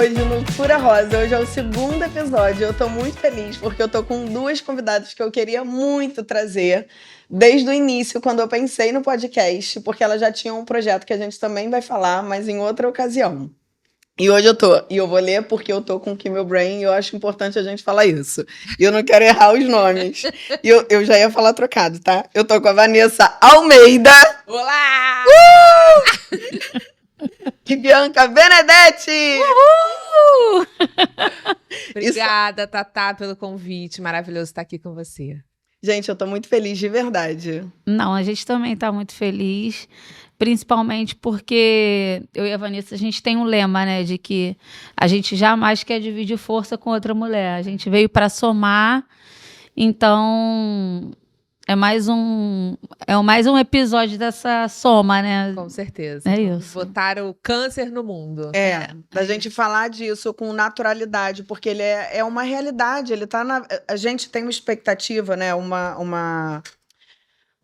hoje no Pura Rosa. Hoje é o segundo episódio. Eu tô muito feliz porque eu tô com duas convidadas que eu queria muito trazer desde o início, quando eu pensei no podcast, porque elas já tinham um projeto que a gente também vai falar, mas em outra ocasião. E hoje eu vou ler porque eu tô com o Kimmel Brain e eu acho importante a gente falar isso. E eu não quero errar os nomes. E eu já ia falar trocado, tá? Eu tô com a Vanessa Almeida. Olá! E Bianca Benedetti. Uhul! Obrigada, Tatá, pelo convite. Maravilhoso estar aqui com você. Gente, eu tô muito feliz de verdade. Não, a gente também tá muito feliz, principalmente porque eu e a Vanessa, a gente tem um lema, né, de que a gente jamais quer dividir força com outra mulher. A gente veio para somar, então é mais um episódio dessa soma, né? Com certeza. É isso. Botar o câncer no mundo. Da gente falar disso com naturalidade, porque ele é uma realidade, ele tá a gente tem uma expectativa, né, um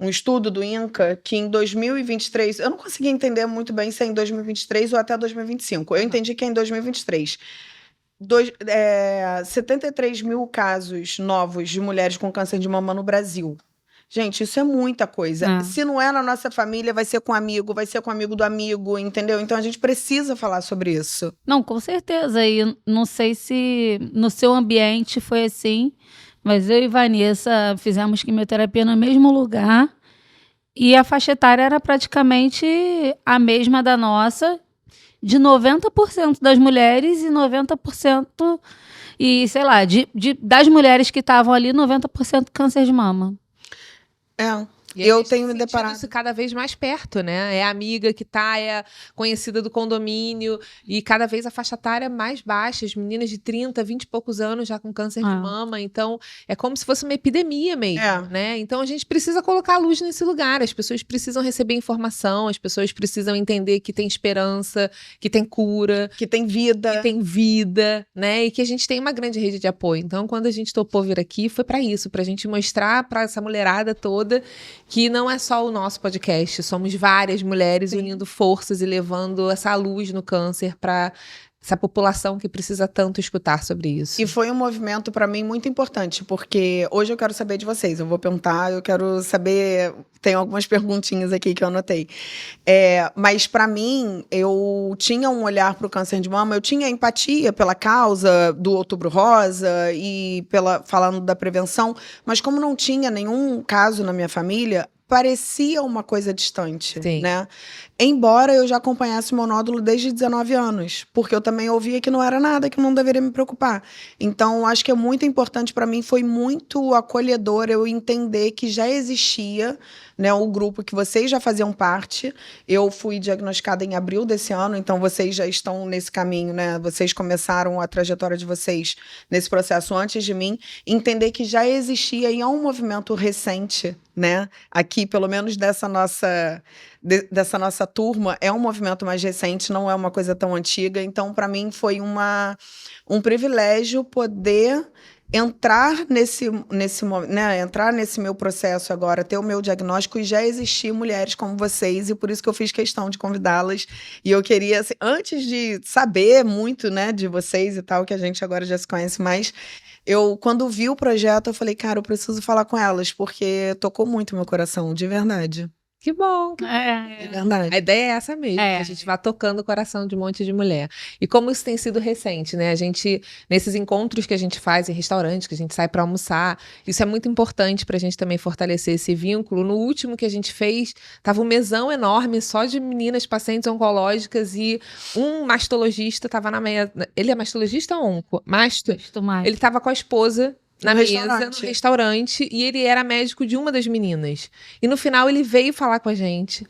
estudo do INCA que em 2023, eu não consegui entender muito bem se é em 2023 ou até 2025, eu entendi que é em 2023. 73 mil casos novos de mulheres com câncer de mama no Brasil. Gente, isso é muita coisa. Se não é na nossa família, vai ser com amigo, vai ser com amigo do amigo, entendeu? Então a gente precisa falar sobre isso. Não, com certeza. E não sei se no seu ambiente foi assim, mas eu e Vanessa fizemos quimioterapia no mesmo lugar e a faixa etária era praticamente a mesma da nossa, de 90% das mulheres e 90%, e sei lá, das mulheres que estavam ali, 90% câncer de mama. E eu tenho me deparado isso cada vez mais perto, né? É a amiga que é conhecida do condomínio e cada vez a faixa etária é mais baixa, as meninas de 30, 20 e poucos anos já com câncer de mama, então é como se fosse uma epidemia mesmo, né? Então a gente precisa colocar a luz nesse lugar, as pessoas precisam receber informação, as pessoas precisam entender que tem esperança, que tem cura, que tem vida, né? E que a gente tem uma grande rede de apoio. Então quando a gente topou vir aqui foi pra isso, pra gente mostrar pra essa mulherada toda que não é só o nosso podcast, somos várias mulheres unindo forças e levando essa luz no câncer para essa população que precisa tanto escutar sobre isso. E foi um movimento para mim muito importante, porque hoje eu quero saber de vocês, eu vou perguntar, eu quero saber, tem algumas perguntinhas aqui que eu anotei. Mas para mim, eu tinha um olhar para o câncer de mama, eu tinha empatia pela causa do Outubro Rosa e falando da prevenção, mas como não tinha nenhum caso na minha família, parecia uma coisa distante, né? Embora eu já acompanhasse o meu nódulo desde 19 anos, porque eu também ouvia que não era nada, que não deveria me preocupar. Então, acho que é muito importante para mim, foi muito acolhedor eu entender que já existia, né, o grupo que vocês já faziam parte. Eu fui diagnosticada em abril desse ano, então vocês já estão nesse caminho, né? Vocês começaram a trajetória de vocês nesse processo antes de mim. Entender que já existia e é um movimento recente, né? Aqui, pelo menos dessa nossa turma, é um movimento mais recente, não é uma coisa tão antiga. Então, para mim, foi um privilégio poder entrar entrar nesse meu processo agora, ter o meu diagnóstico e já existir mulheres como vocês, e por isso que eu fiz questão de convidá-las. E eu queria, assim, antes de saber muito, né, de vocês e tal, que a gente agora já se conhece mais, quando vi o projeto, eu falei, cara, eu preciso falar com elas, porque tocou muito meu coração, de verdade. Que bom. É verdade. A ideia é essa mesmo, que a gente vá tocando o coração de um monte de mulher. E como isso tem sido recente, né? A gente, nesses encontros que a gente faz em restaurantes, que a gente sai para almoçar, isso é muito importante pra gente também fortalecer esse vínculo. No último que a gente fez, tava um mesão enorme só de meninas pacientes oncológicas e um mastologista tava na mesa. Ele é mastologista ou onco? Ele tava com a esposa na mesa, no restaurante, e ele era médico de uma das meninas. E no final ele veio falar com a gente,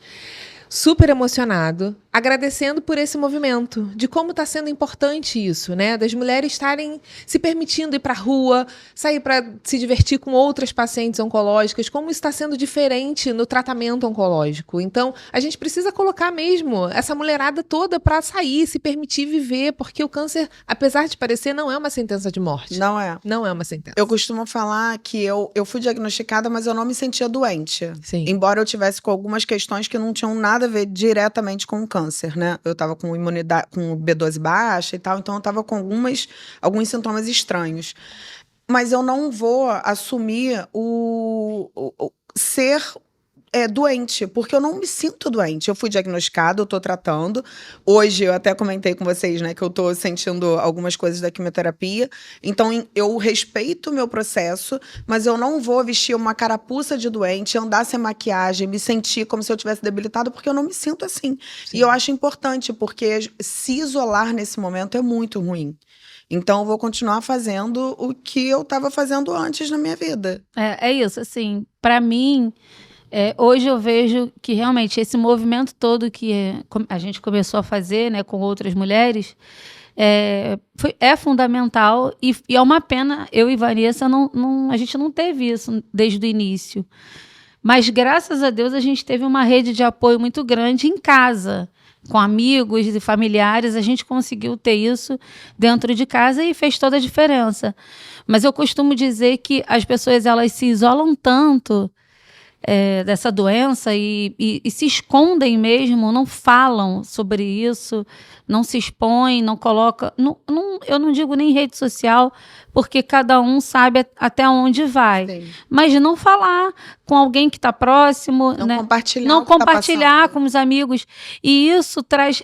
super emocionado, agradecendo por esse movimento, de como está sendo importante isso, né? Das mulheres estarem se permitindo ir para a rua, sair para se divertir com outras pacientes oncológicas, como isso está sendo diferente no tratamento oncológico. Então, a gente precisa colocar mesmo essa mulherada toda para sair, se permitir viver, porque o câncer, apesar de parecer, não é uma sentença de morte. Não é. Não é uma sentença. Eu costumo falar que eu fui diagnosticada, mas eu não me sentia doente. Sim. Embora eu tivesse com algumas questões que não tinham nada a ver diretamente com o câncer. câncer, né? Eu tava com imunidade, com B12 baixa e tal, então eu tava com alguns sintomas estranhos. Mas eu não vou assumir ser doente, porque eu não me sinto doente. Eu fui diagnosticada, eu tô tratando. Hoje, eu até comentei com vocês, né, que eu tô sentindo algumas coisas da quimioterapia. Então, eu respeito o meu processo, mas eu não vou vestir uma carapuça de doente, andar sem maquiagem, me sentir como se eu tivesse debilitado, porque eu não me sinto assim. Sim. E eu acho importante, porque se isolar nesse momento é muito ruim. Então, eu vou continuar fazendo o que eu estava fazendo antes na minha vida. É isso, assim, para mim, hoje eu vejo que realmente esse movimento todo que a gente começou a fazer, né, com outras mulheres, é fundamental e é uma pena, eu e Vanessa, a gente não teve isso desde o início. Mas, graças a Deus, a gente teve uma rede de apoio muito grande em casa, com amigos e familiares, a gente conseguiu ter isso dentro de casa e fez toda a diferença. Mas eu costumo dizer que as pessoas elas se isolam tanto dessa doença e se escondem mesmo, não falam sobre isso, não se expõem, não colocam... eu não digo nem rede social, porque cada um sabe até onde vai. Sim. Mas de não falar com alguém que está próximo, não, né? compartilhar, não compartilhar com os amigos. E isso traz...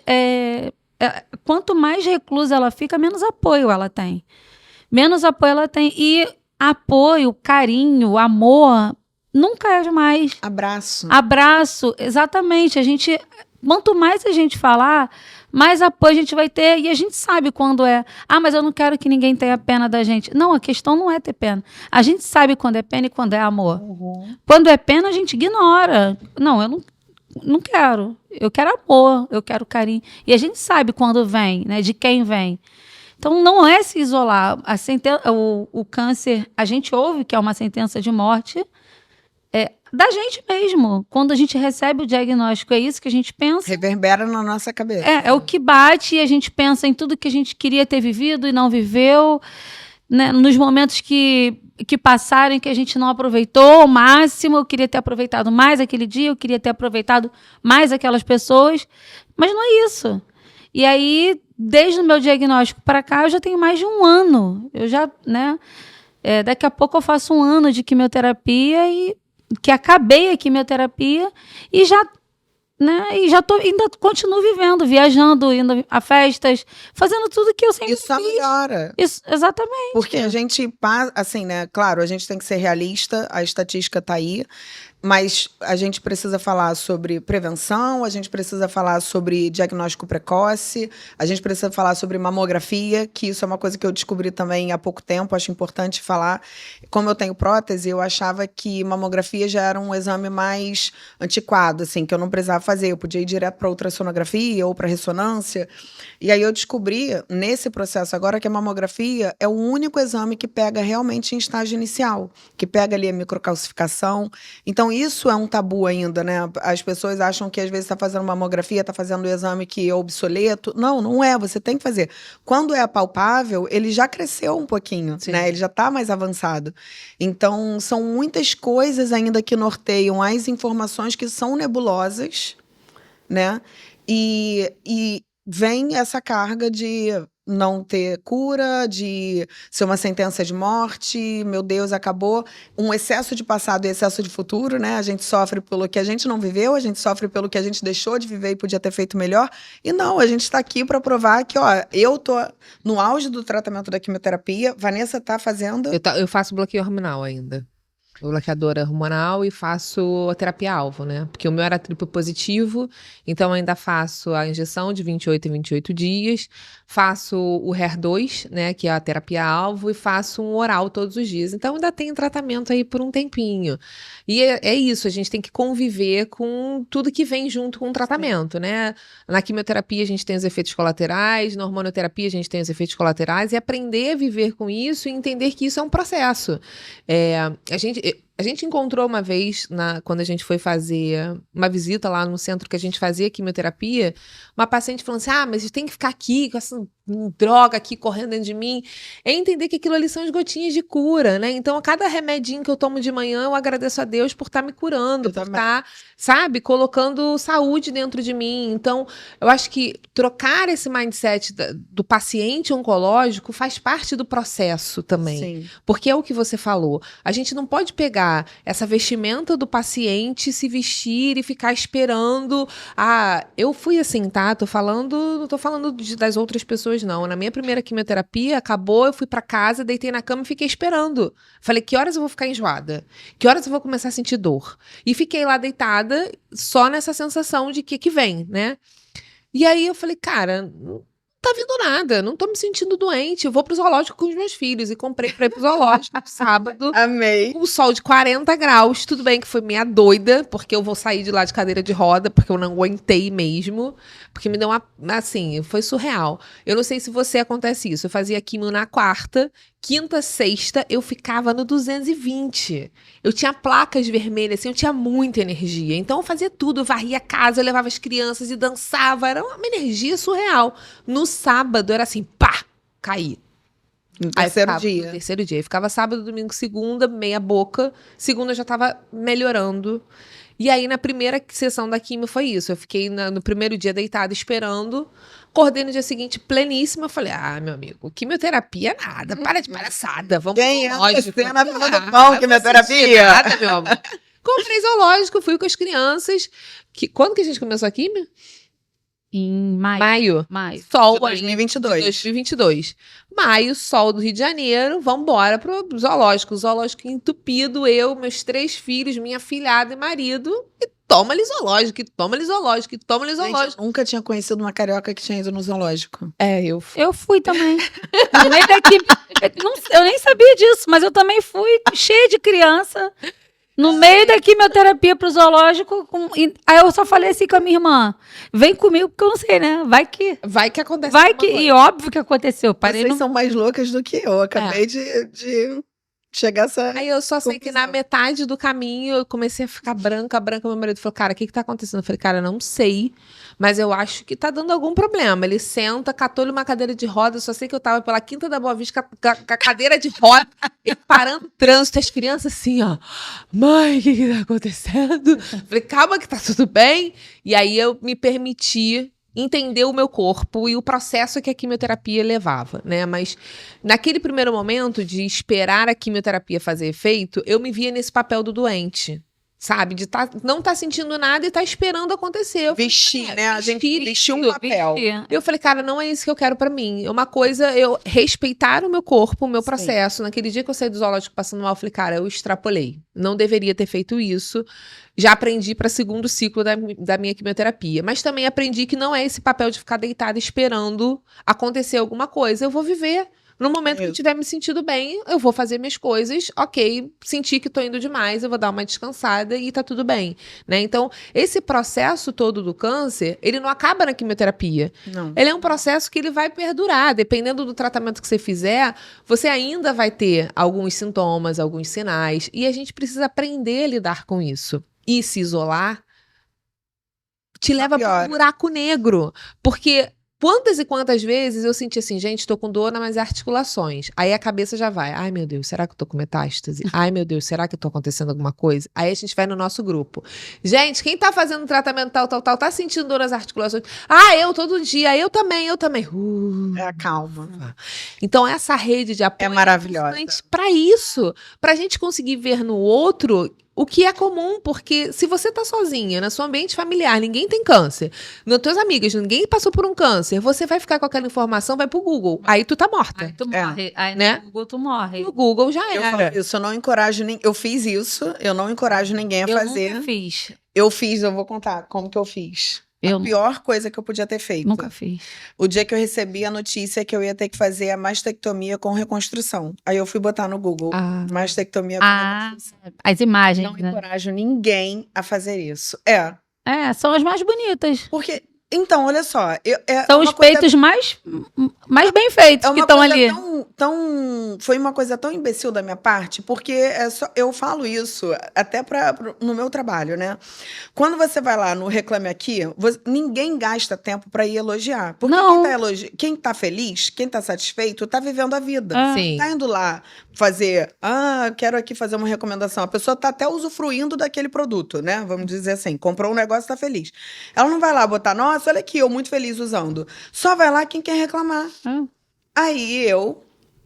quanto mais reclusa ela fica, menos apoio ela tem. Menos apoio ela tem. E apoio, carinho, amor... nunca é demais. Abraço, exatamente. Quanto mais a gente falar, mais apoio a gente vai ter. E a gente sabe quando mas eu não quero que ninguém tenha pena da gente. Não, a questão não é ter pena. A gente sabe quando é pena e quando é amor. Uhum. Quando é pena, a gente ignora. Não, eu não quero. Eu quero amor, eu quero carinho. E a gente sabe quando vem, né? De quem vem. Então, não é se isolar. O câncer, a gente ouve que é uma sentença de morte, da gente mesmo. Quando a gente recebe o diagnóstico, é isso que a gente pensa. Reverbera na nossa cabeça. É o que bate e a gente pensa em tudo que a gente queria ter vivido e não viveu, né? Nos momentos que passaram que a gente não aproveitou ao máximo. Eu queria ter aproveitado mais aquele dia, eu queria ter aproveitado mais aquelas pessoas, mas não é isso. E aí, desde o meu diagnóstico para cá, eu já tenho mais de um ano. Eu já, né? Daqui a pouco eu faço 1 ano de quimioterapia e que acabei a quimioterapia e já, né, ainda continuo vivendo, viajando, indo a festas, fazendo tudo que eu sempre fiz. Isso melhora. Isso, exatamente. Porque a gente, assim, né, claro, a gente tem que ser realista, a estatística tá aí, mas a gente precisa falar sobre prevenção, a gente precisa falar sobre diagnóstico precoce, a gente precisa falar sobre mamografia, que isso é uma coisa que eu descobri também há pouco tempo, acho importante falar. Como eu tenho prótese, eu achava que mamografia já era um exame mais antiquado, assim, que eu não precisava fazer, eu podia ir direto para ultrassonografia ou para ressonância. E aí eu descobri, nesse processo agora, que a mamografia é o único exame que pega realmente em estágio inicial, que pega ali a microcalcificação. Então, isso é um tabu ainda, né? As pessoas acham que às vezes está fazendo mamografia, está fazendo um exame que é obsoleto. Não, não é, você tem que fazer. Quando é palpável, ele já cresceu um pouquinho, sim, né? Ele já está mais avançado. Então, são muitas coisas ainda que norteiam as informações que são nebulosas, né? E vem essa carga de não ter cura, de ser uma sentença de morte, meu Deus, acabou. Um excesso de passado e excesso de futuro, né? A gente sofre pelo que a gente não viveu, a gente sofre pelo que a gente deixou de viver e podia ter feito melhor. E não, a gente está aqui para provar que, eu tô no auge do tratamento da quimioterapia, Vanessa tá fazendo... Eu faço bloqueio hormonal ainda. Bloqueadora hormonal e faço a terapia-alvo, né? Porque o meu era triplo positivo, então ainda faço a injeção de 28 em 28 dias, faço o HER2, né, que é a terapia-alvo, e faço um oral todos os dias. Então ainda tem tratamento aí por um tempinho. E é isso, a gente tem que conviver com tudo que vem junto com o tratamento, né? Na quimioterapia a gente tem os efeitos colaterais, na hormonoterapia a gente tem os efeitos colaterais, e aprender a viver com isso e entender que isso é um processo. A gente encontrou uma vez, quando a gente foi fazer uma visita lá no centro que a gente fazia quimioterapia, uma paciente falando assim, mas tem que ficar aqui com essa droga aqui correndo dentro de mim. É entender que aquilo ali são as gotinhas de cura, né? Então, a cada remedinho que eu tomo de manhã, eu agradeço a Deus por estar me curando, por estar, sabe, colocando saúde dentro de mim. Então, eu acho que trocar esse mindset do paciente oncológico faz parte do processo também. Sim. Porque é o que você falou. A gente não pode pegar essa vestimenta do paciente, se vestir e ficar esperando. Eu fui assim, tá? Não tô falando das outras pessoas, não. Na minha primeira quimioterapia, acabou, eu fui pra casa, deitei na cama e fiquei esperando. Falei, que horas eu vou ficar enjoada? Que horas eu vou começar a sentir dor? E fiquei lá deitada, só nessa sensação de que vem, né? E aí eu falei, cara, não tá vindo nada, não tô me sentindo doente, eu vou pro zoológico com os meus filhos. E comprei pra ir pro zoológico sábado. Amei. Com o sol de 40 graus, tudo bem que foi meia doida, porque eu vou sair de lá de cadeira de roda, porque eu não aguentei mesmo, porque me deu assim, foi surreal. Eu não sei se você acontece isso, eu fazia quimio na quarta, quinta, sexta, eu ficava no 220. Eu tinha placas vermelhas, assim, eu tinha muita energia. Então eu fazia tudo, eu varria a casa, eu levava as crianças e dançava, era uma energia surreal. No sábado era assim, pá, caí. No terceiro dia. No terceiro dia. Eu ficava sábado, domingo, segunda, meia boca. Segunda eu já tava melhorando. E aí, na primeira sessão da quimio foi isso. Eu fiquei no primeiro dia deitada esperando. Acordei no dia seguinte pleníssima. Eu falei, meu amigo, quimioterapia é nada. Para de palhaçada. Vamos Quem pro zoológico. é na fila do pão, quimioterapia? Nada, meu amor. Comprei zoológico, fui com as crianças. Quando que a gente começou a quimio? Em maio. Sol de 2022. 2022. Maio, sol do Rio de Janeiro. Vamos embora pro zoológico. Zoológico entupido, eu, meus 3 filhos, minha filhada e marido. E toma-lhe zoológico, e toma-lhe zoológico, e toma-lhe zoológico. Gente, eu nunca tinha conhecido uma carioca que tinha ido no zoológico. Eu fui também. No meio daqui, eu nem sabia disso, mas eu também fui cheia de criança. No meio da quimioterapia pro zoológico, aí eu só falei assim com a minha irmã, vem comigo, porque eu não sei, né? Vai que acontece. E óbvio que aconteceu. Vocês são mais loucas do que eu. Acabei de chegar essa... Aí eu só sei que na metade do caminho eu comecei a ficar branca. Meu marido falou, cara, o que tá acontecendo? Eu falei, cara, não sei, mas eu acho que tá dando algum problema. Ele senta, catou-lhe uma cadeira de roda, eu só sei que eu tava pela Quinta da Boa Vista com a cadeira de roda, ele parando o trânsito, as crianças assim, ó, mãe, o que tá acontecendo? Falei, calma que tá tudo bem. E aí eu me permiti entender o meu corpo e o processo que a quimioterapia levava, né? Mas naquele primeiro momento de esperar a quimioterapia fazer efeito, eu me via nesse papel do doente, sabe? De não tá sentindo nada e tá esperando acontecer. Vestir, né? A gente vestiu um papel. Eu falei, cara, não é isso que eu quero pra mim. Uma coisa, eu respeitar o meu corpo, o meu processo. Naquele dia que eu saí do zoológico passando mal, eu falei, cara, eu extrapolei. Não deveria ter feito isso. Já aprendi para segundo ciclo da minha quimioterapia. Mas também aprendi que não é esse papel de ficar deitada esperando acontecer alguma coisa. Eu vou viver. No momento que eu estiver me sentindo bem, eu vou fazer minhas coisas. Ok, senti que tô indo demais, eu vou dar uma descansada e tá tudo bem, né? Então, esse processo todo do câncer, ele não acaba na quimioterapia. Não. Ele é um processo que ele vai perdurar. Dependendo do tratamento que você fizer, você ainda vai ter alguns sintomas, alguns sinais. E a gente precisa aprender a lidar com isso. E se isolar te leva para um buraco negro. Porque quantas e quantas vezes eu senti assim, gente, tô com dor nas articulações. Aí a cabeça já vai, ai meu Deus, será que eu tô com metástase? Ai meu Deus, será que tô acontecendo alguma coisa? Aí a gente vai no nosso grupo. Gente, quem tá fazendo tratamento tal, tá sentindo dor nas articulações? Eu todo dia, eu também. Calma. Então essa rede de apoio é maravilhosa. Para isso, pra gente conseguir ver no outro o que é comum, porque se você tá sozinha, no seu ambiente familiar, ninguém tem câncer, nas tuas amigas, ninguém passou por um câncer, você vai ficar com aquela informação, vai pro Google, aí tu tá morta. Aí tu morre, aí né? no Google tu morre. No Google já era. Eu não encorajo eu fiz isso, eu não encorajo ninguém a fazer. Eu nunca fiz. Eu vou contar como que eu fiz. A pior coisa que eu podia ter feito. Nunca fiz. O dia que eu recebi a notícia que eu ia ter que fazer a mastectomia com reconstrução. Aí eu fui botar no Google, mastectomia com reconstrução. As imagens, Não encorajo ninguém a fazer isso. É. São as mais bonitas. Porque Então, olha só. São os peitos mais bem feitos que estão ali. Foi uma coisa tão imbecil da minha parte, porque eu falo isso até no meu trabalho, né? Quando você vai lá no Reclame Aqui, ninguém gasta tempo para ir elogiar. Porque quem tá feliz, quem tá satisfeito, tá vivendo a vida. Sim. Tá indo lá fazer, quero aqui fazer uma recomendação. A pessoa tá até usufruindo daquele produto, né? Vamos dizer assim, comprou um negócio e tá feliz. Ela não vai lá botar, nossa, olha aqui, eu muito feliz usando. Só vai lá quem quer reclamar. Aí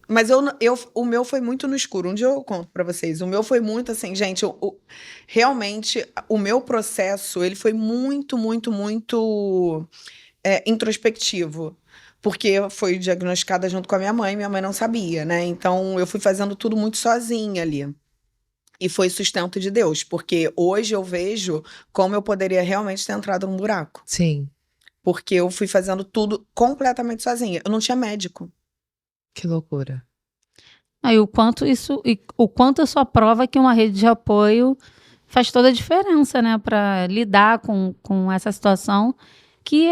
mas o meu foi muito no escuro. Um dia eu conto pra vocês. O meu foi muito assim, gente, realmente, o meu processo, ele foi muito, muito, muito introspectivo. Porque foi diagnosticada junto com a minha mãe não sabia, né? Então, eu fui fazendo tudo muito sozinha ali. E foi sustento de Deus, porque hoje eu vejo como eu poderia realmente ter entrado num buraco. Sim. Porque eu fui fazendo tudo completamente sozinha. Eu não tinha médico. Que loucura. Aí o quanto isso só prova que uma rede de apoio faz toda a diferença, né, para lidar com essa situação que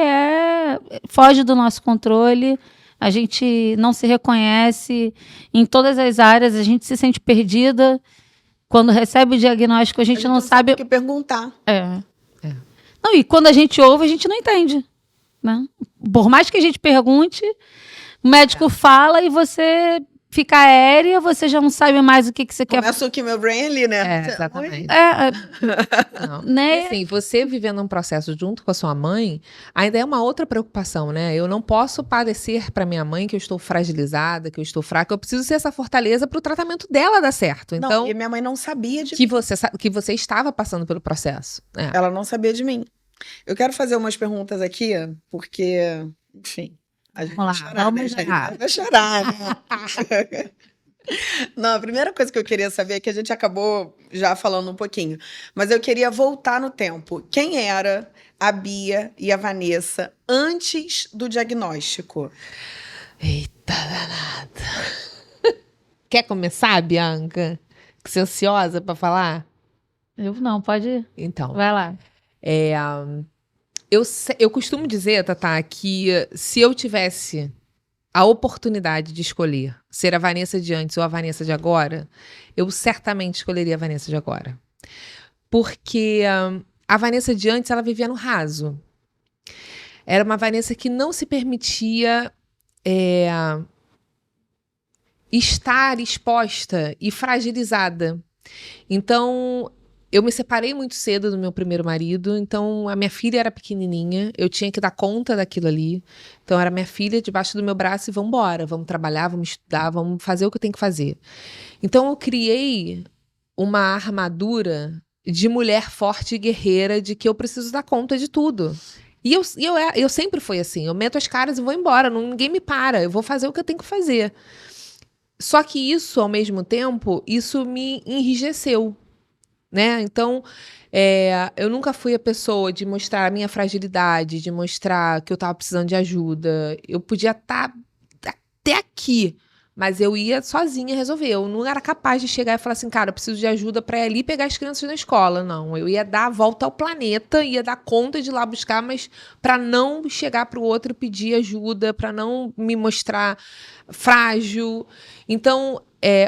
foge do nosso controle. A gente não se reconhece em todas as áreas, a gente se sente perdida. Quando recebe o diagnóstico, a gente não sabe o que perguntar. Não, e quando a gente ouve, a gente não entende, né? Por mais que a gente pergunte, o médico fala e você fica aérea, você já não sabe mais o que você quer. Começa o que meu brain ali, né? Exatamente. Não. Né? E assim, você vivendo um processo junto com a sua mãe, ainda é uma outra preocupação, né? Eu não posso parecer para minha mãe que eu estou fragilizada, que eu estou fraca. Eu preciso ser essa fortaleza para o tratamento dela dar certo. Então, e minha mãe não sabia de que você estava passando pelo processo. Ela não sabia de mim. Eu quero fazer umas perguntas aqui, porque, enfim, a gente Vamos lá, vamos lá. vai chorar, né? Não, a primeira coisa que eu queria saber é que a gente acabou já falando um pouquinho, mas eu queria voltar no tempo. Quem era a Bia e a Vanessa antes do diagnóstico? Eita danada. Quer começar, Bianca? Que você é ansiosa para falar? Eu não, pode ir. Então. Vai lá. Eu costumo dizer, Tatá, que se eu tivesse a oportunidade de escolher ser a Vanessa de antes ou a Vanessa de agora, eu certamente escolheria a Vanessa de agora. Porque a Vanessa de antes, ela vivia no raso. Era uma Vanessa que não se permitia estar exposta e fragilizada. Então, eu me separei muito cedo do meu primeiro marido, então a minha filha era pequenininha, eu tinha que dar conta daquilo ali. Então era minha filha debaixo do meu braço e vamos embora, vamos trabalhar, vamos estudar, vamos fazer o que eu tenho que fazer. Então eu criei uma armadura de mulher forte e guerreira, de que eu preciso dar conta de tudo. E eu sempre fui assim, eu meto as caras e vou embora, ninguém me para, eu vou fazer o que eu tenho que fazer. Só que isso, ao mesmo tempo, isso me enrijeceu. Né? Então, eu nunca fui a pessoa de mostrar a minha fragilidade, de mostrar que eu estava precisando de ajuda. Eu podia estar até aqui, mas eu ia sozinha resolver. Eu não era capaz de chegar e falar assim, cara, eu preciso de ajuda para ir ali pegar as crianças na escola. Não, eu ia dar a volta ao planeta, ia dar conta de ir lá buscar, mas para não chegar para o outro e pedir ajuda, para não me mostrar frágil. Então,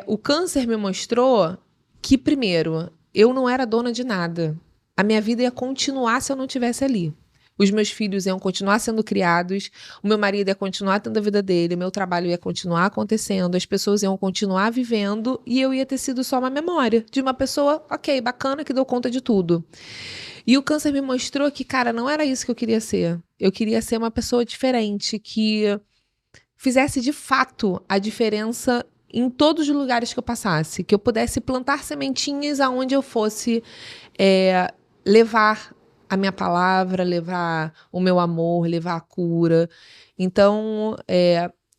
o câncer me mostrou que, primeiro, eu não era dona de nada. A minha vida ia continuar se eu não estivesse ali. Os meus filhos iam continuar sendo criados, o meu marido ia continuar tendo a vida dele, o meu trabalho ia continuar acontecendo, as pessoas iam continuar vivendo e eu ia ter sido só uma memória de uma pessoa, ok, bacana, que deu conta de tudo. E o câncer me mostrou que, cara, não era isso que eu queria ser. Eu queria ser uma pessoa diferente, que fizesse de fato a diferença em todos os lugares que eu passasse, que eu pudesse plantar sementinhas aonde eu fosse levar a minha palavra, levar o meu amor, levar a cura. Então,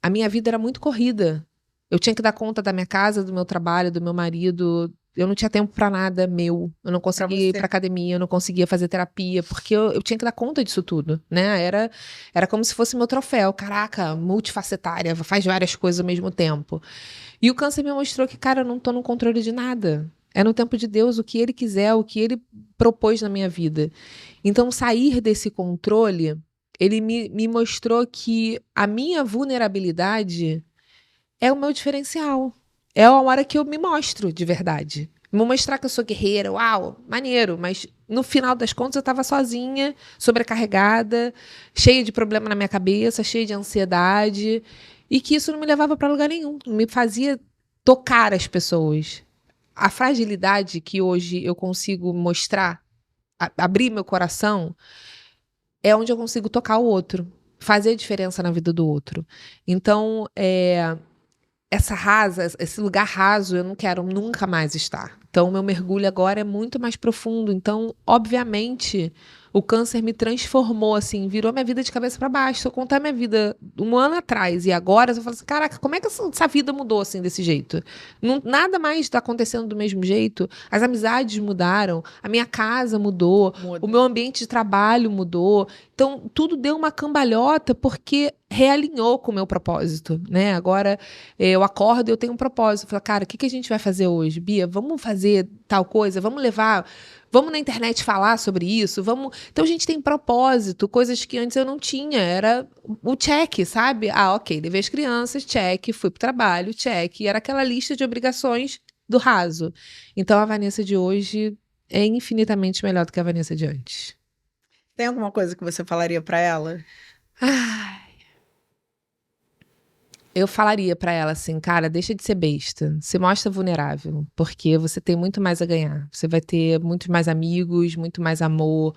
a minha vida era muito corrida. Eu tinha que dar conta da minha casa, do meu trabalho, do meu marido. Eu não tinha tempo para nada meu. Eu não conseguia ir para academia, eu não conseguia fazer terapia, porque eu tinha que dar conta disso tudo, né? Era como se fosse meu troféu. Caraca, multifacetária, faz várias coisas ao mesmo tempo. E o câncer me mostrou que, cara, eu não tô no controle de nada. É no tempo de Deus, o que Ele quiser, o que Ele propôs na minha vida. Então, sair desse controle, ele me mostrou que a minha vulnerabilidade é o meu diferencial. É a hora que eu me mostro de verdade. Vou mostrar que eu sou guerreira, uau, maneiro. Mas no final das contas eu estava sozinha, sobrecarregada, cheia de problema na minha cabeça, cheia de ansiedade. E que isso não me levava para lugar nenhum. Não me fazia tocar as pessoas. A fragilidade que hoje eu consigo mostrar, abrir meu coração, é onde eu consigo tocar o outro. Fazer diferença na vida do outro. Então, esse lugar raso, eu não quero nunca mais estar. Então, o meu mergulho agora é muito mais profundo. Então, obviamente, o câncer me transformou, assim, virou minha vida de cabeça para baixo. Se eu contar minha vida um ano atrás e agora, eu falo assim, caraca, como é que essa vida mudou, assim, desse jeito? Nada mais está acontecendo do mesmo jeito. As amizades mudaram, a minha casa mudou, o meu ambiente de trabalho mudou. Então, tudo deu uma cambalhota porque realinhou com o meu propósito, né? Agora, eu acordo e eu tenho um propósito. Eu falo, cara, o que a gente vai fazer hoje? Bia, vamos fazer tal coisa? Vamos na internet falar sobre isso? Então, a gente tem propósito, coisas que antes eu não tinha. Era o check, sabe? Ok, levei as crianças, check, fui pro trabalho, check. E era aquela lista de obrigações do raso. Então, a Vanessa de hoje é infinitamente melhor do que a Vanessa de antes. Tem alguma coisa que você falaria para ela? Eu falaria pra ela assim, cara, deixa de ser besta, se mostra vulnerável, porque você tem muito mais a ganhar. Você vai ter muitos mais amigos, muito mais amor,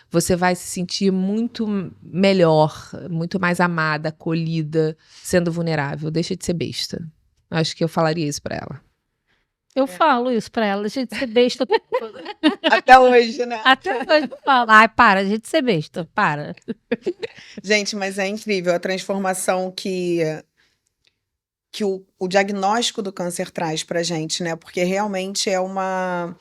você vai se sentir muito melhor, muito mais amada, acolhida, sendo vulnerável. Deixa de ser besta. Acho que eu falaria isso pra ela. Eu falo isso pra ela, deixa de ser besta. Até hoje, né? Até hoje eu falo, para, deixa de ser besta, para. Gente, mas é incrível a transformação que o diagnóstico do câncer traz pra gente, né? Porque realmente é uma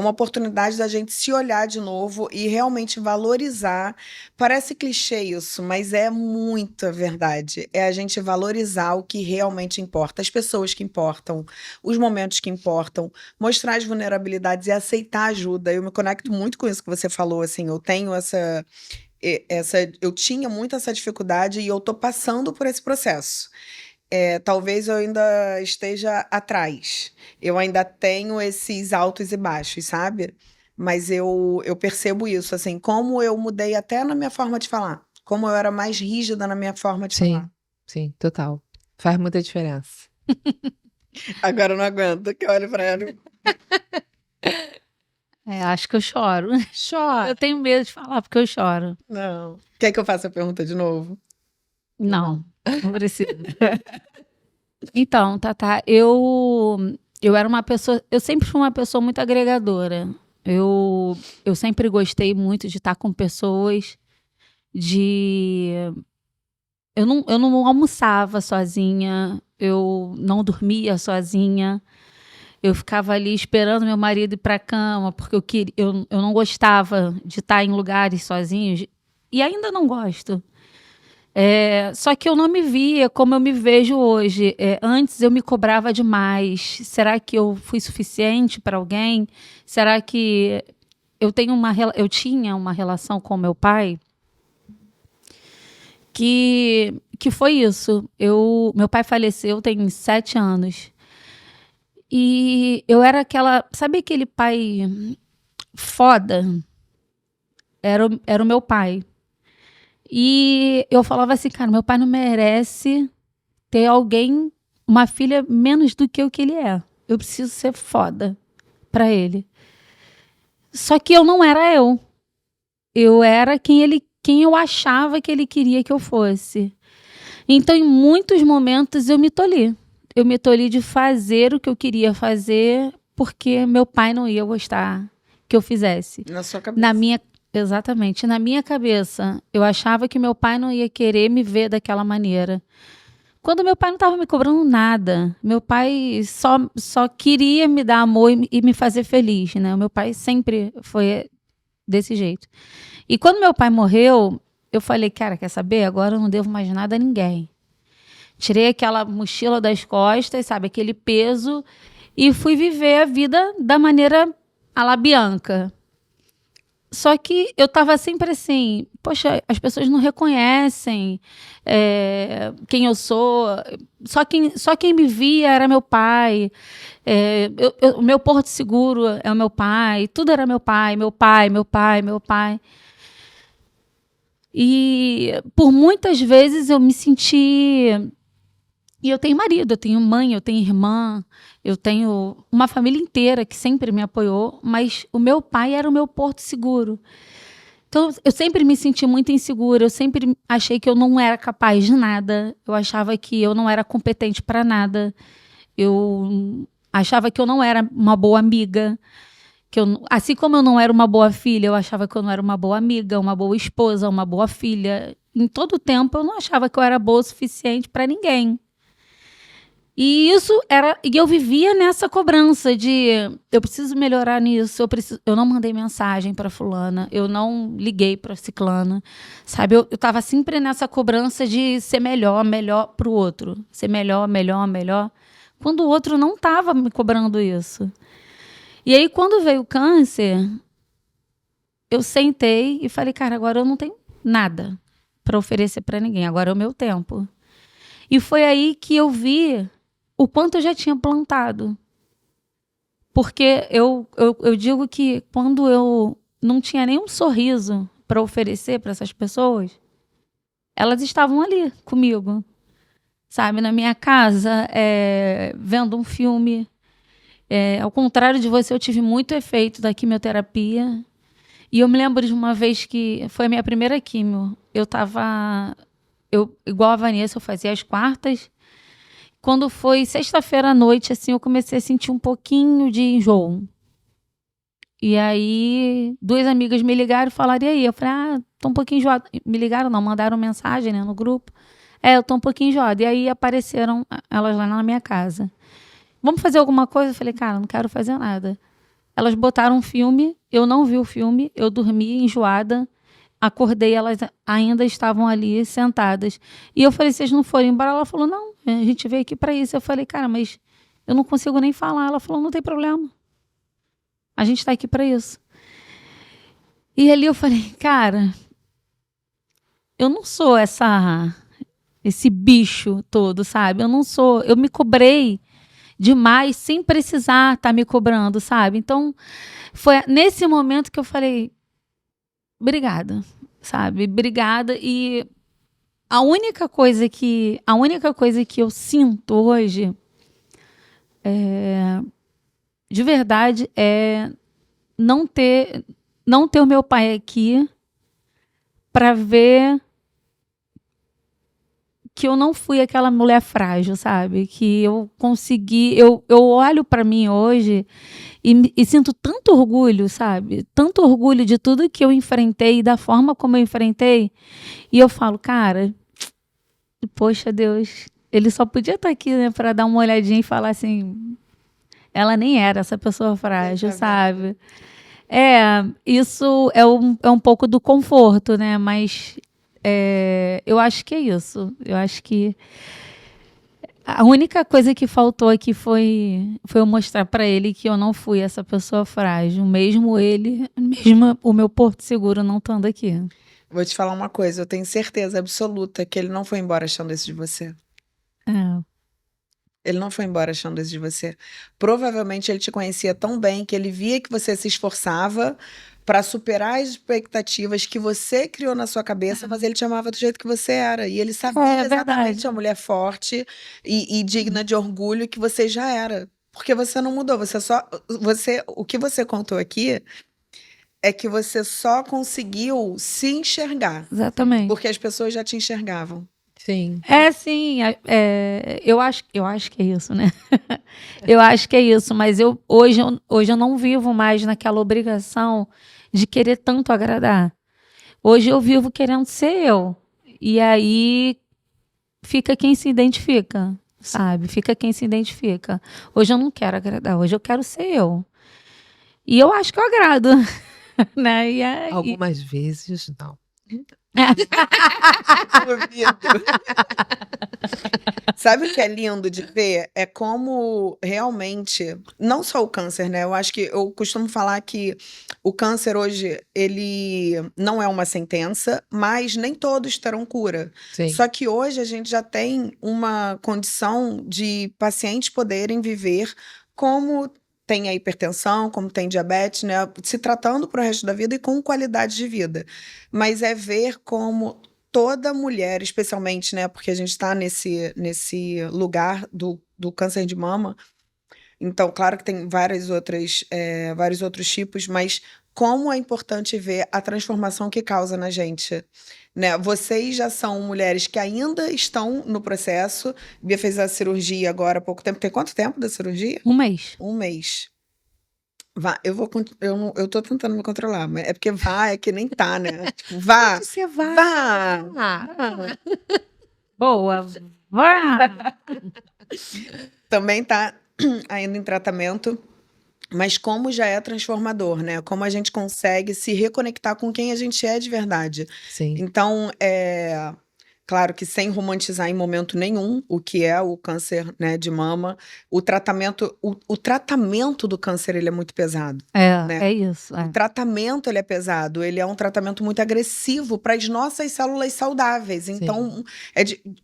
oportunidade da gente se olhar de novo e realmente valorizar. Parece clichê isso, mas é muita verdade. É a gente valorizar o que realmente importa, as pessoas que importam, os momentos que importam, mostrar as vulnerabilidades e aceitar ajuda. Eu me conecto muito com isso que você falou, assim, eu tenho eu tinha muito essa dificuldade e eu tô passando por esse processo. Talvez eu ainda esteja atrás. Eu ainda tenho esses altos e baixos, sabe? Mas eu percebo isso, assim, como eu mudei até na minha forma de falar. Como eu era mais rígida na minha forma de falar. Sim, total. Faz muita diferença. Agora eu não aguento, que eu olho pra ela. Acho que eu choro. Chora. Eu tenho medo de falar porque eu choro. Não. Quer que eu faça a pergunta de novo? Não precisa. Então, Tatá, eu era uma pessoa, eu sempre fui uma pessoa muito agregadora. Eu sempre gostei muito de estar com pessoas, eu não almoçava sozinha, eu não dormia sozinha. Eu ficava ali esperando meu marido ir para a cama, porque eu não gostava de estar em lugares sozinhos, e ainda não gosto. Só que eu não me via como eu me vejo hoje. Antes eu me cobrava demais. Será que eu fui suficiente para alguém? Será que eu tinha uma relação com meu pai que foi isso. Meu pai faleceu tem 7 anos. E eu era sabe aquele pai foda? Era o meu pai. E eu falava assim, cara, meu pai não merece ter alguém, uma filha menos do que o que ele é. Eu preciso ser foda pra ele. Só que eu não era eu. Eu era quem eu achava que ele queria que eu fosse. Então, em muitos momentos, eu me tolhi. Eu me tolhi de fazer o que eu queria fazer porque meu pai não ia gostar que eu fizesse. Na sua cabeça. Exatamente. Na minha cabeça, eu achava que meu pai não ia querer me ver daquela maneira. Quando meu pai não estava me cobrando nada. Meu pai só queria me dar amor e me fazer feliz, né? O meu pai sempre foi desse jeito. E quando meu pai morreu, eu falei, cara, quer saber? Agora eu não devo mais nada a ninguém. Tirei aquela mochila das costas, sabe? Aquele peso e fui viver a vida da maneira à la Bianca. Só que eu tava sempre assim, poxa, as pessoas não reconhecem quem eu sou. Só quem me via era meu pai. O meu porto seguro é o meu pai. Tudo era meu pai, meu pai, meu pai, meu pai. E por muitas vezes eu me senti... E eu tenho marido, eu tenho mãe, eu tenho irmã, eu tenho uma família inteira que sempre me apoiou, mas o meu pai era o meu porto seguro. Então, eu sempre me senti muito insegura, eu sempre achei que eu não era capaz de nada, eu achava que eu não era competente para nada, eu achava que eu não era uma boa amiga, assim como eu não era uma boa filha, eu achava que eu não era uma boa amiga, uma boa esposa, uma boa filha. Em todo o tempo, eu não achava que eu era boa o suficiente para ninguém. E eu vivia nessa cobrança de eu preciso melhorar nisso, eu não mandei mensagem para fulana, eu não liguei para ciclana, sabe? Eu estava sempre nessa cobrança de ser melhor para o outro, ser melhor, quando o outro não estava me cobrando isso. E aí, quando veio o câncer, eu sentei e falei, cara, agora eu não tenho nada para oferecer para ninguém, agora é o meu tempo. E foi aí que eu vi o quanto eu já tinha plantado. Porque eu digo que quando eu não tinha nenhum sorriso para oferecer para essas pessoas, elas estavam ali comigo, sabe? Na minha casa, vendo um filme. Ao contrário de você, eu tive muito efeito da quimioterapia. E eu me lembro de uma vez que foi a minha primeira quimio. Igual a Vanessa, eu fazia as quartas. Quando foi sexta-feira à noite, assim, eu comecei a sentir um pouquinho de enjoo. E aí, 2 amigas me ligaram e falaram, e aí? Eu falei, tô um pouquinho enjoada. Me ligaram, não, mandaram mensagem, né, no grupo. Eu tô um pouquinho enjoada. E aí, apareceram elas lá na minha casa. Vamos fazer alguma coisa? Eu falei, cara, não quero fazer nada. Elas botaram um filme, eu não vi o filme, eu dormi enjoada. Acordei, elas ainda estavam ali sentadas. E eu falei, vocês não foram embora? Ela falou, não, a gente veio aqui para isso. Eu falei, cara, mas eu não consigo nem falar. Ela falou, não tem problema. A gente está aqui para isso. E ali eu falei, cara, eu não sou esse bicho todo, sabe? Eu me cobrei demais sem precisar estar me cobrando, sabe? Então, foi nesse momento que eu falei, obrigada, sabe? Obrigada. E a única coisa que eu sinto hoje, de verdade, é não ter o meu pai aqui para ver que eu não fui aquela mulher frágil, sabe? Que eu consegui... Eu olho para mim hoje e sinto tanto orgulho, sabe? Tanto orgulho de tudo que eu enfrentei e da forma como eu enfrentei. E eu falo, cara, poxa, Deus, ele só podia estar aqui, né, para dar uma olhadinha e falar assim, ela nem era essa pessoa frágil, sabe? Isso é um pouco do conforto, né? Mas eu acho que é isso. Eu acho que a única coisa que faltou aqui foi eu mostrar para ele que eu não fui essa pessoa frágil, mesmo o meu porto seguro não estando aqui. Vou te falar uma coisa, eu tenho certeza absoluta que ele não foi embora achando isso de você. Ele não foi embora achando isso de você. Provavelmente ele te conhecia tão bem que ele via que você se esforçava para superar as expectativas que você criou na sua cabeça, mas ele te amava do jeito que você era. E ele sabia exatamente a mulher forte e digna de orgulho que você já era. Porque você não mudou, o que você contou aqui é que você só conseguiu se enxergar. Exatamente. Porque as pessoas já te enxergavam. Sim. Sim. Eu acho que é isso, né? Eu acho que é isso, mas hoje eu não vivo mais naquela obrigação de querer tanto agradar. Hoje eu vivo querendo ser eu. E aí fica quem se identifica, sabe? Fica quem se identifica. Hoje eu não quero agradar, hoje eu quero ser eu. E eu acho que eu agrado. Né? Algumas vezes, não. Duvido. Sabe o que é lindo de ver? É como realmente, não só o câncer, né? Eu acho que eu costumo falar que o câncer hoje, ele não é uma sentença, mas nem todos terão cura. Sim. Só que hoje a gente já tem uma condição de pacientes poderem viver como tem a hipertensão, como tem diabetes, né? Se tratando para o resto da vida e com qualidade de vida. Mas é ver como toda mulher, especialmente, né? Porque a gente está nesse lugar do câncer de mama. Então, claro que tem vários outros tipos, mas como é importante ver a transformação que causa na gente, né? Vocês já são mulheres que ainda estão no processo. Bia fez a cirurgia agora há pouco tempo. Tem quanto tempo da cirurgia? 1 mês. 1 mês. Vá, eu tô tentando me controlar, mas é porque é que nem tá, né? Tipo, vá, Onde você vai? vá. Boa. Vá. Também tá ainda em tratamento, mas como já é transformador, né? Como a gente consegue se reconectar com quem a gente é de verdade. Sim. Então, claro que sem romantizar em momento nenhum o que é o câncer, né, de mama, o tratamento do câncer, ele é muito pesado. Né? É isso. O tratamento, ele é pesado, ele é um tratamento muito agressivo para as nossas células saudáveis. Então,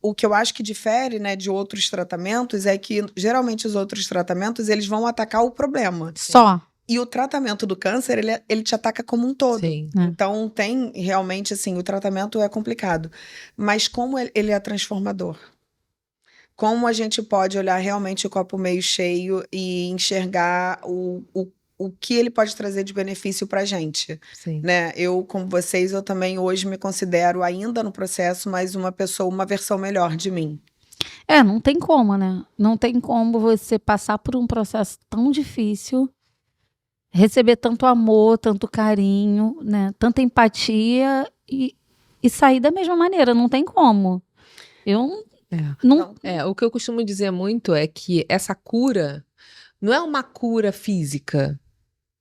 o que eu acho que difere, né, de outros tratamentos é que, geralmente, os outros tratamentos, eles vão atacar o problema. Só. E o tratamento do câncer, ele te ataca como um todo. Sim. Então, tem realmente, assim, o tratamento é complicado. Mas como ele é transformador? Como a gente pode olhar realmente o copo meio cheio e enxergar o que ele pode trazer de benefício pra gente, Sim. né? Eu, como vocês, eu também hoje me considero ainda no processo, mas uma versão melhor de mim. Não tem como, né? Não tem como você passar por um processo tão difícil, receber tanto amor, tanto carinho, né? Tanta empatia e sair da mesma maneira. Não tem como. Eu não... O que eu costumo dizer muito é que essa cura não é uma cura física,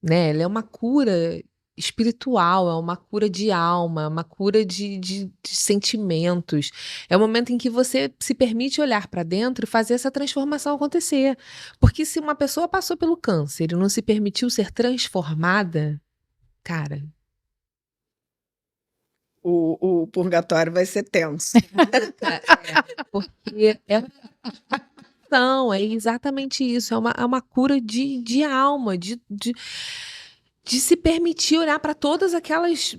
né? Ela é uma cura espiritual, é uma cura de alma, é uma cura de sentimentos. É o momento em que você se permite olhar para dentro e fazer essa transformação acontecer. Porque se uma pessoa passou pelo câncer e não se permitiu ser transformada, cara... O purgatório vai ser tenso. Porque é exatamente isso, é uma cura de alma, de se permitir olhar para todas aquelas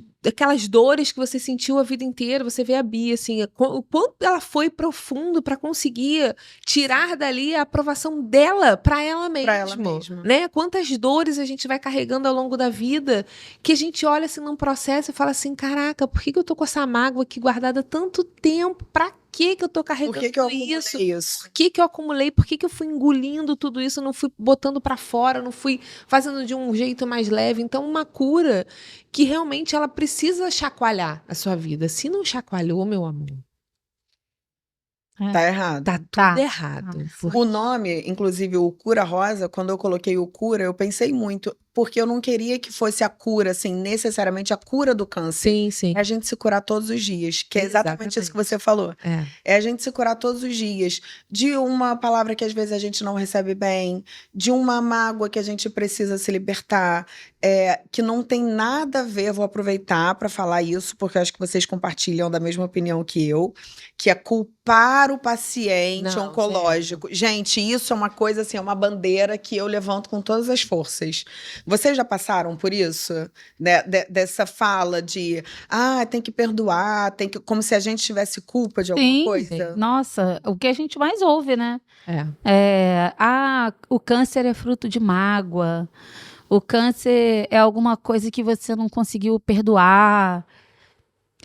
dores que você sentiu a vida inteira. Você vê a Bia, assim, o quanto ela foi profundo para conseguir tirar dali a aprovação dela para ela mesma, né? Quantas dores a gente vai carregando ao longo da vida, que a gente olha assim num processo e fala assim, caraca, por que eu tô com essa mágoa aqui guardada há tanto tempo? Pra que eu tô carregando Por que eu isso? isso? Por que eu acumulei? Por que eu fui engolindo tudo isso? Não fui botando pra fora, não fui fazendo de um jeito mais leve. Então, uma cura que realmente ela precisa chacoalhar a sua vida. Se não chacoalhou, meu amor, tá errado. Tá tudo errado. O nome, inclusive o Cura Rosa, quando eu coloquei o cura, eu pensei muito, porque eu não queria que fosse a cura, assim, necessariamente a cura do câncer. Sim, sim. É a gente se curar todos os dias, que é exatamente isso que você falou. É a gente se curar todos os dias de uma palavra que às vezes a gente não recebe bem, de uma mágoa que a gente precisa se libertar, que não tem nada a ver, vou aproveitar para falar isso, porque eu acho que vocês compartilham da mesma opinião que eu, que é culpar o paciente oncológico. Gente, isso é uma coisa assim, é uma bandeira que eu levanto com todas as forças. Vocês já passaram por isso? Né? Dessa fala de tem que perdoar, como se a gente tivesse culpa de alguma coisa? Sim. Nossa, o que a gente mais ouve, né? O câncer é fruto de mágoa, o câncer é alguma coisa que você não conseguiu perdoar.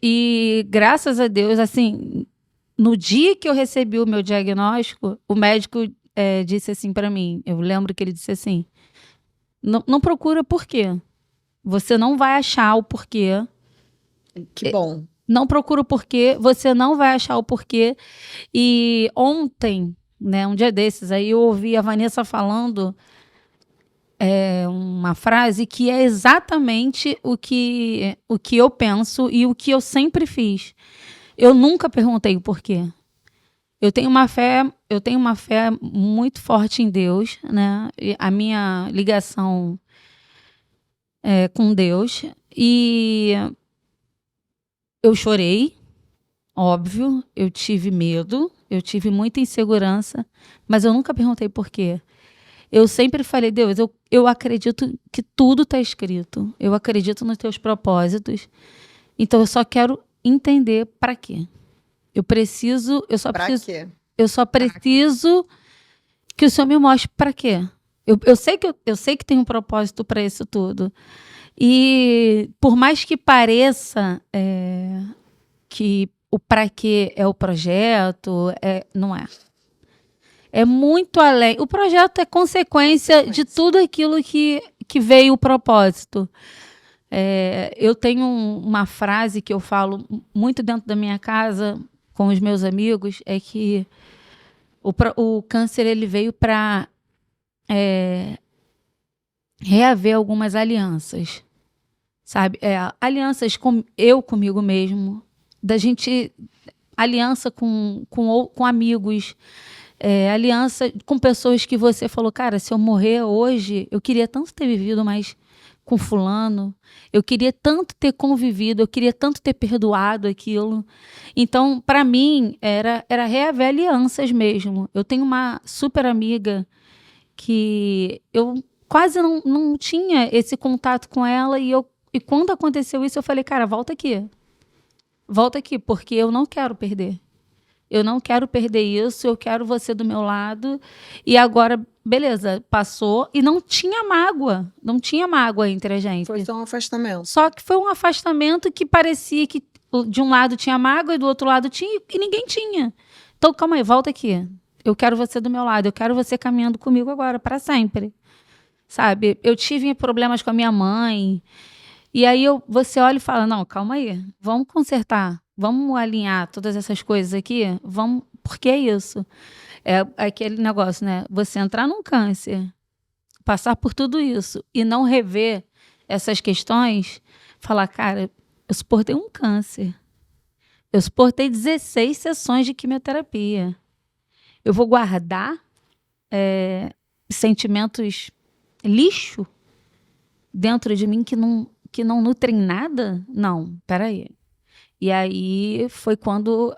E graças a Deus, assim, no dia que eu recebi o meu diagnóstico, o médico disse assim para mim, eu lembro que ele disse assim, não procura por quê. Você não vai achar o porquê. Que bom. Não procura o porquê, você não vai achar o porquê. E ontem, né, um dia desses, aí eu ouvi a Vanessa falando uma frase que é exatamente o que eu penso e o que eu sempre fiz. Eu nunca perguntei o porquê. Eu tenho uma fé muito forte em Deus, né? E a minha ligação é com Deus. E eu chorei, óbvio, eu tive medo, eu tive muita insegurança, mas eu nunca perguntei por quê. Eu sempre falei, Deus, eu acredito que tudo está escrito. Eu acredito nos teus propósitos. Então eu só quero entender para quê. Eu só preciso que o Senhor me mostre para quê. Eu sei que tem um propósito para isso tudo. E por mais que pareça que o para quê é o projeto, não é. É muito além. O projeto é consequência de tudo aquilo que veio o propósito. Eu tenho uma frase que eu falo muito dentro da minha casa com os meus amigos, é que o câncer ele veio para reaver algumas alianças, sabe? Alianças comigo mesmo, da gente aliança com amigos, aliança com pessoas que você falou, cara, se eu morrer hoje, eu queria tanto ter vivido mais com fulano, eu queria tanto ter convivido, eu queria tanto ter perdoado aquilo. Então, para mim, era reaver alianças mesmo. Eu tenho uma super amiga que eu quase não tinha esse contato com ela e quando aconteceu isso, eu falei, cara, volta aqui, porque eu não quero perder. Eu não quero perder isso, eu quero você do meu lado. E agora, beleza, passou e não tinha mágoa entre a gente. Foi só um afastamento. Só que foi um afastamento que parecia que de um lado tinha mágoa e do outro lado tinha, e ninguém tinha. Então, calma aí, volta aqui. Eu quero você do meu lado, eu quero você caminhando comigo agora, para sempre. Sabe? Eu tive problemas com a minha mãe, e aí você olha e fala, não, calma aí, vamos consertar. Vamos alinhar todas essas coisas aqui? Vamos, porque é isso. É aquele negócio, né? Você entrar num câncer, passar por tudo isso e não rever essas questões, falar, cara, eu suportei um câncer. Eu suportei 16 sessões de quimioterapia. Eu vou guardar sentimentos lixo dentro de mim que não nutrem nada? Não, peraí. E aí foi quando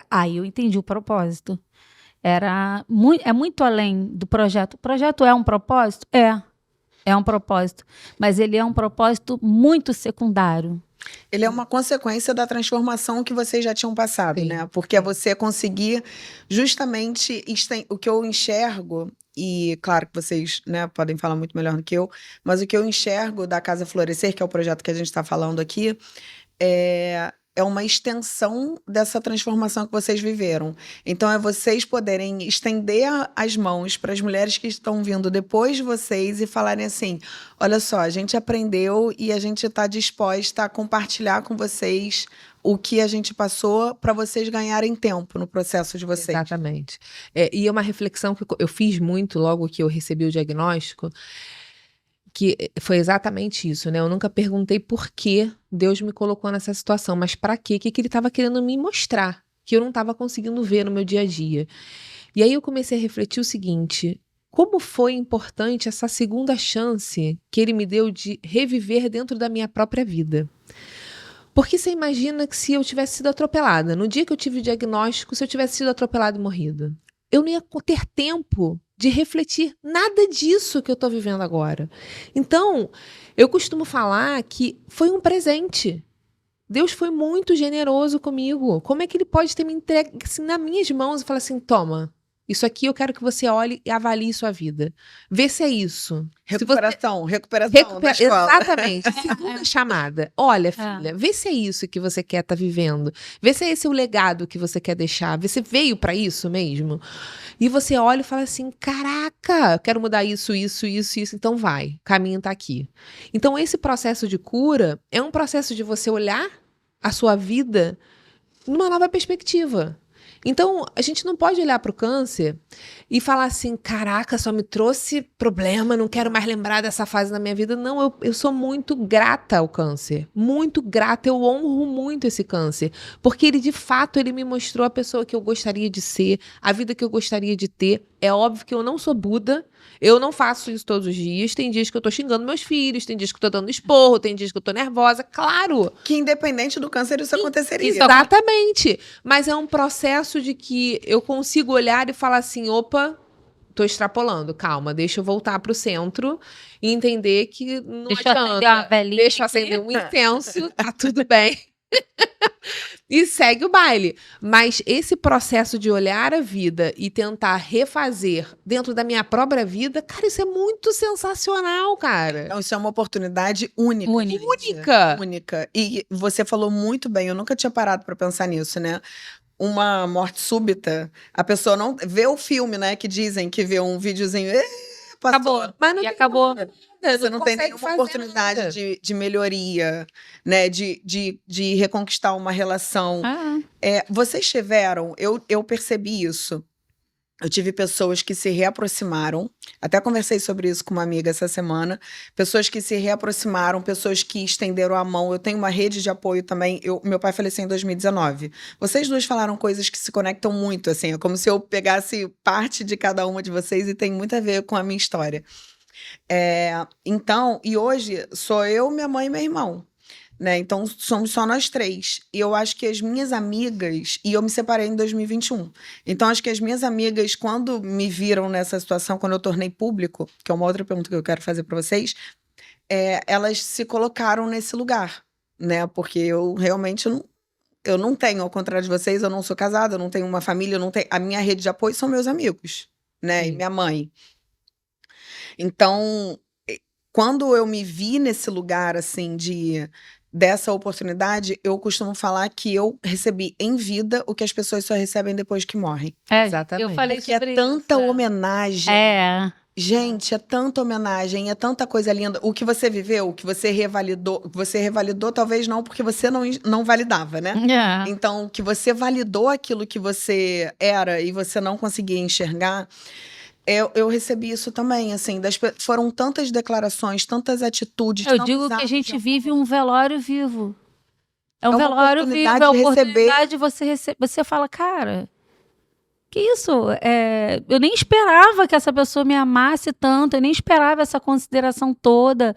aí eu entendi o propósito. É muito além do projeto. O projeto é um propósito? É um propósito. Mas ele é um propósito muito secundário. Ele é uma consequência da transformação que vocês já tinham passado, sim, né? Porque é você conseguir justamente o que eu enxergo, e claro que vocês, né, podem falar muito melhor do que eu, mas o que eu enxergo da Casa Florescer, que é o projeto que a gente está falando aqui, é uma extensão dessa transformação que vocês viveram. Então, é vocês poderem estender as mãos para as mulheres que estão vindo depois de vocês e falarem assim, olha só, a gente aprendeu e a gente está disposta a compartilhar com vocês o que a gente passou para vocês ganharem tempo no processo de vocês. Exatamente. E é uma reflexão que eu fiz muito logo que eu recebi o diagnóstico, que foi exatamente isso, né? Eu nunca perguntei por que Deus me colocou nessa situação, mas para quê? O que ele estava querendo me mostrar, que eu não estava conseguindo ver no meu dia a dia. E aí eu comecei a refletir o seguinte, como foi importante essa segunda chance que ele me deu de reviver dentro da minha própria vida. Porque você imagina que se eu tivesse sido atropelada, no dia que eu tive o diagnóstico, se eu tivesse sido atropelada e morrida, eu não ia ter tempo de refletir nada disso que eu estou vivendo agora. Então, eu costumo falar que foi um presente. Deus foi muito generoso comigo. Como é que ele pode ter me entregue assim, nas minhas mãos e falar assim, toma, isso aqui eu quero que você olhe e avalie sua vida. Vê se é isso. Recuperação da escola. Exatamente. Segunda chamada. Olha, filha, vê se é isso que você quer estar vivendo. Vê se é esse o legado que você quer deixar. Vê se veio para isso mesmo. E você olha e fala assim, caraca, eu quero mudar isso. Então vai, o caminho tá aqui. Então esse processo de cura é um processo de você olhar a sua vida numa nova perspectiva. Então, a gente não pode olhar para o câncer e falar assim, caraca, só me trouxe problema, não quero mais lembrar dessa fase na minha vida. Não, eu sou muito grata ao câncer, muito grata, eu honro muito esse câncer, porque ele, de fato, ele me mostrou a pessoa que eu gostaria de ser, a vida que eu gostaria de ter. É óbvio que eu não sou Buda, eu não faço isso todos os dias, tem dias que eu tô xingando meus filhos, tem dias que eu tô dando esporro, tem dias que eu tô nervosa, claro. Que independente do câncer isso aconteceria. Exatamente, mas é um processo de que eu consigo olhar e falar assim, opa, tô extrapolando, calma, deixa eu voltar pro centro e entender que não adianta, deixa eu acender um incenso, tá tudo bem. E segue o baile. Mas esse processo de olhar a vida e tentar refazer dentro da minha própria vida, cara, isso é muito sensacional, cara. Então, isso é uma oportunidade única. Única. E você falou muito bem, eu nunca tinha parado pra pensar nisso, né? Uma morte súbita, a pessoa não vê o filme, né? Que dizem que vê um videozinho. Acabou. Mas não acabou. Você não tem nenhuma oportunidade de melhoria, né? De reconquistar uma relação. Vocês tiveram, eu percebi isso. Eu tive pessoas que se reaproximaram, até conversei sobre isso com uma amiga essa semana, pessoas que se reaproximaram, pessoas que estenderam a mão. Eu tenho uma rede de apoio também, meu pai faleceu em 2019. Vocês duas falaram coisas que se conectam muito, assim, é como se eu pegasse parte de cada uma de vocês e tem muito a ver com a minha história. Então, e hoje sou eu, minha mãe e meu irmão. Né? Então, somos só nós três. E eu acho que as minhas amigas... E eu me separei em 2021. Então, acho que as minhas amigas, quando me viram nessa situação, quando eu tornei público, que é uma outra pergunta que eu quero fazer para vocês, elas se colocaram nesse lugar, né? Porque eu realmente eu não tenho, ao contrário de vocês, eu não sou casada, eu não tenho uma família, eu não tenho... A minha rede de apoio são meus amigos, né? E minha mãe. Então, quando eu me vi nesse lugar, assim, dessa oportunidade, eu costumo falar que eu recebi em vida o que as pessoas só recebem depois que morrem. Exatamente. Eu falei porque é tanta homenagem. Gente, é tanta homenagem, é tanta coisa linda. O que você viveu, o que você revalidou, talvez não, porque você não validava, né? Então, que você validou aquilo que você era e você não conseguia enxergar. Eu recebi isso também, assim, foram tantas declarações, tantas atitudes. Eu digo que a gente vive um velório vivo. É um velório vivo, é a oportunidade de você receber. Você fala, cara, que isso? Eu nem esperava que essa pessoa me amasse tanto, eu nem esperava essa consideração toda.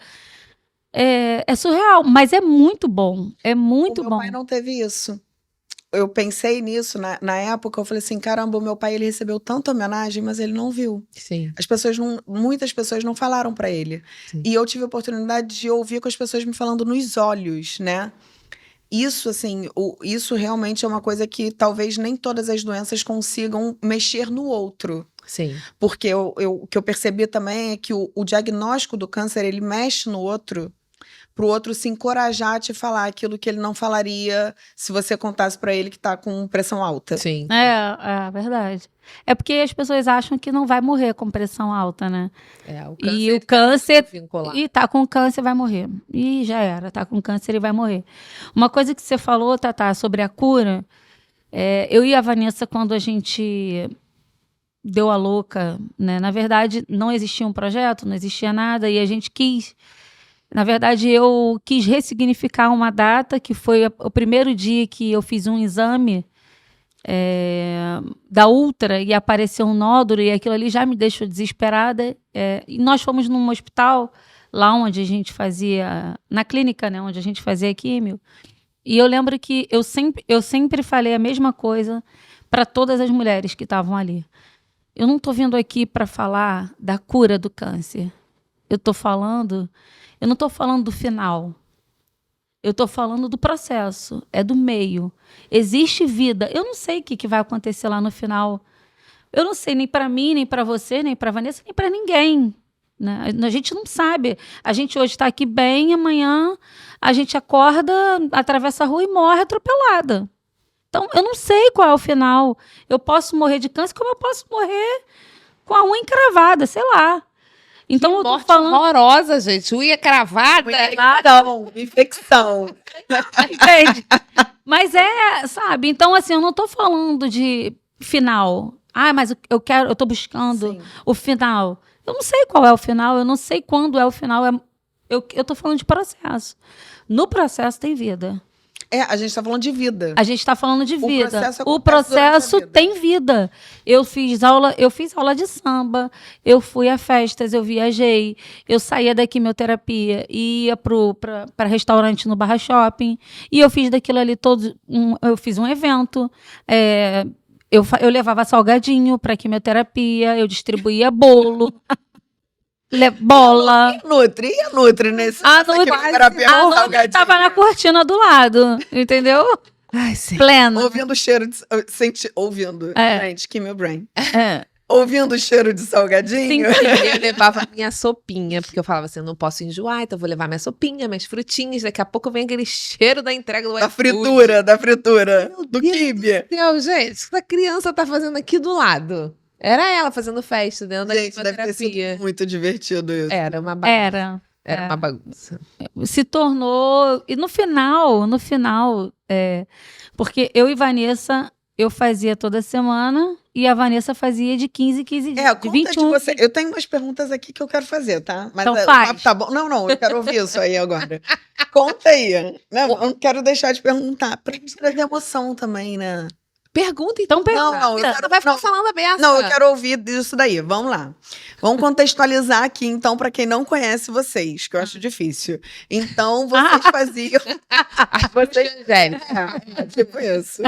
É surreal, mas é muito bom. É muito bom. Meu pai não teve isso. Eu pensei nisso na época, eu falei assim, caramba, o meu pai ele recebeu tanta homenagem, mas ele não viu. Sim. Muitas pessoas não falaram para ele. Sim. E eu tive a oportunidade de ouvir com as pessoas me falando nos olhos, né? Isso, assim, isso realmente é uma coisa que talvez nem todas as doenças consigam mexer no outro. Sim. Porque o que eu percebi também é que o diagnóstico do câncer, ele mexe no outro, pro outro se encorajar a te falar aquilo que ele não falaria se você contasse para ele que tá com pressão alta. Sim. É verdade. É porque as pessoas acham que não vai morrer com pressão alta, né? O câncer e tá com câncer vai morrer. E já era, tá com câncer e vai morrer. Uma coisa que você falou, Tatá, sobre a cura, eu e a Vanessa, quando a gente deu a louca, né? Na verdade, não existia um projeto, não existia nada, e a gente quis... Na verdade, eu quis ressignificar uma data, que foi o primeiro dia que eu fiz um exame da Ultra e apareceu um nódulo, e aquilo ali já me deixou desesperada. E nós fomos num hospital, lá onde a gente fazia, na clínica, né, onde a gente fazia químio, e eu lembro que eu sempre falei a mesma coisa para todas as mulheres que estavam ali. Eu não estou vindo aqui para falar da cura do câncer. Eu não estou falando do final. Eu estou falando do processo. É do meio. Existe vida. Eu não sei o que vai acontecer lá no final. Eu não sei nem para mim, nem para você, nem para Vanessa, nem para ninguém. Né? A gente não sabe. A gente hoje está aqui bem, amanhã a gente acorda, atravessa a rua e morre atropelada. Então, eu não sei qual é o final. Eu posso morrer de câncer, como eu posso morrer com a unha encravada, sei lá. Então, que eu tô morte falando... horrorosa, gente. Unha cravada. Infecção. Entende? Mas sabe? Então, assim, eu não tô falando de final. Mas eu tô buscando Sim. o final. Eu não sei qual é o final, eu não sei quando é o final. Eu tô falando de processo. No processo tem vida. A gente tá falando de vida. A gente está falando de vida. processo O acontece durante a processo vida. tem vida. Eu fiz aula de samba, eu fui a festas, eu viajei, eu saía da quimioterapia e ia para restaurante no Barra Shopping, e eu fiz daquilo ali eu fiz um evento, eu levava salgadinho para quimioterapia, eu distribuía bolo. Bola. E a Nutri nesse quimioterapia com salgadinho? Tava na cortina do lado, entendeu? Ai, sim. Plena. Ouvindo o cheiro de... Ouvindo. Gente, que meu brain. É. Ouvindo o cheiro de salgadinho. Sim. Eu levava minha sopinha, porque eu falava assim, eu não posso enjoar, então eu vou levar minha sopinha, minhas frutinhas, daqui a pouco vem aquele cheiro da entrega do Da iFood. fritura. Do quibe. Meu Deus, gente, o que essa criança tá fazendo aqui do lado? Era ela fazendo festa dentro da Gente, deve ter quimioterapia. sido muito divertido isso. Era uma bagunça. Era. Uma bagunça. Se tornou. E no final, porque eu e Vanessa, eu fazia toda semana e a Vanessa fazia de 15 em 15 dias. De Conta 21. de você. Eu tenho umas perguntas aqui que eu quero fazer, tá? Mas Então o faz. papo tá bom. Não, eu quero ouvir isso aí agora. Conta aí. Não, eu não quero deixar de perguntar. Pra gente trazer emoção também, né? Pergunta então. Não, eu quero... Não vai ficar falando aberta. Não, eu quero ouvir disso daí. Vamos lá. Vamos contextualizar aqui, então, para quem não conhece vocês, que eu acho difícil. Então, vocês faziam... Vocês... tipo isso.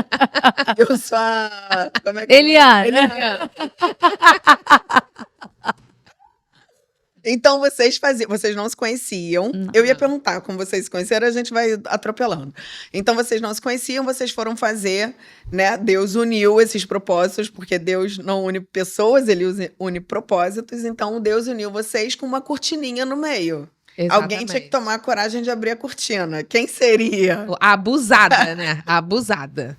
Eu sou a... Como é que Eliana. Então, vocês não se conheciam. Não. Eu ia perguntar como vocês se conheceram, a gente vai atropelando. Então, vocês não se conheciam, vocês foram fazer, né? Deus uniu esses propósitos, porque Deus não une pessoas, ele une propósitos. Então, Deus uniu vocês com uma cortininha no meio. Exatamente. Alguém tinha que tomar a coragem de abrir a cortina. Quem seria? A abusada, né? A abusada.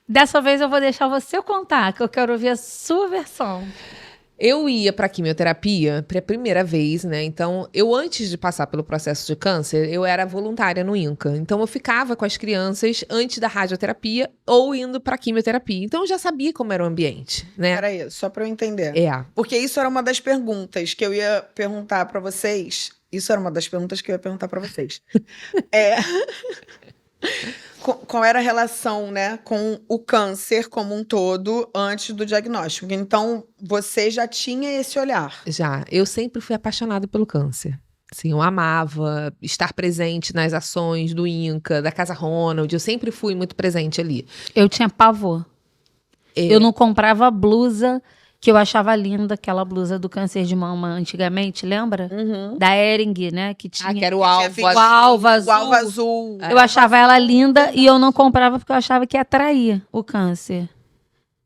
Dessa vez eu vou deixar você contar, que eu quero ouvir a sua versão. Eu ia para quimioterapia pela primeira vez, né? Então, antes de passar pelo processo de câncer, eu era voluntária no INCA. Então, eu ficava com as crianças antes da radioterapia ou indo para quimioterapia. Então, eu já sabia como era o ambiente, né? Peraí, só para eu entender. Porque isso era uma das perguntas que eu ia perguntar para vocês. Qual era a relação, né, com o câncer como um todo antes do diagnóstico? Então, você já tinha esse olhar? Já. Eu sempre fui apaixonada pelo câncer. Assim, eu amava estar presente nas ações do INCA, da Casa Ronald. Eu sempre fui muito presente ali. Eu tinha pavor. Eu não comprava blusa que eu achava linda, aquela blusa do câncer de mama antigamente, lembra? Uhum. Da Ering, né? Que tinha, que era o alvo o alvo azul. O alvo azul. Eu achava ela linda e eu não comprava porque eu achava que atraía o câncer.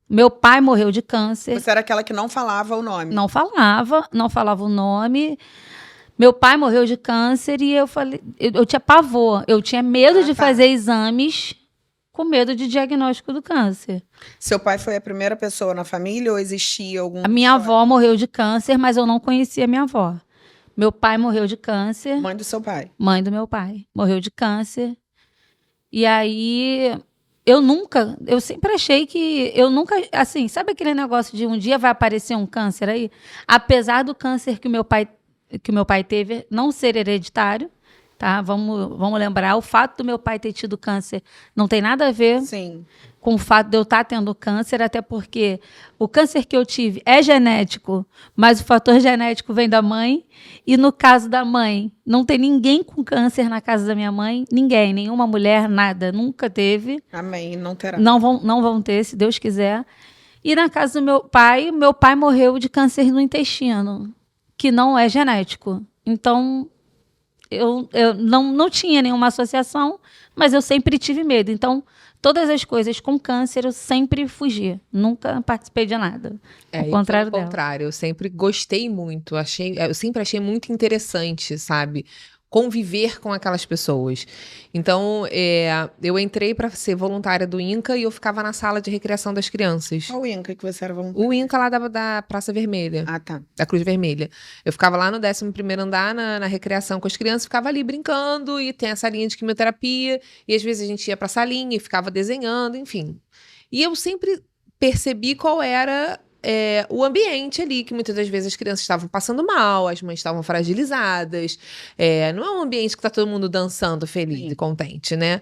Meu pai morreu de câncer. Você era aquela que não falava o nome. Não falava o nome. Meu pai morreu de câncer e eu falei, eu tinha pavor, eu tinha medo de fazer exames com medo de diagnóstico do câncer. Seu pai foi a primeira pessoa na família ou existia algum... A minha avó morreu de câncer, mas eu não conhecia minha avó. Meu pai morreu de câncer. Mãe do seu pai. Mãe do meu pai. Morreu de câncer. E aí, eu sempre achei que, assim, sabe aquele negócio de um dia vai aparecer um câncer aí? Apesar do câncer que o meu pai teve não ser hereditário, tá? Vamos lembrar, o fato do meu pai ter tido câncer não tem nada a ver com o fato de eu estar tendo câncer, até porque o câncer que eu tive é genético, mas o fator genético vem da mãe, e no caso da mãe, não tem ninguém com câncer na casa da minha mãe, ninguém, nenhuma mulher, nada, nunca teve. Amém, não terá. Não vão ter, se Deus quiser. E na casa do meu pai morreu de câncer no intestino, que não é genético. Então, eu não tinha nenhuma associação, mas eu sempre tive medo. Então, todas as coisas com câncer eu sempre fugi. Nunca participei de nada. Ao contrário dela. Eu sempre gostei muito. Eu sempre achei muito interessante, sabe? conviver com aquelas pessoas. Então, eu entrei para ser voluntária do INCA e eu ficava na sala de recreação das crianças. Qual o INCA que você era voluntária? O INCA lá da Praça Vermelha. Ah, tá. Da Cruz Vermelha. Eu ficava lá no 11º andar, na recreação com as crianças, ficava ali brincando, e tem a salinha de quimioterapia, e às vezes a gente ia pra salinha e ficava desenhando, enfim. E eu sempre percebi qual era o ambiente ali, que muitas das vezes as crianças estavam passando mal, as mães estavam fragilizadas. Não é um ambiente que tá todo mundo dançando feliz e contente, né?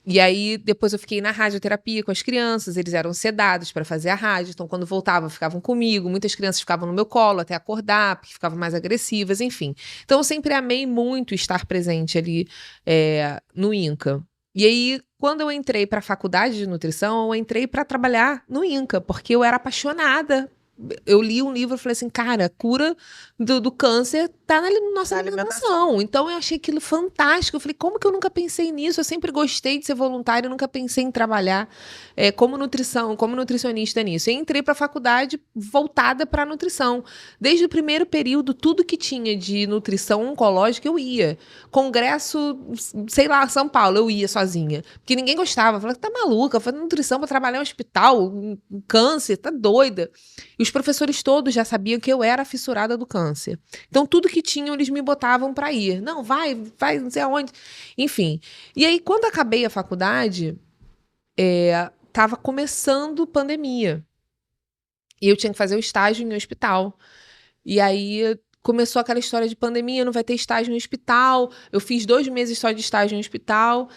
E aí, depois eu fiquei na radioterapia com as crianças, eles eram sedados para fazer a rádio, então quando voltavam, ficavam comigo, muitas crianças ficavam no meu colo até acordar, porque ficavam mais agressivas, enfim. Então eu sempre amei muito estar presente ali no INCA. E aí, quando eu entrei para a faculdade de nutrição, eu entrei para trabalhar no INCA, porque eu era apaixonada. Eu li um livro e falei assim, cara, a cura do câncer tá na nossa alimentação. Então eu achei aquilo fantástico. Eu falei, como que eu nunca pensei nisso? Eu sempre gostei de ser voluntária, eu nunca pensei em trabalhar como nutricionista nisso. E entrei para a faculdade voltada para nutrição. Desde o primeiro período, tudo que tinha de nutrição oncológica, eu ia. Congresso, sei lá, São Paulo, eu ia sozinha. Porque ninguém gostava. Eu falei, tá maluca, fazendo nutrição para trabalhar em hospital, câncer, tá doida. E os professores todos já sabiam que eu era fissurada do câncer. Então, tudo que tinham, eles me botavam para ir. Não, vai, não sei aonde. Enfim. E aí, quando acabei a faculdade, tava começando pandemia. E eu tinha que fazer o estágio em um hospital. E aí, começou aquela história de pandemia, não vai ter estágio no hospital. Eu fiz 2 meses só de estágio em hospital.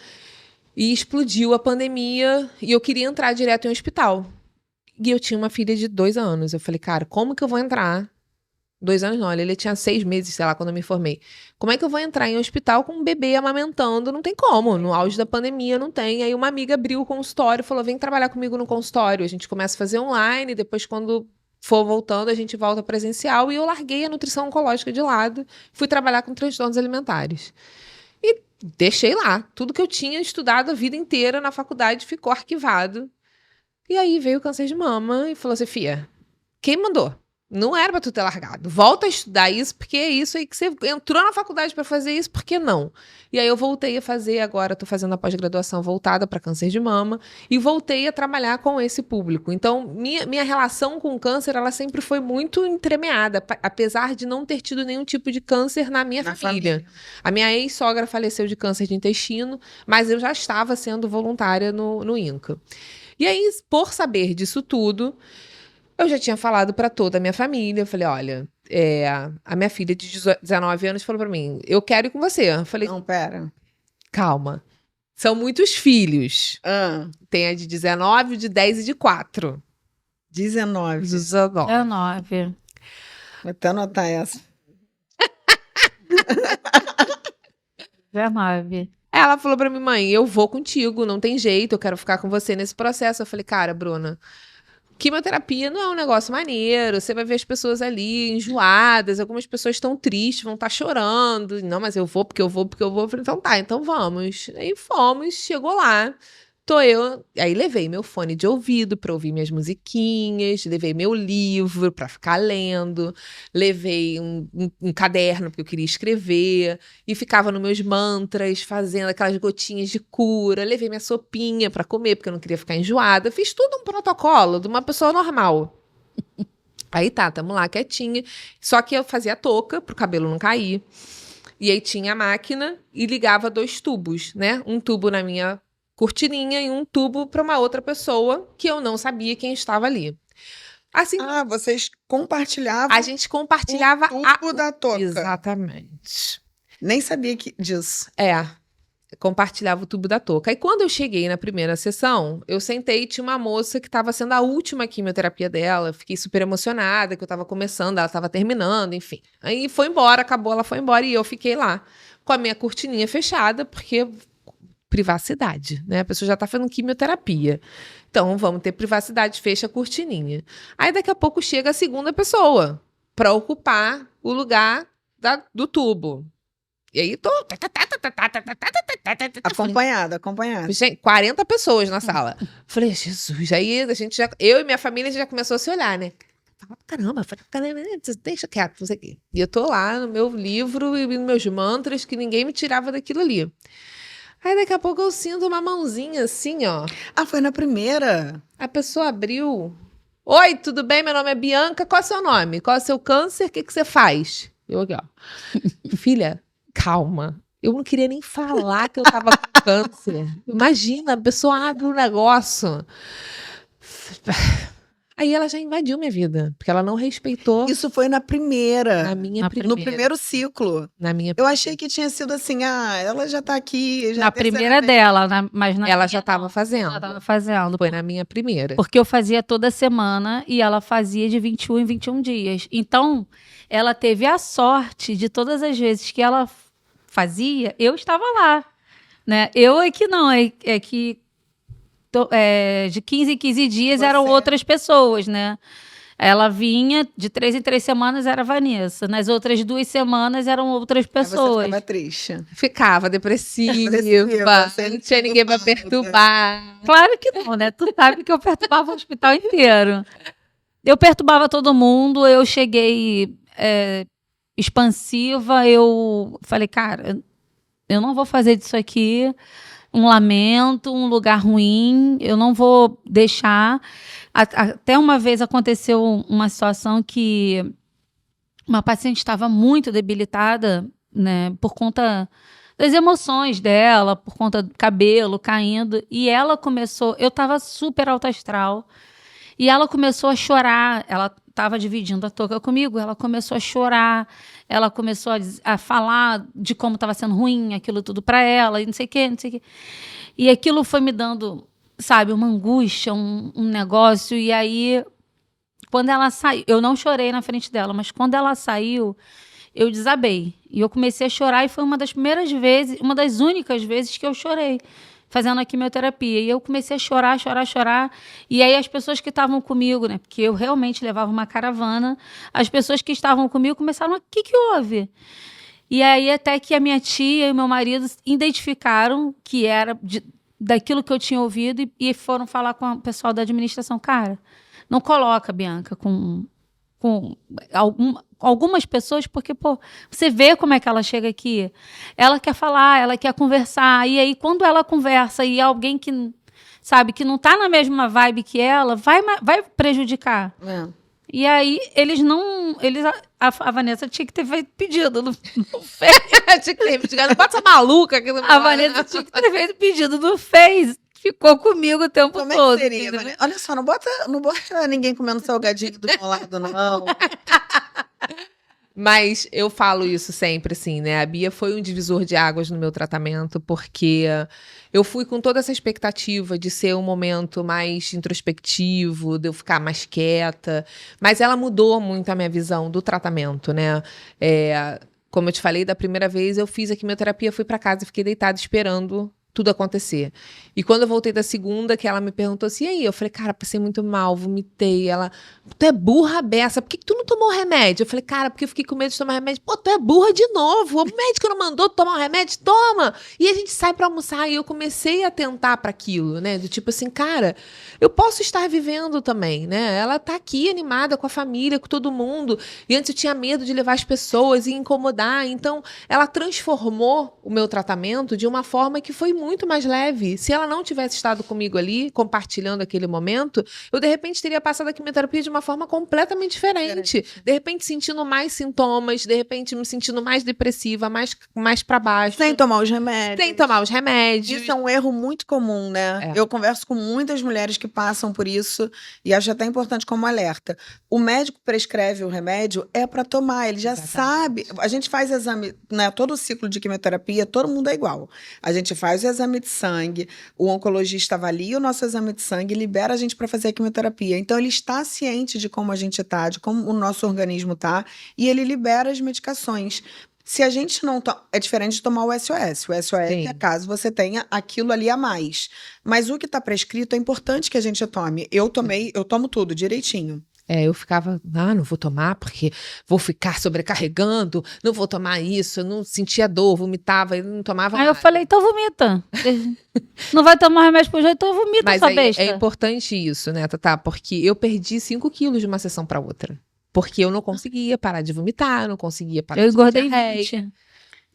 E explodiu a pandemia. E eu queria entrar direto em um hospital. E eu tinha uma filha de 2 anos. Eu falei, cara, como que eu vou entrar? 2 anos não, ele tinha 6 meses, sei lá, quando eu me formei. Como é que eu vou entrar em um hospital com um bebê amamentando? Não tem como, no auge da pandemia não tem. Aí uma amiga abriu o consultório e falou, vem trabalhar comigo no consultório. A gente começa a fazer online, depois quando for voltando a gente volta presencial. E eu larguei a nutrição oncológica de lado, fui trabalhar com transtornos alimentares. E deixei lá. Tudo que eu tinha estudado a vida inteira na faculdade ficou arquivado. E aí veio o câncer de mama e falou assim, Fia, quem mandou? Não era pra tu ter largado. Volta a estudar isso, porque é isso aí que você entrou na faculdade pra fazer isso, por que não? E aí eu voltei a fazer, agora tô fazendo a pós-graduação voltada para câncer de mama e voltei a trabalhar com esse público. Então, minha relação com o câncer, ela sempre foi muito entremeada, apesar de não ter tido nenhum tipo de câncer na minha família. A minha ex-sogra faleceu de câncer de intestino, mas eu já estava sendo voluntária no INCA. E aí, por saber disso tudo, eu já tinha falado para toda a minha família. Eu falei, olha, a minha filha de 19 anos falou para mim, eu quero ir com você. Eu falei, não, pera. Calma. São muitos filhos. Tem a de 19, de 10 e de 4. 19. 19. Vou até anotar essa. 19. Ela falou pra mim, mãe, eu vou contigo, não tem jeito, eu quero ficar com você nesse processo. Eu falei, cara, Bruna, quimioterapia não é um negócio maneiro, você vai ver as pessoas ali enjoadas, algumas pessoas estão tristes, vão estar chorando. Não, mas eu vou, porque eu vou, porque eu vou. Eu falei, então tá, então vamos. Aí fomos, chegou lá. Aí levei meu fone de ouvido para ouvir minhas musiquinhas, levei meu livro para ficar lendo, levei um caderno porque eu queria escrever e ficava nos meus mantras, fazendo aquelas gotinhas de cura, levei minha sopinha para comer porque eu não queria ficar enjoada, fiz tudo um protocolo de uma pessoa normal. Aí tá, tamo lá quietinha, só que eu fazia touca pro cabelo não cair, e aí tinha a máquina e ligava 2 tubos, né? Um tubo na minha cortininha e um tubo para uma outra pessoa que eu não sabia quem estava ali. Assim, vocês compartilhavam? A gente compartilhava o tubo da touca. Exatamente. Nem sabia disso. Compartilhava o tubo da touca. Aí quando eu cheguei na primeira sessão, eu sentei e tinha uma moça que estava sendo a última quimioterapia dela. Fiquei super emocionada, que eu estava começando, ela estava terminando, enfim. Aí foi embora, acabou, ela foi embora e eu fiquei lá com a minha cortininha fechada, porque privacidade, né? A pessoa já tá fazendo quimioterapia. Então, vamos ter privacidade, fecha a cortininha. Aí, daqui a pouco, chega a segunda pessoa para ocupar o lugar do tubo. E aí, tô... Acompanhada. Gente, 40 pessoas na sala. Falei, Jesus. Aí, eu e minha família já começou a se olhar, né? fala, caramba, deixa quieto, não sei o quê. E eu tô lá no meu livro e nos meus mantras, que ninguém me tirava daquilo ali. Aí daqui a pouco eu sinto uma mãozinha assim, ó. Ah, foi na primeira? A pessoa abriu. Oi, tudo bem? Meu nome é Bianca. Qual é o seu nome? Qual é o seu câncer? O que você faz? Eu aqui, ó. Filha, calma. Eu não queria nem falar que eu tava com câncer. Imagina, a pessoa abre um negócio. Aí ela já invadiu minha vida, porque ela não respeitou. Isso foi na primeira. Na minha Na primeira. No primeiro ciclo. Na minha Eu achei que tinha sido assim, ela já tá aqui. Já Na primeira dela, mas na Ela minha já estava não. fazendo. Ela tava fazendo. Foi na minha primeira. Porque eu fazia toda semana e ela fazia de 21 em 21 dias. Então, ela teve a sorte de todas as vezes que ela fazia, eu estava lá. Né? Eu é que não, é que de 15 em 15 dias Você. eram outras pessoas, né? Ela vinha, de 3 em 3 semanas era a Vanessa. Nas outras 2 semanas eram outras Aí você pessoas. ficava triste. Ficava depressiva, Depressiva, não tinha ninguém pra perturbar. Claro que não, né? Tu sabe que eu perturbava o hospital inteiro. Eu perturbava todo mundo, eu cheguei expansiva, eu falei, cara, eu não vou fazer disso aqui um lamento, um lugar ruim, eu não vou deixar. Até uma vez aconteceu uma situação que uma paciente estava muito debilitada, né, por conta das emoções dela, por conta do cabelo caindo, e ela começou, eu estava super alta astral, e ela começou a chorar, ela estava dividindo a touca comigo, ela começou a chorar, ela começou a falar de como estava sendo ruim, aquilo tudo para ela, e não sei o quê, não sei o quê. E aquilo foi me dando, sabe, uma angústia, um negócio, e aí, quando ela saiu, eu não chorei na frente dela, mas quando ela saiu, eu desabei. E eu comecei a chorar, e foi uma das primeiras vezes, uma das únicas vezes que eu chorei, fazendo a quimioterapia. E eu comecei a chorar, chorar, chorar. E aí as pessoas que estavam comigo, né? Porque eu realmente levava uma caravana. As pessoas que estavam comigo começaram, o que houve? E aí até que a minha tia e o meu marido identificaram que era daquilo que eu tinha ouvido e foram falar com o pessoal da administração. Cara, não coloca a Bianca com algumas pessoas, porque, pô, você vê como é que ela chega aqui. Ela quer falar, ela quer conversar. E aí, quando ela conversa e alguém que, sabe, que não tá na mesma vibe que ela, vai prejudicar. É. E aí, a Vanessa tinha que ter feito pedido, não fez. Tinha que ter pedido, não pode ser maluca. A Vanessa tinha que ter feito pedido, não fez. Ficou comigo o tempo Como todo. é que seria, Vanessa? Olha só, não bota ninguém comendo salgadinho do meu lado, não. Mas eu falo isso sempre, assim, né? A Bia foi um divisor de águas no meu tratamento, porque eu fui com toda essa expectativa de ser um momento mais introspectivo, de eu ficar mais quieta, mas ela mudou muito a minha visão do tratamento, né? Como eu te falei, da primeira vez eu fiz a quimioterapia, fui pra casa e fiquei deitada esperando tudo acontecer. E quando eu voltei da segunda, que ela me perguntou assim, e aí? Eu falei, cara, passei muito mal, vomitei. Ela, tu é burra beça, por que tu não tomou remédio? Eu falei, cara, porque eu fiquei com medo de tomar remédio. Pô, tu é burra de novo, o médico não mandou tu tomar um remédio? Toma! E a gente sai pra almoçar, e eu comecei a atentar pra aquilo, né? Do tipo assim, cara, eu posso estar vivendo também, né? Ela tá aqui animada com a família, com todo mundo. E antes eu tinha medo de levar as pessoas e incomodar. Então, ela transformou o meu tratamento de uma forma que foi muito mais leve. Se ela não tivesse estado comigo ali, compartilhando aquele momento, eu, de repente, teria passado a quimioterapia de uma forma completamente diferente. De repente, sentindo mais sintomas, de repente, me sentindo mais depressiva, mais para baixo. Sem tomar os remédios. Sem tomar os remédios. Isso é um erro muito comum, né? Eu converso com muitas mulheres que passam por isso e acho até importante como alerta. O médico prescreve o remédio para tomar, ele já sabe. A gente faz exame, né? Todo o ciclo de quimioterapia, todo mundo é igual. A gente faz o exame de sangue, o oncologista avalia o nosso exame de sangue e libera a gente para fazer a quimioterapia. Então, ele está ciente de como a gente está, de como o nosso organismo está, e ele libera as medicações. Se a gente não toma... É diferente de tomar o SOS. O SOS é caso você tenha aquilo ali a mais. Mas o que está prescrito é importante que a gente tome. Eu tomo tudo direitinho. Eu ficava, não vou tomar porque vou ficar sobrecarregando, não vou tomar isso, eu não sentia dor, vomitava, eu não tomava Aí nada. eu falei, então vomita. Não vai tomar remédio pro jeito, então vomita, Mas sua aí besta. é importante isso, né, Tatá? Porque eu perdi 5 quilos de uma sessão para outra. Porque eu não conseguia parar de vomitar, não conseguia parar Eu de engordei diarreia. 20.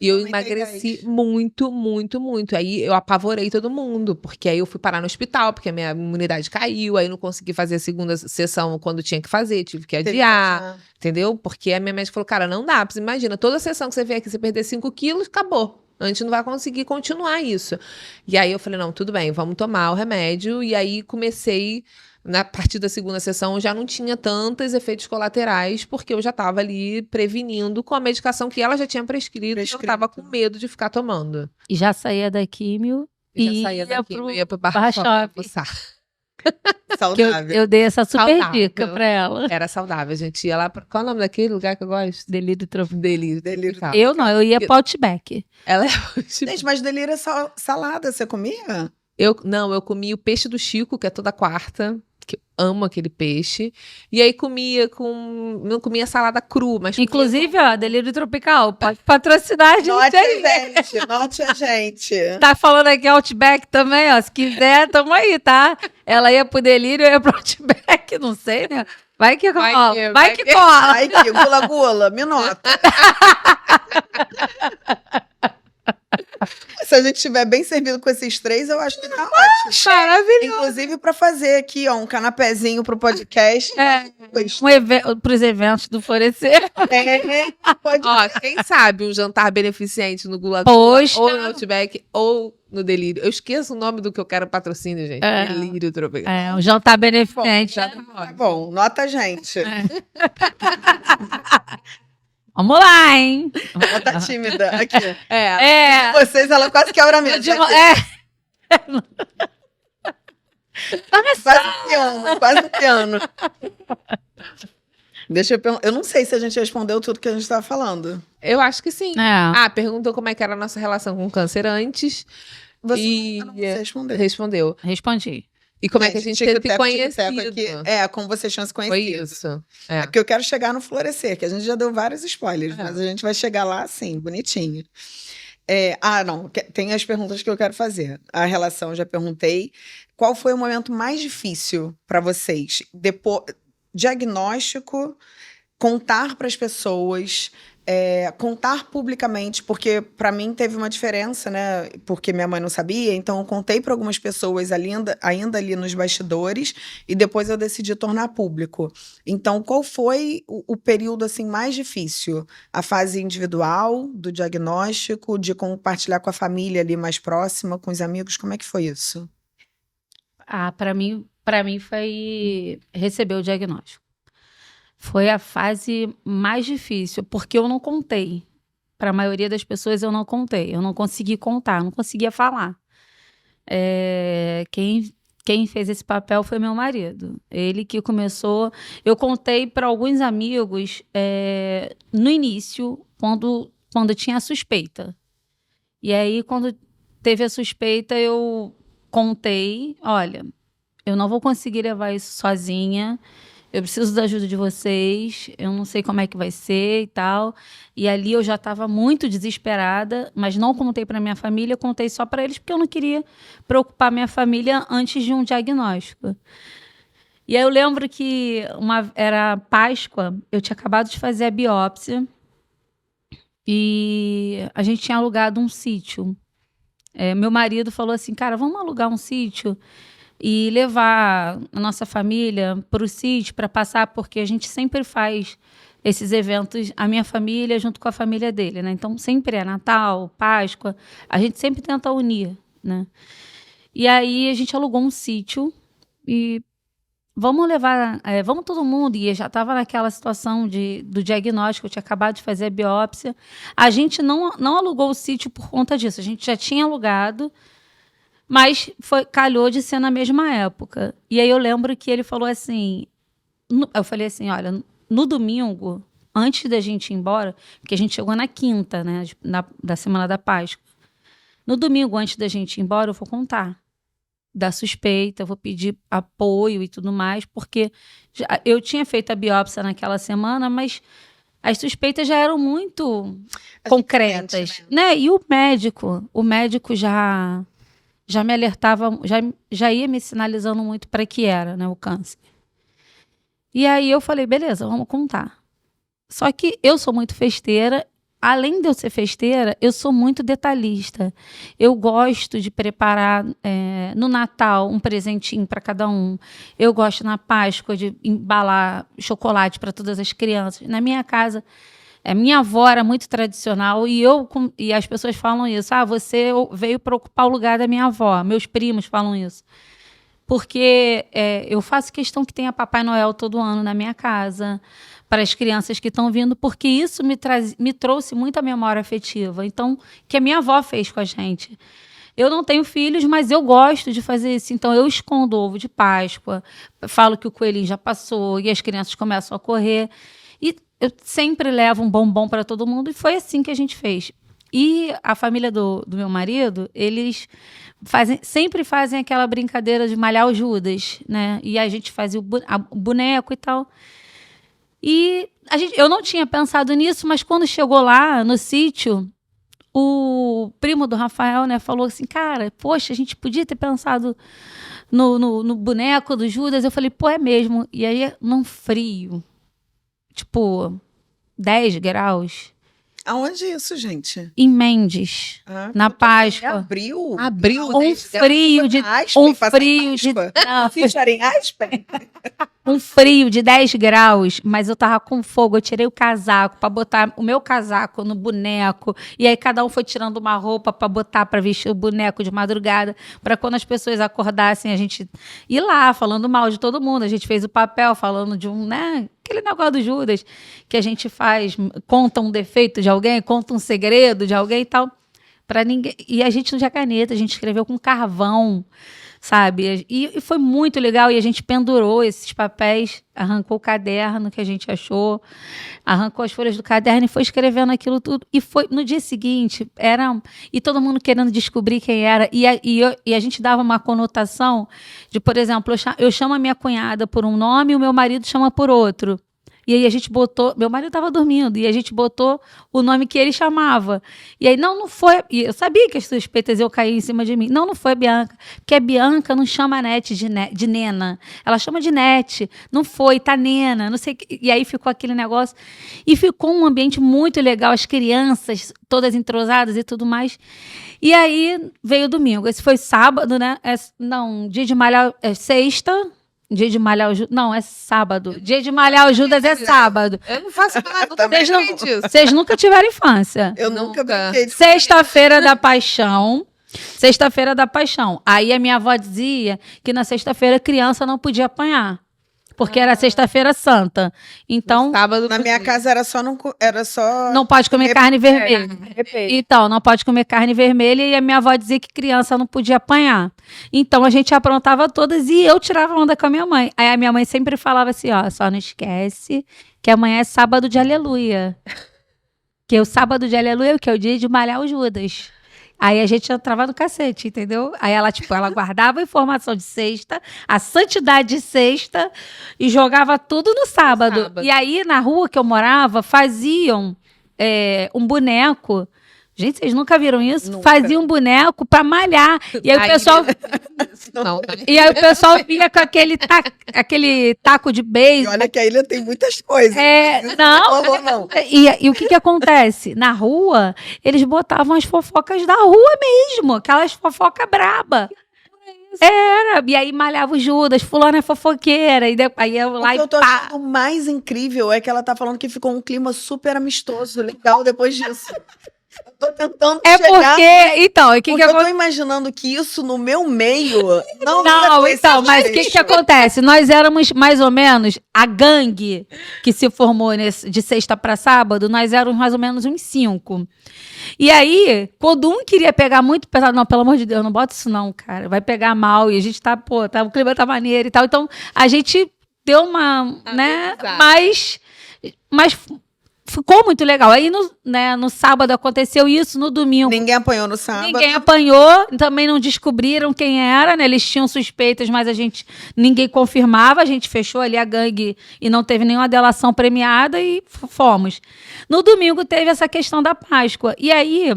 E eu Aumentei emagreci 10. muito, muito, muito. Aí eu apavorei todo mundo, porque aí eu fui parar no hospital, porque a minha imunidade caiu, aí eu não consegui fazer a segunda sessão quando tinha que fazer, tive que Teve que adiar, adiar. entendeu? Porque a minha médica falou, cara, não dá, você imagina, toda sessão que você vier aqui, você perder 5 quilos, acabou. A gente não vai conseguir continuar isso. E aí eu falei, não, tudo bem, vamos tomar o remédio. E aí comecei, na partir da segunda sessão, eu já não tinha tantos efeitos colaterais, porque eu já estava ali prevenindo com a medicação que ela já tinha prescrito. E eu estava com medo de ficar tomando. E já saía da químio Já e saía daqui, eu ia pro Barra Barra Shopping. almoçar. Que Saudável. eu dei essa super Saudável. dica pra ela. Era saudável, a gente ia lá. Qual é o nome daquele lugar que eu gosto? Delírio tropical. Delírio. Delírio tropical. Eu não, eu ia pro Outback. Ela é. Gente, mas delírio é salada, você comia? Eu comi o peixe do Chico, que é toda quarta, que eu amo aquele peixe. E aí não comia salada cru, mas Inclusive, ó, Delírio Tropical, pode patrocinar a gente Note aí. a gente, note a gente. Tá falando aqui Outback também, ó. Se quiser, tamo aí, tá? Ela ia pro Delírio, eu ia pro Outback, não sei, né? Vai que cola. Vai que cola. Ai, que gula, me nota. Se a gente estiver bem servido com esses 3, eu acho que tá ótimo. maravilhoso. Inclusive, para fazer aqui, ó, um canapézinho pro podcast. Pros eventos do Florescer. Pode. Ó, quem sabe um jantar beneficente no Gula Poxa. ou no Outback ou no Delírio. Eu esqueço o nome do que eu quero patrocínio, gente. Delírio Tropical. É, um jantar beneficente. Tá bom, nota a gente. Vamos lá, hein? Ela tá tímida aqui. É. Vocês, ela quase quebra a mesa. Quase um piano. Deixa eu perguntar. Eu não sei se a gente respondeu tudo que a gente estava falando. Eu acho que sim. É. Perguntou como é que era a nossa relação com o câncer antes. Você respondeu. Respondeu. Respondi. E como é que a gente teve se conhecido. Aqui, como vocês tinham se conhecido. Foi isso. É porque eu quero chegar no Florescer, que a gente já deu vários spoilers, mas a gente vai chegar lá assim, bonitinho. Não, tem as perguntas que eu quero fazer. A relação, eu já perguntei. Qual foi o momento mais difícil para vocês? Depois, diagnóstico, contar para as pessoas, contar publicamente, porque para mim teve uma diferença, né? Porque minha mãe não sabia, então eu contei para algumas pessoas ainda ali nos bastidores e depois eu decidi tornar público. Então, qual foi o período assim mais difícil? A fase individual do diagnóstico, de compartilhar com a família ali mais próxima, com os amigos, como é que foi isso? Para mim foi receber o diagnóstico. Foi a fase mais difícil, porque eu não contei. Para a maioria das pessoas eu não contei. Eu não consegui contar, não conseguia falar. Quem fez esse papel foi meu marido. Ele que começou... Eu contei para alguns amigos no início, quando tinha a suspeita. E aí, quando teve a suspeita, eu contei, olha, eu não vou conseguir levar isso sozinha, eu preciso da ajuda de vocês, eu não sei como é que vai ser e tal. E ali eu já estava muito desesperada, mas não contei para minha família, contei só para eles, porque eu não queria preocupar minha família antes de um diagnóstico. E aí eu lembro que era Páscoa, eu tinha acabado de fazer a biópsia e a gente tinha alugado um sítio. Meu marido falou assim, cara, vamos alugar um sítio e levar a nossa família para o sítio para passar, porque a gente sempre faz esses eventos, a minha família junto com a família dele, né? Então sempre é Natal, Páscoa, a gente sempre tenta unir, né? E aí a gente alugou um sítio e vamos levar, vamos todo mundo, e já estava naquela situação do diagnóstico, eu tinha acabado de fazer a biópsia. A gente não alugou o sítio por conta disso, a gente já tinha alugado, mas calhou de ser na mesma época. E aí eu lembro que ele falou assim, eu falei assim, olha, no domingo, antes da gente ir embora, porque a gente chegou na quinta, né, da semana da Páscoa, no domingo, antes da gente ir embora, eu vou contar. da suspeita, eu vou pedir apoio e tudo mais, porque eu tinha feito a biópsia naquela semana, mas as suspeitas já eram muito concretas, né? E o médico já me alertava, já ia me sinalizando muito para que era, né, o câncer. E aí eu falei, beleza, vamos contar. Só que eu sou muito festeira. Além de eu ser festeira, eu sou muito detalhista. Eu gosto de preparar no Natal um presentinho para cada um. Eu gosto na Páscoa de embalar chocolate para todas as crianças. Na minha casa, minha avó era muito tradicional e as pessoas falam isso. Você veio para ocupar o lugar da minha avó. Meus primos falam isso. Porque eu faço questão que tenha Papai Noel todo ano na minha casa, para as crianças que estão vindo, porque isso me trouxe muita memória afetiva. Então, que a minha avó fez com a gente. Eu não tenho filhos, mas eu gosto de fazer isso. Então, eu escondo ovo de Páscoa, falo que o coelhinho já passou e as crianças começam a correr. E eu sempre levo um bombom para todo mundo, e foi assim que a gente fez. E a família do meu marido, eles sempre fazem aquela brincadeira de malhar o Judas, né? E a gente fazia o boneco e tal. E eu não tinha pensado nisso, mas quando chegou lá no sítio, o primo do Rafael, né, falou assim, cara, poxa, a gente podia ter pensado no boneco do Judas. Eu falei, pô, é mesmo. E aí, num frio, tipo, 10 graus. Aonde isso, gente? Em Mendes, na Páscoa. Abril? Abril, Um frio de... Um frio de 10 graus, mas eu tava com fogo. Eu tirei o casaco para botar o meu casaco no boneco. E aí cada um foi tirando uma roupa para botar, para vestir o boneco de madrugada, para quando as pessoas acordassem, a gente ir lá falando mal de todo mundo. A gente fez o papel falando de aquele negócio do Judas, que a gente faz, conta um defeito de alguém, conta um segredo de alguém e tal, para ninguém. E a gente não tinha caneta, a gente escreveu com carvão, sabe? E foi muito legal, e a gente pendurou esses papéis, arrancou o caderno que a gente achou, arrancou as folhas do caderno e foi escrevendo aquilo tudo. E foi no dia seguinte, e todo mundo querendo descobrir quem era, e a gente dava uma conotação de, por exemplo, eu chamo a minha cunhada por um nome e o meu marido chama por outro. E aí a gente botou... Meu marido estava dormindo. E a gente botou o nome que ele chamava. E aí, não foi... E eu sabia que as suspeitas iam cair em cima de mim. Não foi a Bianca. Porque a Bianca não chama a Nete de Nena. Ela chama de Nete. Não foi, tá Nena. Não sei. E aí ficou aquele negócio. E ficou um ambiente muito legal. As crianças todas entrosadas e tudo mais. E aí veio o domingo. Esse foi sábado, né? Dia de malhar é sexta... Dia de malhar o Judas... Não, é sábado. Dia de malhar o Judas é sábado. Eu não faço nada. Vocês nunca tiveram infância. Eu nunca brinquei. Sexta-feira da Paixão. Sexta-feira da Paixão. Aí a minha avó dizia que na sexta-feira a criança não podia apanhar. Porque era sexta-feira santa. Então, sábado, na minha casa era só não pode comer carne vermelha. Então, não pode comer carne vermelha, e a minha avó dizia que criança não podia apanhar. Então, a gente aprontava todas e eu tirava onda com a minha mãe. Aí a minha mãe sempre falava assim, só não esquece que amanhã é sábado de aleluia. Que o sábado de aleluia, que é o dia de malhar o Judas. Aí a gente entrava no cacete, entendeu? Aí ela guardava a informação de sexta, a santidade de sexta, e jogava tudo no sábado. E aí, na rua que eu morava, faziam um boneco. Gente, vocês nunca viram isso? Nunca. Faziam um boneco pra malhar. E aí o pessoal... E aí o pessoal vinha com aquele taco de beisebol. E olha que a ilha tem muitas coisas. Não. E o que acontece? Na rua, eles botavam as fofocas da rua mesmo. Aquelas fofocas braba. Era. E aí malhava o Judas, fulano é fofoqueira. E aí eu lá o que eu tô achando mais incrível é que ela tá falando que ficou um clima super amistoso, legal depois disso. Eu tô tentando chegar... porque... Então, eu tô imaginando que isso no meu meio... Não, então, mas o que acontece? Nós éramos mais ou menos a gangue que se formou de sexta para sábado, nós éramos mais ou menos uns 5. E aí, quando um queria pegar muito pesado, não, pelo amor de Deus, não bota isso não, cara, vai pegar mal, e a gente o clima tá maneiro e tal, então a gente deu uma, né, mas ficou muito legal. Aí no sábado aconteceu isso, no domingo Ninguém apanhou no sábado. ninguém apanhou, também não descobriram quem era, né? Eles tinham suspeitas, mas ninguém confirmava, a gente fechou ali a gangue e não teve nenhuma delação premiada e fomos. No domingo teve essa questão da Páscoa. E aí,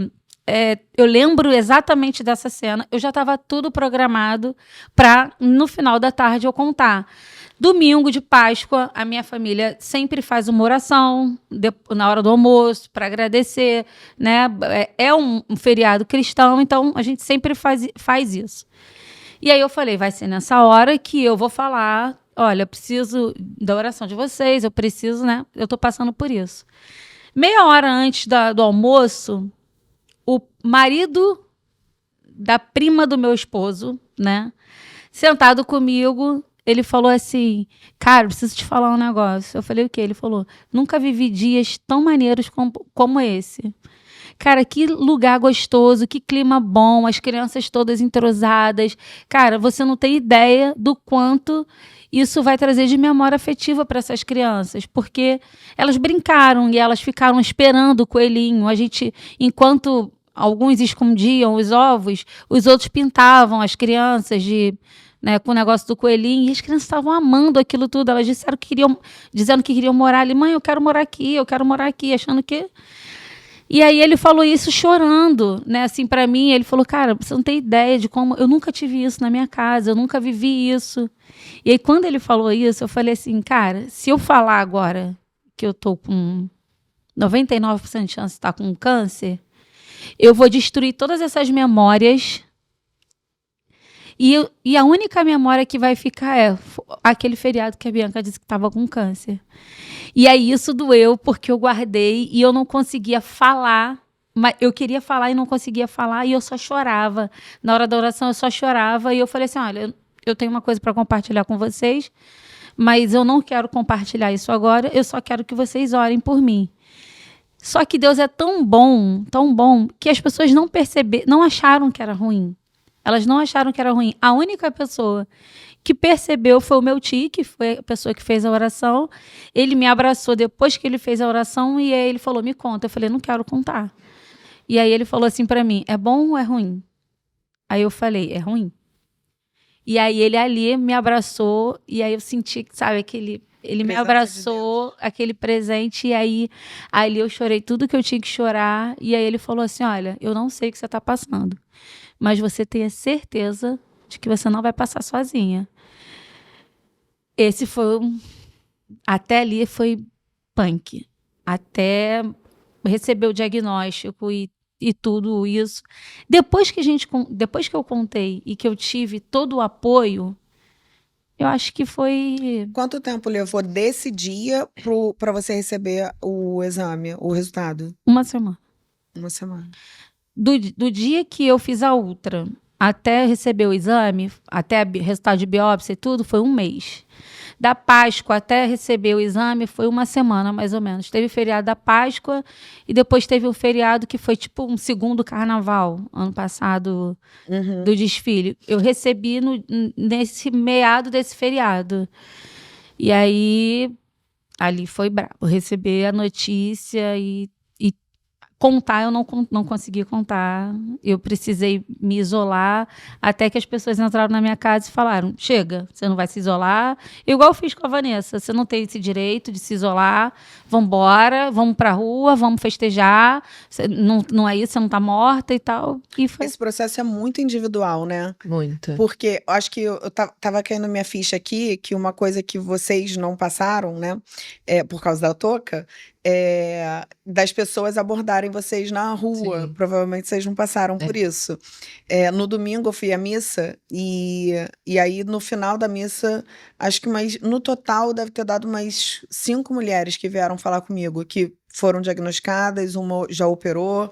eu lembro exatamente dessa cena, eu já estava tudo programado para, no final da tarde, eu contar. Domingo de Páscoa, a minha família sempre faz uma oração na hora do almoço para agradecer, né? É um feriado cristão, então a gente sempre faz isso. E aí eu falei, vai ser nessa hora que eu vou falar, olha, eu preciso da oração de vocês, eu preciso, né? Eu tô passando por isso. Meia hora antes do almoço, o marido da prima do meu esposo, né? Sentado comigo, ele falou assim, cara, preciso te falar um negócio. Eu falei, o quê? Ele falou, nunca vivi dias tão maneiros como esse. Cara, que lugar gostoso, que clima bom, as crianças todas entrosadas. Cara, você não tem ideia do quanto isso vai trazer de memória afetiva para essas crianças, porque elas brincaram e elas ficaram esperando o coelhinho. A gente, enquanto alguns escondiam os ovos, os outros pintavam as crianças né, com o negócio do coelhinho, e as crianças estavam amando aquilo tudo. Elas dizendo que queriam morar ali. Mãe, eu quero morar aqui, achando que... E aí ele falou isso chorando, né, assim, para mim. Ele falou, cara, você não tem ideia de como... Eu nunca tive isso na minha casa, eu nunca vivi isso. E aí quando ele falou isso, eu falei assim, cara, se eu falar agora que eu tô com 99% de chance de estar com câncer, eu vou destruir todas essas memórias... E a única memória que vai ficar é aquele feriado que a Bianca disse que estava com câncer. E aí isso doeu, porque eu guardei e eu não conseguia falar. Mas eu queria falar e não conseguia falar, e eu só chorava. Na hora da oração eu só chorava, e eu falei assim, olha, eu tenho uma coisa para compartilhar com vocês, mas eu não quero compartilhar isso agora, eu só quero que vocês orem por mim. Só que Deus é tão bom, que as pessoas não acharam que era ruim. Elas não acharam que era ruim. A única pessoa que percebeu foi o meu tio, que foi a pessoa que fez a oração. Ele me abraçou depois que ele fez a oração e aí ele falou, me conta. Eu falei, não quero contar. E aí ele falou assim para mim, é bom ou é ruim? Aí eu falei, é ruim. E aí ele ali me abraçou e aí eu senti, sabe, ele me abraçou, aquele presente, e aí ali eu chorei tudo que eu tinha que chorar. E aí ele falou assim, olha, eu não sei o que você está passando, mas você tenha certeza de que você não vai passar sozinha. Esse foi até ali foi punk. Até receber o diagnóstico e tudo isso. Depois que eu contei e que eu tive todo o apoio, eu acho que foi... Quanto tempo levou desse dia para você receber o exame, o resultado? Uma semana. Uma semana. Do dia que eu fiz a ultra até receber o exame, até resultado de biópsia e tudo, foi 1 mês. Da Páscoa até receber o exame foi 1 semana, mais ou menos. Teve feriado da Páscoa e depois teve um feriado que foi tipo um segundo carnaval, ano passado, do desfile. Eu recebi nesse meado desse feriado. E aí, ali foi brabo. Receber a notícia e contar, eu não consegui contar. Eu precisei me isolar, até que as pessoas entraram na minha casa e falaram, chega, você não vai se isolar. Igual eu fiz com a Vanessa, você não tem esse direito de se isolar, vamos embora, vamos pra rua, vamos festejar, não é isso, você não tá morta e tal. E foi... Esse processo é muito individual, né? Muito. Porque eu acho que eu tava caindo minha ficha aqui, que uma coisa que vocês não passaram, né, por causa da touca, das pessoas abordarem vocês na rua. Sim. Provavelmente vocês não passaram por isso. No domingo eu fui à missa e aí no final da missa, acho que no total deve ter dado mais 5 mulheres que vieram falar comigo, que foram diagnosticadas, uma já operou.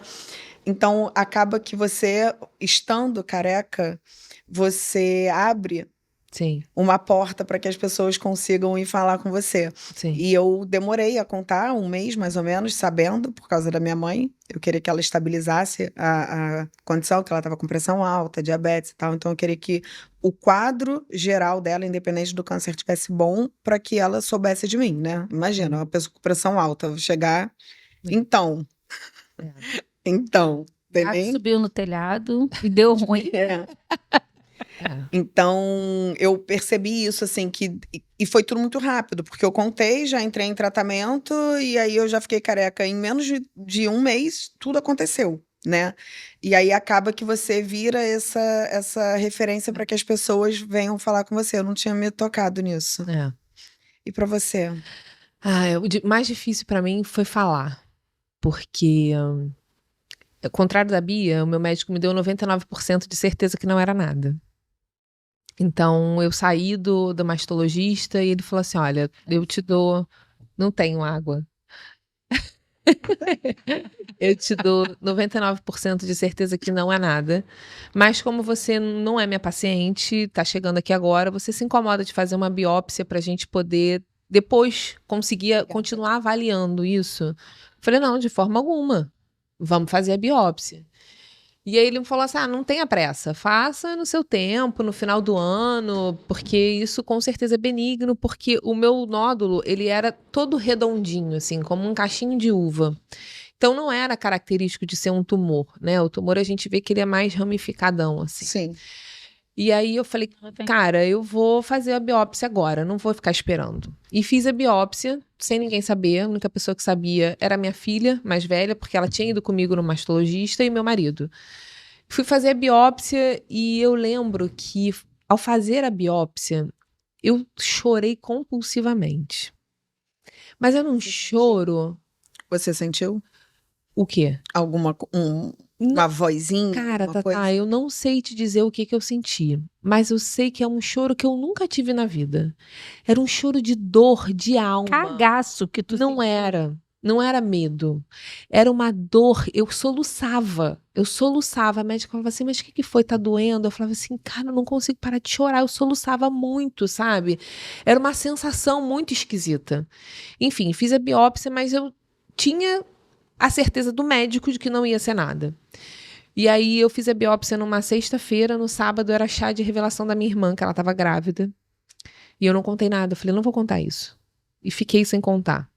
Então acaba que você, estando careca, você abre Sim, uma porta para que as pessoas consigam ir falar com você. sim. E eu demorei a contar, um mês mais ou menos, sabendo, por causa da minha mãe. Eu queria que ela estabilizasse a condição, que ela estava com pressão alta, diabetes e tal. Então eu queria que o quadro geral dela, independente do câncer, tivesse bom para que ela soubesse de mim, né? Imagina, uma pessoa com pressão alta, eu vou chegar. Então, É. então, O gato entendeu? subiu no telhado e deu ruim. É. É. Então, eu percebi isso, assim, e foi tudo muito rápido, porque eu contei, já entrei em tratamento, e aí eu já fiquei careca em menos de um mês, tudo aconteceu, né? E aí acaba que você vira essa referência para que as pessoas venham falar com você. Eu não tinha me tocado nisso. É. E para você? O mais difícil pra mim foi falar, porque, ao contrário da Bia, o meu médico me deu 99% de certeza que não era nada. Então, eu saí do mastologista e ele falou assim: olha, eu te dou. Não tenho água. Eu te dou 99% de certeza que não é nada. Mas como você não é minha paciente, tá chegando aqui agora, você se incomoda de fazer uma biópsia pra gente poder depois conseguir continuar avaliando isso? Falei, não, de forma alguma. Vamos fazer a biópsia. E aí ele me falou assim: não tenha pressa, faça no seu tempo, no final do ano, porque isso com certeza é benigno, porque o meu nódulo, ele era todo redondinho, assim, como um cachinho de uva. Então não era característico de ser um tumor, né? O tumor a gente vê que ele é mais ramificadão, assim. Sim. E aí eu falei, cara, eu vou fazer a biópsia agora, não vou ficar esperando. E fiz a biópsia, sem ninguém saber, a única pessoa que sabia era minha filha, mais velha, porque ela tinha ido comigo no mastologista, e meu marido. Fui fazer a biópsia e eu lembro que, ao fazer a biópsia, eu chorei compulsivamente. Mas era um choro... Você sentiu O quê? alguma uma vozinha? Cara, uma Tatá, coisa? eu não sei te dizer o que eu senti, mas eu sei que é um choro que eu nunca tive na vida. Era um choro de dor, de alma. Cagaço que tu Não era. Não era medo. Era uma dor. Eu soluçava. A médica falava assim, mas o que foi? Tá doendo? Eu falava assim, cara, eu não consigo parar de chorar. Eu soluçava muito, sabe? Era uma sensação muito esquisita. Enfim, fiz a biópsia, mas eu tinha a certeza do médico de que não ia ser nada. E aí eu fiz a biópsia numa sexta-feira, no sábado era chá de revelação da minha irmã, que ela estava grávida. E eu não contei nada, eu falei, não vou contar isso. E fiquei sem contar.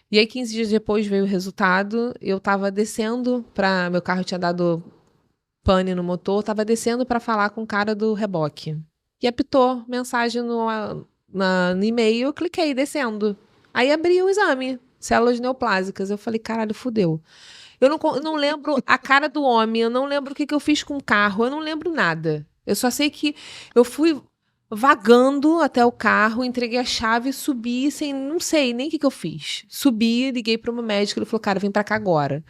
E aí 15 dias depois veio o resultado, eu tava descendo meu carro tinha dado pane no motor, tava descendo para falar com o cara do reboque. E apitou mensagem no e-mail, eu cliquei descendo. Aí abri o exame, células neoplásicas. Eu falei, caralho, fudeu. Eu não lembro a cara do homem, eu não lembro o que eu fiz com o carro, eu não lembro nada. Eu só sei que eu fui vagando até o carro, entreguei a chave, subi sem, não sei nem o que eu fiz. Subi, liguei para o meu médico, ele falou, cara, vem para cá agora.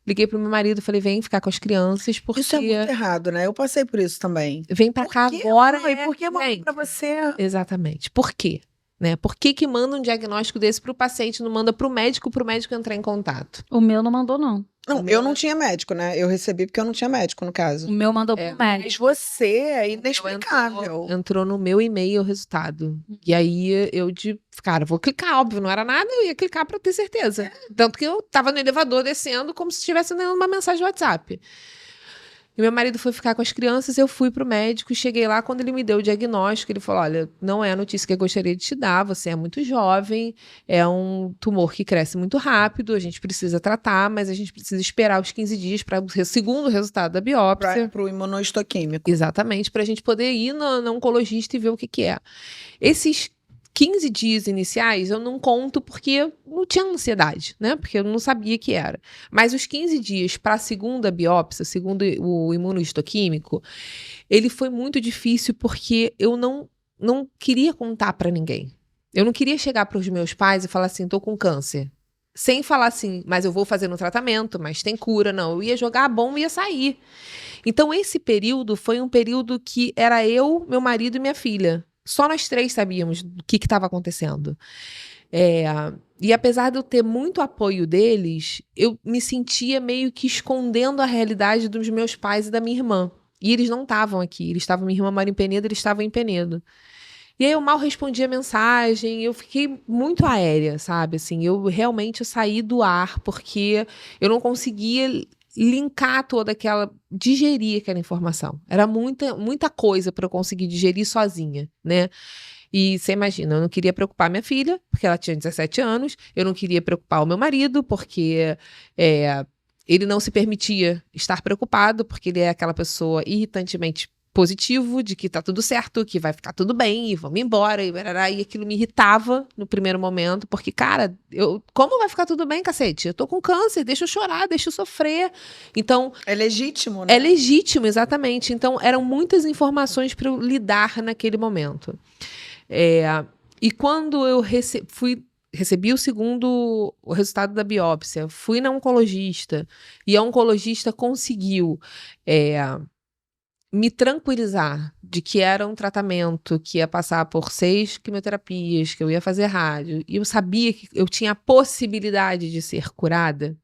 Liguei pro meu marido, falei, vem ficar com as crianças, porque... Isso é muito errado, né? Eu passei por isso também. Vem pra cá agora. E por que mandou pra você? Exatamente. Por quê? Né? Por que manda um diagnóstico desse pro paciente, não manda pro médico entrar em contato? O meu não mandou, não. Não, eu não tinha médico, né? Eu recebi porque eu não tinha médico, no caso. O meu mandou pro médico. Mas você é inexplicável. Entrou no meu e-mail o resultado. E aí cara, vou clicar, óbvio, não era nada, eu ia clicar pra ter certeza. Tanto que eu tava no elevador descendo como se estivesse dando uma mensagem de WhatsApp. E meu marido foi ficar com as crianças, eu fui pro médico e cheguei lá, quando ele me deu o diagnóstico, ele falou, olha, não é a notícia que eu gostaria de te dar, você é muito jovem, é um tumor que cresce muito rápido, a gente precisa tratar, mas a gente precisa esperar os 15 dias para o segundo resultado da biópsia. Pro imunohistoquímico. Exatamente, para a gente poder ir no oncologista e ver o que é. Esses 15 dias iniciais eu não conto porque eu não tinha ansiedade, né? Porque eu não sabia que era. Mas os 15 dias para a segunda biópsia, segundo o imunohistoquímico, ele foi muito difícil porque eu não queria contar para ninguém. Eu não queria chegar para os meus pais e falar assim, tô com câncer. Sem falar assim, mas eu vou fazer no tratamento, mas tem cura. Não, eu ia jogar a bomba e ia sair. Então esse período foi um período que era eu, meu marido e minha filha. Só nós três sabíamos o que estava acontecendo. E apesar de eu ter muito apoio deles, eu me sentia meio que escondendo a realidade dos meus pais e da minha irmã. E eles não estavam aqui. Minha irmã mora em Penedo, eles estavam em Penedo. E aí eu mal respondi a mensagem, eu fiquei muito aérea, sabe? Assim, eu realmente saí do ar, porque eu não conseguia linkar digerir aquela informação. Era muita coisa para eu conseguir digerir sozinha, né? E você imagina, eu não queria preocupar minha filha, porque ela tinha 17 anos, eu não queria preocupar o meu marido, porque ele não se permitia estar preocupado, porque ele é aquela pessoa irritantemente positivo, de que tá tudo certo, que vai ficar tudo bem, e vamos embora, e aquilo me irritava no primeiro momento, porque, cara, como vai ficar tudo bem, cacete? Eu tô com câncer, deixa eu chorar, deixa eu sofrer. Então... É legítimo, né? É legítimo, exatamente. Então, eram muitas informações para eu lidar naquele momento. E quando eu recebi o resultado da biópsia, fui na oncologista, e a oncologista conseguiu me tranquilizar de que era um tratamento que ia passar por 6 quimioterapias, que eu ia fazer rádio, e eu sabia que eu tinha a possibilidade de ser curada.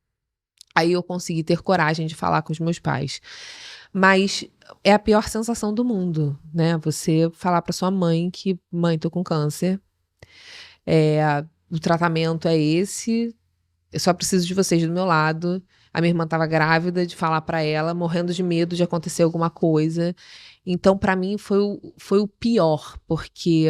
Aí eu consegui ter coragem de falar com os meus pais. Mas é a pior sensação do mundo, né? Você falar para sua mãe que, mãe, tô com câncer, o tratamento é esse, eu só preciso de vocês do meu lado. A minha irmã estava grávida, de falar para ela, morrendo de medo de acontecer alguma coisa. Então, para mim, foi o pior, porque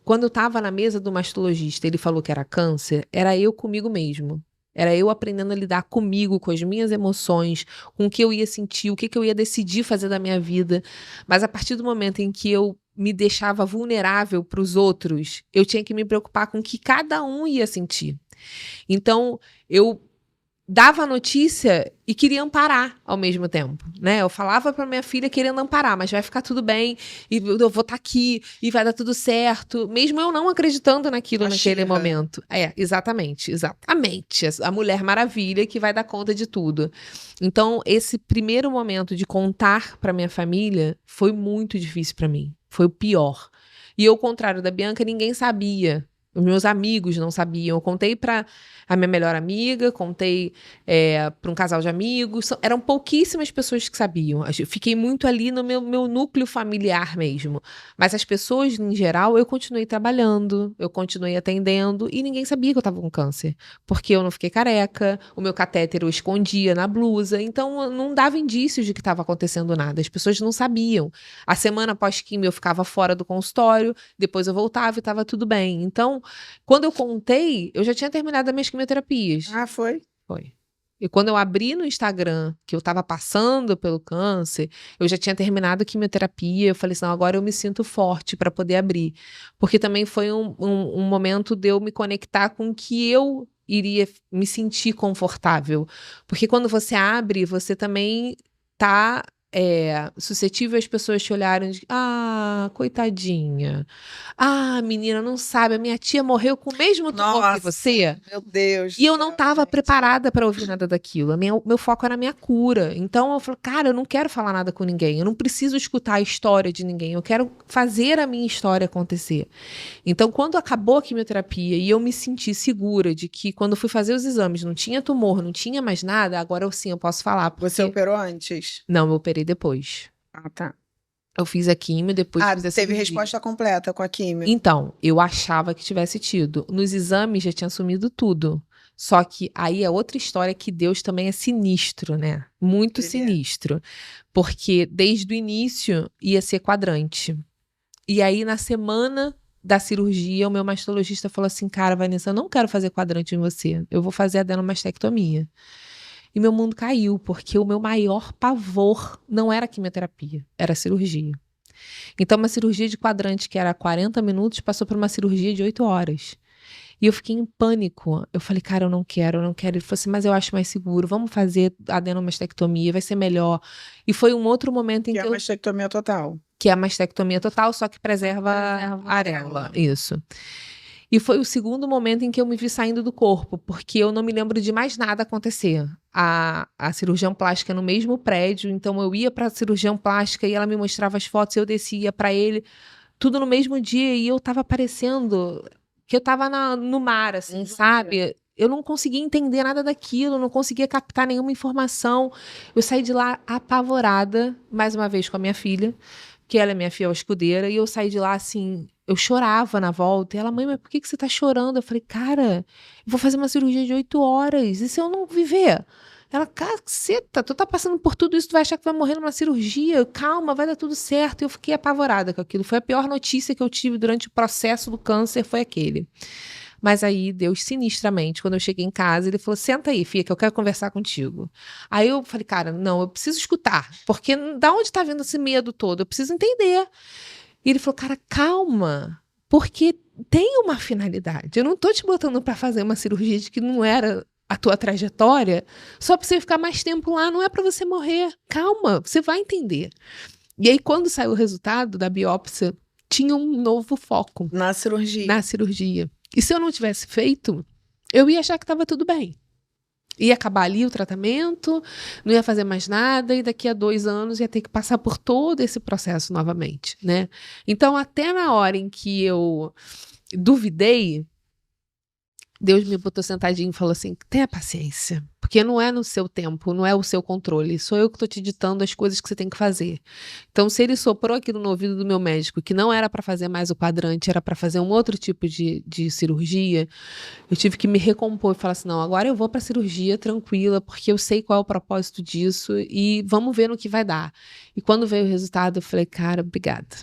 quando eu estava na mesa do mastologista, ele falou que era câncer, era eu comigo mesmo. Era eu aprendendo a lidar comigo, com as minhas emoções, com o que eu ia sentir, o que eu ia decidir fazer da minha vida. Mas a partir do momento em que eu me deixava vulnerável para os outros, eu tinha que me preocupar com o que cada um ia sentir. Então, eu dava a notícia e queria amparar ao mesmo tempo, né? Eu falava para minha filha querendo amparar, mas vai ficar tudo bem, e eu vou estar aqui, e vai dar tudo certo, mesmo eu não acreditando naquilo naquele momento. Exatamente. A Mulher Maravilha que vai dar conta de tudo. Então, esse primeiro momento de contar para minha família foi muito difícil para mim. Foi o pior. E ao contrário da Bianca, ninguém sabia. Os meus amigos não sabiam. Eu contei para a minha melhor amiga, contei para um casal de amigos. Eram pouquíssimas pessoas que sabiam. Eu fiquei muito ali no meu núcleo familiar mesmo. Mas as pessoas, em geral, eu continuei trabalhando, eu continuei atendendo e ninguém sabia que eu estava com câncer. Porque eu não fiquei careca, o meu catéter eu escondia na blusa. Então, não dava indícios de que estava acontecendo nada. As pessoas não sabiam. A semana após quimio eu ficava fora do consultório, depois eu voltava e estava tudo bem. Então, quando eu contei, eu já tinha terminado as minhas quimioterapias. Ah, foi? Foi. E quando eu abri no Instagram que eu estava passando pelo câncer, eu já tinha terminado a quimioterapia. Eu falei assim, não, agora eu me sinto forte para poder abrir. Porque também foi um momento de eu me conectar com que eu iria me sentir confortável. Porque quando você abre, você também tá suscetível às pessoas te olharem de, coitadinha. Menina, não sabe, a minha tia morreu com o mesmo tumor que você. Meu Deus. E eu não estava preparada para ouvir nada daquilo. Meu foco era a minha cura. Então eu falei, cara, eu não quero falar nada com ninguém. Eu não preciso escutar a história de ninguém. Eu quero fazer a minha história acontecer. Então, quando acabou a quimioterapia e eu me senti segura de que quando fui fazer os exames não tinha tumor, não tinha mais nada, agora sim eu posso falar. Você operou antes? Não, eu operei depois. Ah, tá. Eu fiz a quimio, depois fiz a teve cirurgia. resposta completa com a quimio. Então, eu achava que tivesse tido. Nos exames já tinha sumido tudo. Só que aí é outra história que Deus também é sinistro, né? Muito sinistro. Porque desde o início ia ser quadrante. E aí, na semana da cirurgia, o meu mastologista falou assim, cara, Vanessa, eu não quero fazer quadrante em você. Eu vou fazer adenomastectomia. E meu mundo caiu, porque o meu maior pavor não era a quimioterapia, era a cirurgia. Então, uma cirurgia de quadrante que era 40 minutos passou por uma cirurgia de 8 horas. E eu fiquei em pânico. Eu falei, cara, eu não quero. Ele falou assim, mas eu acho mais seguro. Vamos fazer adenomastectomia, vai ser melhor. E foi um outro momento em que é a mastectomia total. Que é a mastectomia total, só que preserva a areola. Isso. E foi o segundo momento em que eu me vi saindo do corpo, porque eu não me lembro de mais nada acontecer. A cirurgiã plástica no mesmo prédio, então eu ia para a cirurgiã plástica e ela me mostrava as fotos, eu descia para ele, tudo no mesmo dia, e eu tava parecendo que eu tava no mar, assim, sabe? eu não conseguia entender nada daquilo, não conseguia captar nenhuma informação. Eu saí de lá apavorada, mais uma vez com a minha filha, que ela é minha fiel escudeira, e eu saí de lá assim, eu chorava na volta, e ela, mãe, mas por que você tá chorando? Eu falei, cara, eu vou fazer uma cirurgia de 8 horas, e se eu não viver? Ela, caceta, tu tá passando por tudo isso, tu vai achar que vai morrer numa cirurgia, calma, vai dar tudo certo. E eu fiquei apavorada com aquilo, foi a pior notícia que eu tive durante o processo do câncer, foi aquele. Mas aí, Deus, sinistramente, quando eu cheguei em casa, ele falou, senta aí, filha, que eu quero conversar contigo. Aí eu falei, cara, não, eu preciso escutar, porque da onde tá vindo esse medo todo? Eu preciso entender. E ele falou, cara, calma, porque tem uma finalidade. Eu não tô te botando pra fazer uma cirurgia de que não era a tua trajetória, só pra você ficar mais tempo lá, não é pra você morrer. Calma, você vai entender. E aí, quando saiu o resultado da biópsia, tinha um novo foco. Na cirurgia. Na cirurgia. E se eu não tivesse feito, eu ia achar que estava tudo bem. Ia acabar ali o tratamento, não ia fazer mais nada, e daqui a 2 anos ia ter que passar por todo esse processo novamente, né? Então, até na hora em que eu duvidei, Deus me botou sentadinho e falou assim, tenha paciência, porque não é no seu tempo, não é o seu controle, sou eu que estou te ditando as coisas que você tem que fazer. Então, se ele soprou aquilo no ouvido do meu médico, que não era para fazer mais o quadrante, era para fazer um outro tipo de cirurgia, eu tive que me recompor e falar assim, não, agora eu vou para a cirurgia tranquila, porque eu sei qual é o propósito disso e vamos ver no que vai dar. E quando veio o resultado, eu falei, cara, obrigada.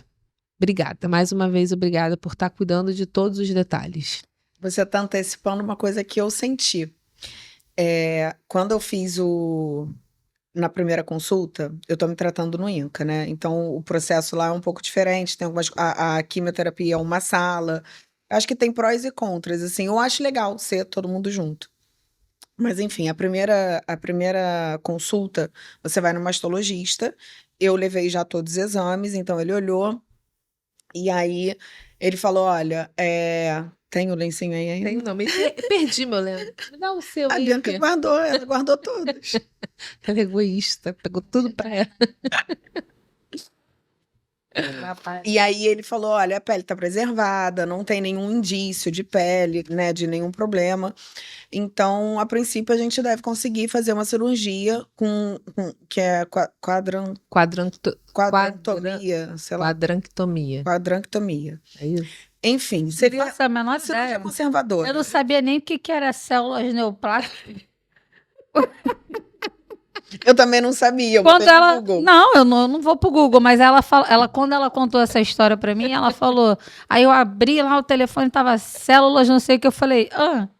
Obrigada, mais uma vez, obrigada por estar cuidando de todos os detalhes. Você está antecipando uma coisa que eu senti. Quando eu fiz na primeira consulta, eu tô me tratando no INCA, né? Então, o processo lá é um pouco diferente. Tem a quimioterapia é uma sala. Acho que tem prós e contras, assim. Eu acho legal ser todo mundo junto. Mas, enfim, a primeira consulta, você vai no mastologista. Eu levei já todos os exames, então ele olhou. E aí, ele falou, olha, tem o lencinho aí ainda? Tenho não, me perdi meu lenço. Me dá o seu A aí. Bianca ela guardou todos. Ela é egoísta, pegou tudo pra ela. E aí ele falou, olha, a pele tá preservada, não tem nenhum indício de pele, né, de nenhum problema. Então, a princípio, a gente deve conseguir fazer uma cirurgia que é quadranctomia, sei lá. Quadranctomia. É isso. Enfim, seria Nossa, a menor cirurgia ideia. conservadora. Eu não sabia nem o que era células neoplásticas. Eu também não sabia, eu Quando botei no ela, Google. não, eu não vou pro Google, mas quando ela contou essa história pra mim, ela falou, aí eu abri lá o telefone, tava células, não sei o que, eu falei,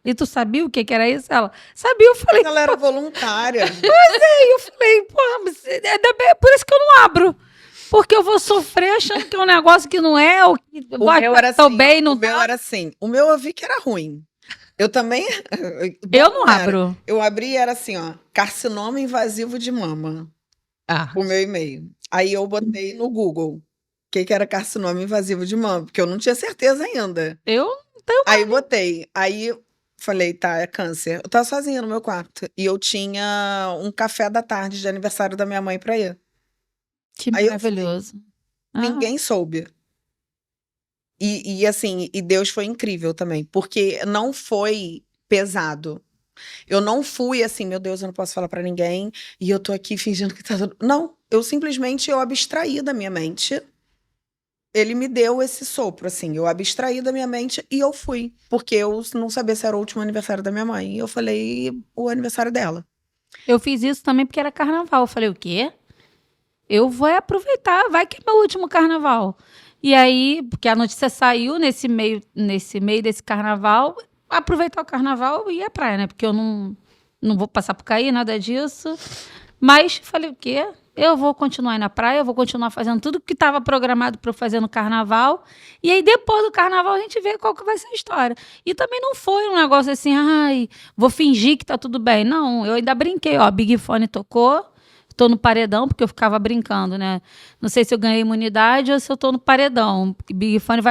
e tu sabia o que era isso? Ela, sabia, eu falei, Ela era voluntária. eu falei, porra, mas é por isso que eu não abro. Porque eu vou sofrer achando que é um negócio que não é, ou que O meu era tô assim, bem, não o meu era assim. O meu eu vi que era ruim. Eu também. Eu não era. abro. Eu abri e era assim, ó, carcinoma invasivo de mama. O meu e-mail. Aí eu botei no Google o que era carcinoma invasivo de mama, porque eu não tinha certeza ainda. Eu não tenho. Aí botei. Aí falei, tá, é câncer. Eu tava sozinha no meu quarto. E eu tinha um café da tarde de aniversário da minha mãe pra ir. Que Aí eu maravilhoso. Ninguém soube. E assim, e Deus foi incrível também, porque não foi pesado. Eu não fui assim, meu Deus, eu não posso falar pra ninguém, e eu tô aqui fingindo que tá tudo. Não, eu simplesmente abstraí da minha mente. Ele me deu esse sopro, assim, eu abstraí da minha mente e eu fui, porque eu não sabia se era o último aniversário da minha mãe. E eu falei, o aniversário dela. Eu fiz isso também porque era carnaval. Eu falei, o quê? Eu vou aproveitar, vai que é meu último carnaval. E aí, porque a notícia saiu nesse meio desse carnaval, aproveitar o carnaval e ir à praia, né? Porque eu não vou passar por cair, nada disso. Mas falei, o quê? Eu vou continuar aí na praia, eu vou continuar fazendo tudo que estava programado para eu fazer no carnaval. E aí, depois do carnaval, a gente vê qual que vai ser a história. E também não foi um negócio assim, ai, vou fingir que tá tudo bem. Não, eu ainda brinquei, ó, Big Fone tocou. Tô no paredão, porque eu ficava brincando, né? Não sei se eu ganhei imunidade ou se eu tô no paredão. Big Fone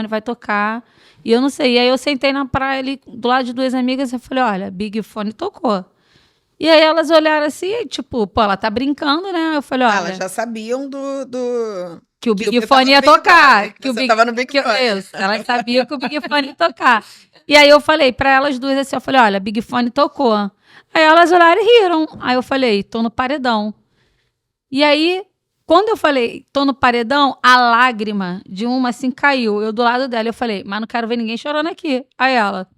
vai tocar. E eu não sei. E aí eu sentei na praia ali, do lado de 2 amigas, e falei, olha, Big Fone tocou. E aí elas olharam assim, tipo, pô, ela tá brincando, né? Eu falei, olha... Elas já sabiam que o que Big você Fone ia tava no Big tocar. Brother, Que o você Big, tava no Big que, Brother. isso, elas sabiam que o Big Fone ia tocar. E aí eu falei pra elas duas assim, eu falei, olha, Big Fone tocou. Aí elas olharam e riram. Aí eu falei, tô no paredão. E aí, quando eu falei, tô no paredão, a lágrima de uma assim caiu. Eu do lado dela, eu falei, mas não quero ver ninguém chorando aqui. Aí ela...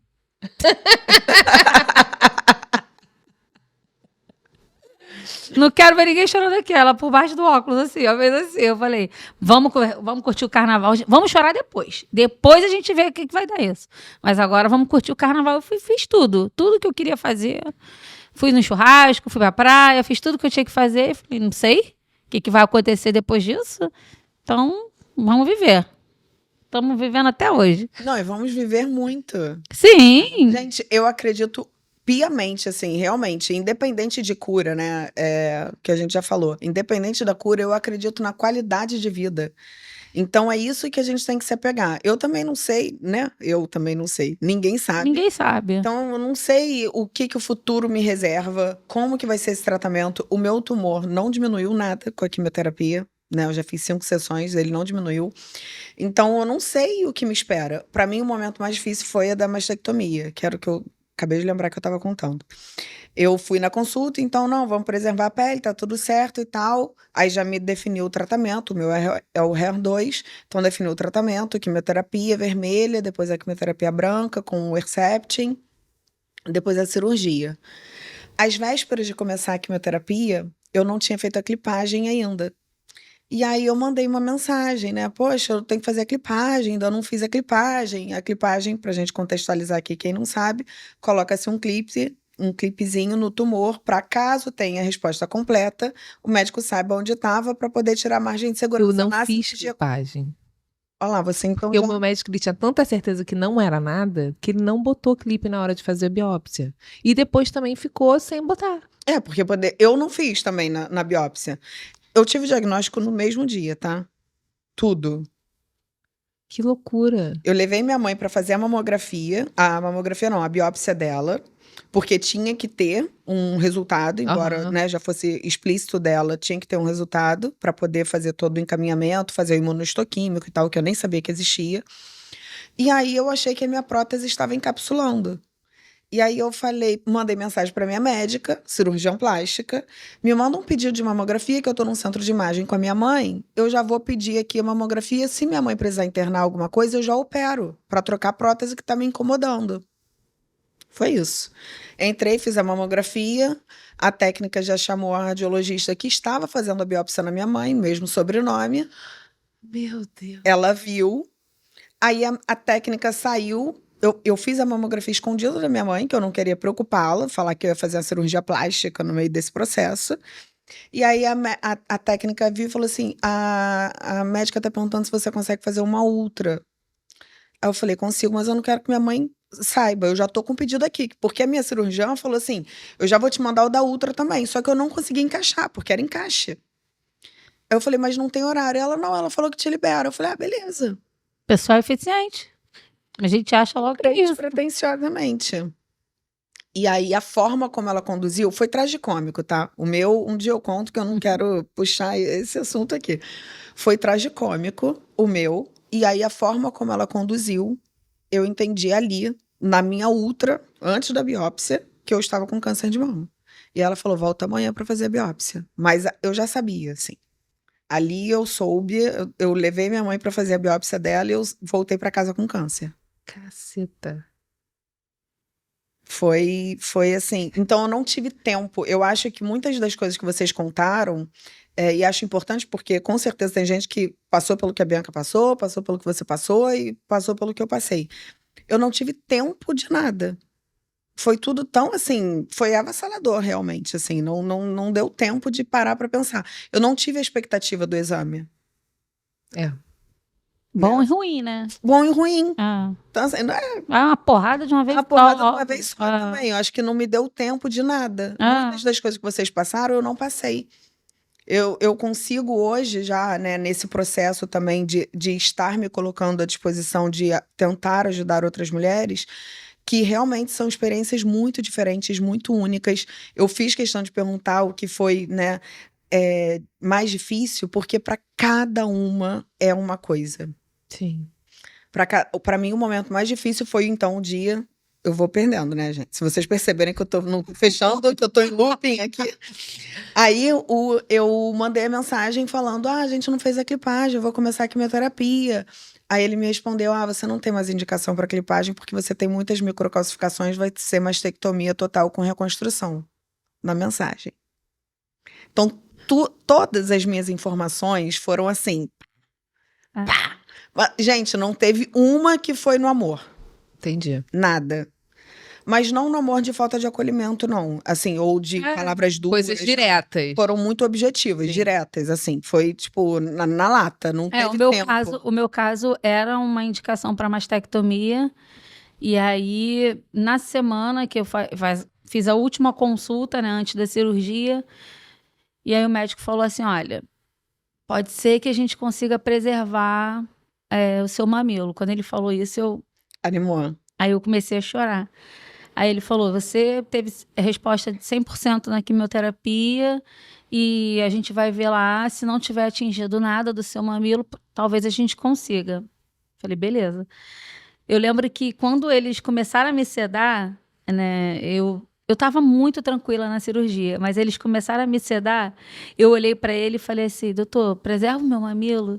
Não quero ver ninguém chorando aqui. Ela por baixo do óculos, assim, ó, fez assim. Eu falei, vamos curtir o carnaval. Vamos chorar depois. Depois a gente vê o que vai dar isso. Mas agora vamos curtir o carnaval. Eu fiz tudo. Tudo que eu queria fazer. Fui no churrasco, fui pra praia, fiz tudo que eu tinha que fazer. Falei, não sei o que vai acontecer depois disso. Então, vamos viver. Estamos vivendo até hoje. Não, e vamos viver muito. Sim. Gente, eu acredito piamente, assim, realmente, independente de cura, né? Que a gente já falou, independente da cura, eu acredito na qualidade de vida. Então é isso que a gente tem que se apegar. Eu também não sei, né? Eu também não sei. Ninguém sabe. Ninguém sabe. Então eu não sei o que o futuro me reserva, como que vai ser esse tratamento. O meu tumor não diminuiu nada com a quimioterapia, né? Eu já fiz 5 sessões, ele não diminuiu. Então eu não sei o que me espera. Para mim o momento mais difícil foi a da mastectomia, que era o que eu acabei de lembrar que eu estava contando. Eu fui na consulta, então, não, vamos preservar a pele, tá tudo certo e tal. Aí já me definiu o tratamento, o meu é o HER2, então definiu o tratamento, quimioterapia vermelha, depois a quimioterapia branca com o Herceptin, depois a cirurgia. Às vésperas de começar a quimioterapia, eu não tinha feito a clipagem ainda. E aí eu mandei uma mensagem, né? Poxa, eu tenho que fazer a clipagem, ainda não fiz a clipagem. A clipagem, pra gente contextualizar aqui, quem não sabe, coloca-se um clipezinho no tumor, para caso tenha a resposta completa, o médico saiba onde estava para poder tirar a margem de segurança. Eu não fiz clipagem. Olha lá, você então Porque o meu médico ele tinha tanta certeza que não era nada, que ele não botou clipe na hora de fazer a biópsia. E depois também ficou sem botar. Porque eu não fiz também na biópsia. Eu tive o diagnóstico no mesmo dia, tá? Tudo. Que loucura. Eu levei minha mãe para fazer a mamografia não, a biópsia dela, porque tinha que ter um resultado, embora né, já fosse explícito dela, tinha que ter um resultado para poder fazer todo o encaminhamento, fazer o imunohistoquímico e tal, que eu nem sabia que existia. E aí eu achei que a minha prótese estava encapsulando. E aí eu mandei mensagem para minha médica, cirurgiã plástica, me manda um pedido de mamografia, que eu tô num centro de imagem com a minha mãe, eu já vou pedir aqui a mamografia, se minha mãe precisar internar alguma coisa, eu já opero, para trocar a prótese que tá me incomodando. Foi isso. Entrei, fiz a mamografia, a técnica já chamou a radiologista que estava fazendo a biópsia na minha mãe, mesmo sobrenome. Meu Deus. Ela viu, aí a técnica saiu. Eu fiz a mamografia escondida da minha mãe, que eu não queria preocupá-la, falar que eu ia fazer a cirurgia plástica no meio desse processo. E aí a técnica viu e falou assim: a médica tá perguntando se você consegue fazer uma ultra. Aí eu falei: consigo, mas eu não quero que minha mãe saiba, eu já tô com um pedido aqui. Porque a minha cirurgiã falou assim: eu já vou te mandar o da ultra também, só que eu não consegui encaixar, porque era encaixe. Aí eu falei: mas não tem horário. Ela falou que te libera. Eu falei: beleza. Pessoal eficiente. A gente acha logo que é isso. Pretenciosamente. E aí, a forma como ela conduziu foi tragicômico, tá? O meu, um dia eu conto que eu não quero puxar esse assunto aqui. Foi tragicômico, o meu. E aí, a forma como ela conduziu, eu entendi ali, na minha ultra, antes da biópsia, que eu estava com câncer de mama. E ela falou: volta amanhã para fazer a biópsia. Mas eu já sabia, assim. Ali eu soube, eu levei minha mãe para fazer a biópsia dela e eu voltei para casa com câncer. Caceta. Foi assim. Então eu não tive tempo. Eu acho que muitas das coisas que vocês contaram, e acho importante porque com certeza tem gente que passou pelo que a Bianca passou pelo que você passou e passou pelo que eu passei. Eu não tive tempo de nada. Foi tudo tão assim, foi avassalador realmente, assim, não deu tempo de parar para pensar. Eu não tive a expectativa do exame. Bom e ruim, né? Bom e ruim. Então, assim, uma porrada de uma vez só. Uma porrada de uma vez só também. Eu acho que não me deu tempo de nada. Muitas das coisas que vocês passaram, eu não passei. Eu consigo hoje já, né, nesse processo também de estar me colocando à disposição de tentar ajudar outras mulheres, que realmente são experiências muito diferentes, muito únicas. Eu fiz questão de perguntar o que foi, né, mais difícil, porque para cada uma é uma coisa. Sim. Para mim, o momento mais difícil foi, então, o dia... Eu vou perdendo, né, gente? Se vocês perceberem que eu tô fechando, que eu tô em looping aqui. Aí eu mandei a mensagem falando: a gente não fez a clipagem, eu vou começar a quimioterapia. Aí ele me respondeu: você não tem mais indicação para clipagem porque você tem muitas microcalcificações, vai ser mastectomia total com reconstrução. Na mensagem. Então, todas as minhas informações foram assim. Pá! Gente, não teve uma que foi no amor. Entendi. Nada. Mas não no amor de falta de acolhimento, não. Assim, ou de palavras duras. Coisas diretas. Foram muito objetivas, Sim. diretas, assim. Foi, tipo, na lata, não teve tempo. O meu caso era uma indicação para mastectomia. E aí, na semana que eu fiz a última consulta, né, antes da cirurgia, e aí o médico falou assim, olha, pode ser que a gente consiga preservar o seu mamilo. Quando ele falou isso, Animou. Aí eu comecei a chorar. Aí ele falou, você teve resposta de 100% na quimioterapia e a gente vai ver lá, se não tiver atingido nada do seu mamilo, talvez a gente consiga. Falei, beleza. Eu lembro que quando eles começaram a me sedar, né, eu estava muito tranquila na cirurgia, mas eles começaram a me sedar, eu olhei para ele e falei assim, doutor, preserva o meu mamilo?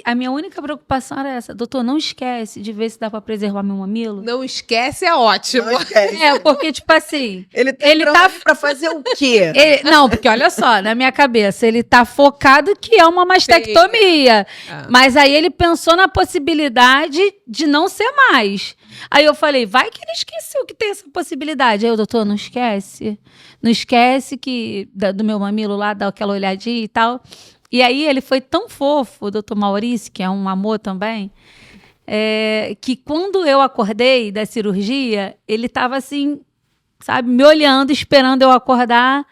A minha única preocupação era essa. Doutor, não esquece de ver se dá pra preservar meu mamilo. Não esquece é ótimo. Não esquece. Porque, tipo assim... Ele tá pra fazer o quê? Não, porque olha só, na minha cabeça, ele tá focado que é uma mastectomia. Mas aí ele pensou na possibilidade de não ser mais. Aí eu falei, vai que ele esqueceu que tem essa possibilidade. Aí o doutor, não esquece. Não esquece que do meu mamilo lá, dá aquela olhadinha e tal... E aí ele foi tão fofo, o doutor Maurício, que é um amor também, que quando eu acordei da cirurgia, ele estava assim, sabe, me olhando, esperando eu acordar.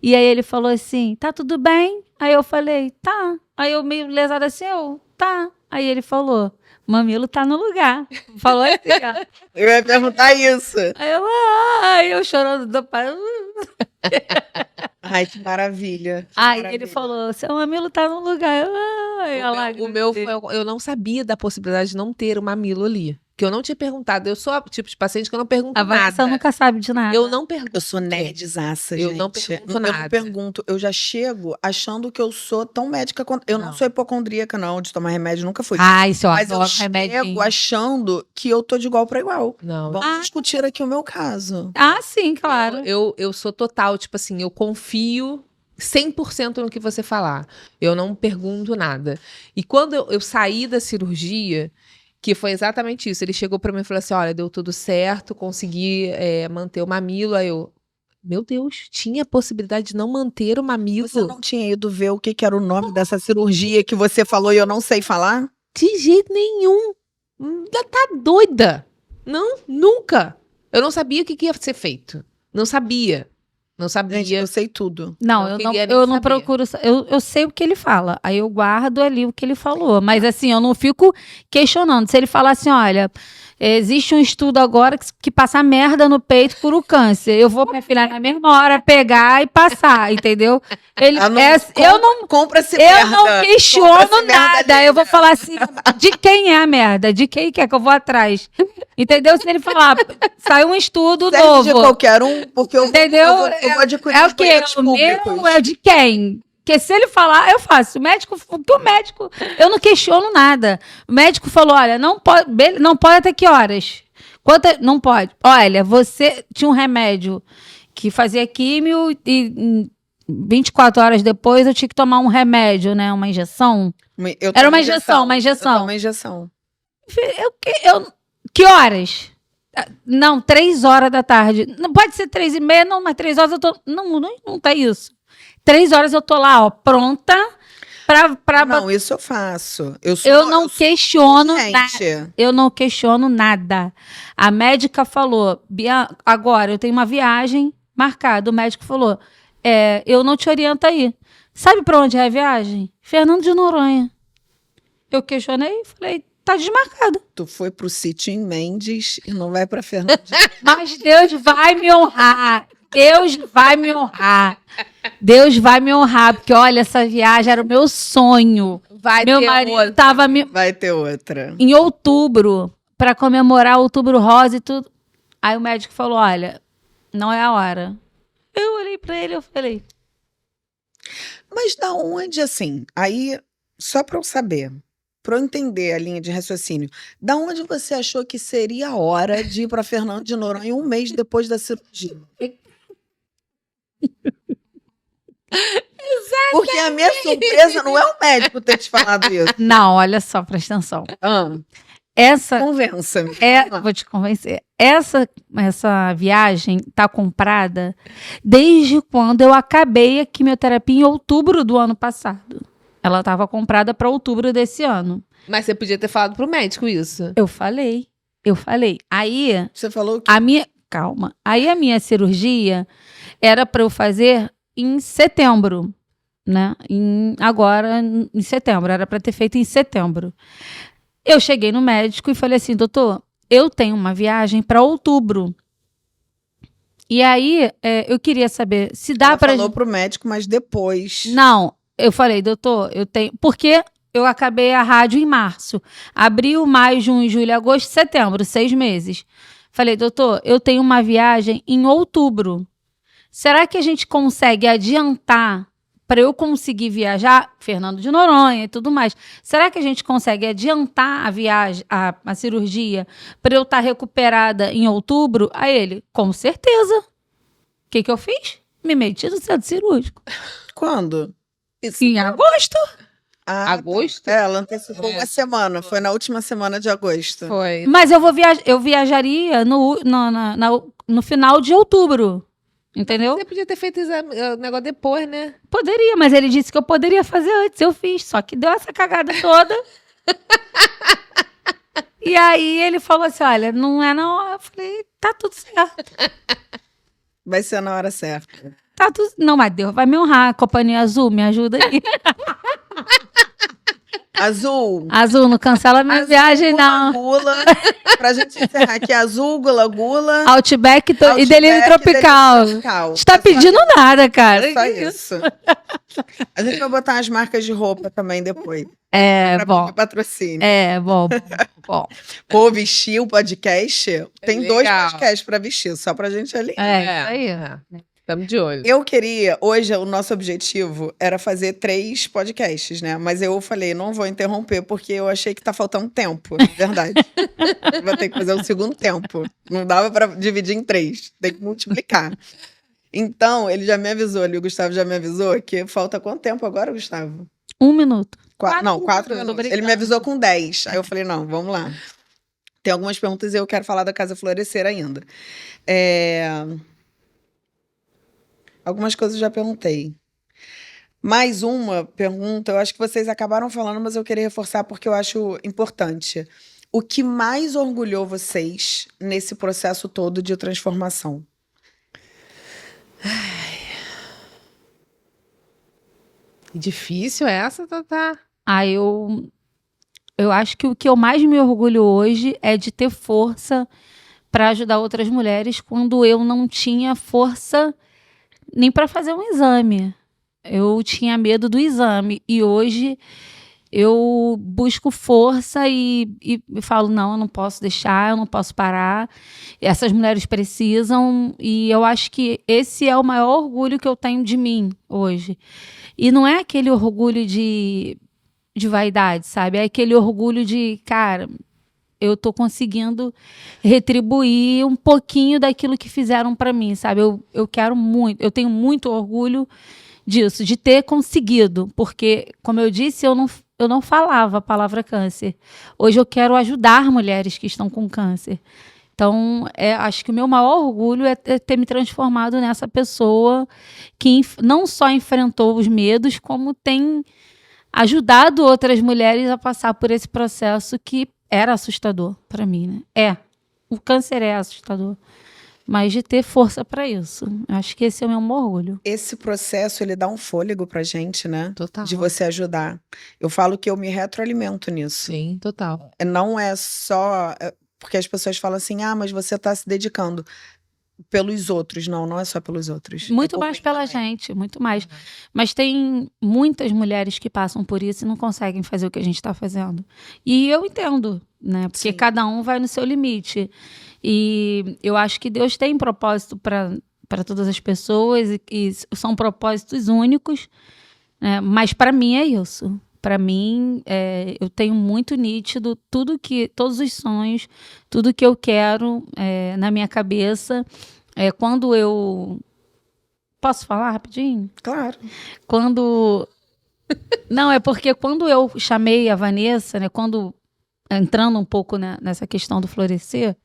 E aí ele falou assim, tá tudo bem? Aí eu falei, tá. Aí eu meio lesada assim, tá. Aí ele falou, mamilo tá no lugar. Falou assim, ó. Eu ia perguntar isso. Aí eu chorando do pai. Ai, que maravilha. Ele falou, seu mamilo tá no lugar. O meu foi, eu não sabia da possibilidade de não ter o mamilo ali. Que eu não tinha perguntado. Eu sou o tipo de paciente que eu não pergunto nada. A Vanessa nunca sabe de nada. Eu não pergunto. Eu sou nerdzaça, gente. Eu não pergunto nada. Eu não pergunto. Eu já chego achando que eu sou tão médica quanto... Eu não sou hipocondríaca, não, de tomar remédio, nunca fui. Isso eu Mas eu remédio. chego achando que eu tô de igual pra igual. Não. Vamos discutir aqui o meu caso. Sim, claro. Eu sou total, tipo assim, eu confio 100% no que você falar. Eu não pergunto nada. E quando eu saí da cirurgia... Que foi exatamente isso. Ele chegou pra mim e falou assim, olha, deu tudo certo, consegui manter o mamilo. Aí eu, meu Deus, tinha a possibilidade de não manter o mamilo? Você não tinha ido ver o que era o nome dessa cirurgia que você falou e eu não sei falar? De jeito nenhum. Tá doida. Não, nunca. Eu não sabia o que ia ser feito. Não sabia. Não sabia. Gente, eu sei tudo. Eu não procuro. Eu sei o que ele fala. Aí eu guardo ali o que ele falou. Mas assim, eu não fico questionando. Se ele falar assim, olha, existe um estudo agora que passar merda no peito cura o câncer. Eu vou, minha filha, na mesma hora pegar e passar, entendeu? Eu não questiono nada. Eu vou falar assim, de quem é a merda? De quem que é que eu vou atrás? Entendeu? Se ele falar, saiu um estudo novo. De qualquer um, porque eu vou adquirir o quê? O meu é de quem? Porque se ele falar, eu faço. O médico, eu não questiono nada. O médico falou, olha, não pode até que horas? Não pode. Olha, você tinha um remédio que fazia químio e 24 horas depois eu tinha que tomar um remédio, né? Uma injeção. Era uma injeção. Uma injeção. Que horas? Não, 3 horas da tarde. Não pode ser 3h30, não, mas 3 horas eu tô... Não tá isso. 3 horas eu tô lá, ó, pronta pra... Não, isso eu faço. Eu não questiono nada. Eu não questiono nada. A médica falou, agora eu tenho uma viagem marcada. O médico falou, eu não te oriento aí. Sabe pra onde é a viagem? Fernando de Noronha. Eu questionei, falei, tá desmarcado. Tu foi pro sítio em Mendes e não vai pra Fernando de Noronha. Mas Deus vai me honrar. Deus vai me honrar. Deus vai me honrar, porque olha, essa viagem era o meu sonho. Vai Meu ter marido outra. tava Vai ter outra. em outubro para comemorar o Outubro Rosa e tudo. Aí o médico falou: olha, não é a hora. Eu olhei para ele e falei: Mas da onde, assim? Aí, só pra eu saber, pra eu entender a linha de raciocínio, da onde você achou que seria a hora de ir pra Fernando de Noronha um mês depois da cirurgia? Porque a minha surpresa não é o médico ter te falado isso. não, olha só, presta atenção. Ah, Essa convença-me. vou te convencer. Essa viagem tá comprada desde quando eu acabei a quimioterapia em outubro do ano passado. Ela estava comprada para outubro desse ano. Mas você podia ter falado pro médico isso. Eu falei. Aí Você falou que calma. Aí a minha cirurgia era para eu fazer em setembro, né? Agora em setembro, era para ter feito em setembro. Eu cheguei no médico e falei assim: doutor, eu tenho uma viagem para outubro. E aí, eu queria saber se dá ela para... falou pro médico, mas depois. Não, eu falei: doutor, eu tenho... Porque eu acabei a rádio em março. Abril, maio, junho, julho, agosto, setembro, 6 meses. Falei: doutor, eu tenho uma viagem em outubro. Será que a gente consegue adiantar para eu conseguir viajar, Fernando de Noronha e tudo mais? Será que a gente consegue adiantar a viagem, a cirurgia, para eu estar recuperada em outubro? Aí ele: com certeza. O que eu fiz? Me meti no centro cirúrgico. Quando? Isso. Em agosto. Ah, Agosto? tá. Ela antecipou uma semana. Foi na última semana de agosto. Foi. Mas eu viajaria no final de outubro. Entendeu? Você podia ter feito o negócio depois, né? Poderia, mas ele disse que eu poderia fazer antes. Eu fiz, só que deu essa cagada toda. E aí ele falou assim: olha, não é na hora. Eu falei: tá tudo certo. Vai ser na hora certa. Tá tudo... Não, mas Deus vai me honrar. Companhia Azul, me ajuda aí. Azul. Azul, não cancela minha viagem, não. Gula. Pra gente encerrar aqui, Azul, Gula. Outback, e Delírio Tropical. Você tá pedindo nada, cara. É só isso. A gente vai botar as marcas de roupa também depois. É, bom. Pra patrocínio. É, bom. Pô, vestir o podcast. Tem legal. 2 podcasts pra vestir, só pra gente ali. É, isso aí. Estamos de olho. Eu queria, hoje o nosso objetivo era fazer 3 podcasts, né? Mas eu falei: não vou interromper, porque eu achei que tá faltando tempo, na verdade. Vou ter que fazer o segundo tempo. Não dava pra dividir em 3, tem que multiplicar. Então, ele já me avisou ali, o Gustavo já me avisou que falta quanto tempo agora, Gustavo? 1 minuto. 4 minutos, minutos. obrigada. Ele me avisou com 10. Aí eu falei: não, vamos lá. Tem algumas perguntas e eu quero falar da Casa Florescer ainda. Algumas coisas eu já perguntei. Mais uma pergunta, eu acho que vocês acabaram falando, mas eu queria reforçar porque eu acho importante. O que mais orgulhou vocês nesse processo todo de transformação? Difícil essa, Tatá. Eu acho que o que eu mais me orgulho hoje é de ter força para ajudar outras mulheres quando eu não tinha força nem para fazer um exame. Eu tinha medo do exame e hoje eu busco força e falo: não, eu não posso deixar, eu não posso parar. Essas mulheres precisam, e eu acho que esse é o maior orgulho que eu tenho de mim hoje. E não é aquele orgulho de vaidade, sabe? É aquele orgulho de, cara, eu tô conseguindo retribuir um pouquinho daquilo que fizeram para mim, sabe? Eu quero muito, eu tenho muito orgulho disso, de ter conseguido, porque, como eu disse, eu não falava a palavra câncer. Hoje eu quero ajudar mulheres que estão com câncer. Então, acho que o meu maior orgulho é ter me transformado nessa pessoa que não só enfrentou os medos, como tem ajudado outras mulheres a passar por esse processo que era assustador para mim, né? O câncer é assustador. mas de ter força para isso. Acho que esse é o meu maior orgulho. Esse processo, ele dá um fôlego pra gente, né? Total. De você ajudar. Eu falo que eu me retroalimento nisso. Sim, total. Não é só... Porque as pessoas falam assim, mas você tá se dedicando pelos outros. Não é só pelos outros. Muito mais pela gente, muito mais. Mas tem muitas mulheres que passam por isso e não conseguem fazer o que a gente está fazendo. E eu entendo, né? Porque cada um vai no seu limite. E eu acho que Deus tem propósito para todas as pessoas e são propósitos únicos, né? Mas para mim é isso. Para mim, eu tenho muito nítido todos os sonhos, tudo que eu quero na minha cabeça. Quando eu... Posso falar rapidinho? Claro. Não, é porque quando eu chamei a Vanessa, né, entrando um pouco nessa questão do florescer,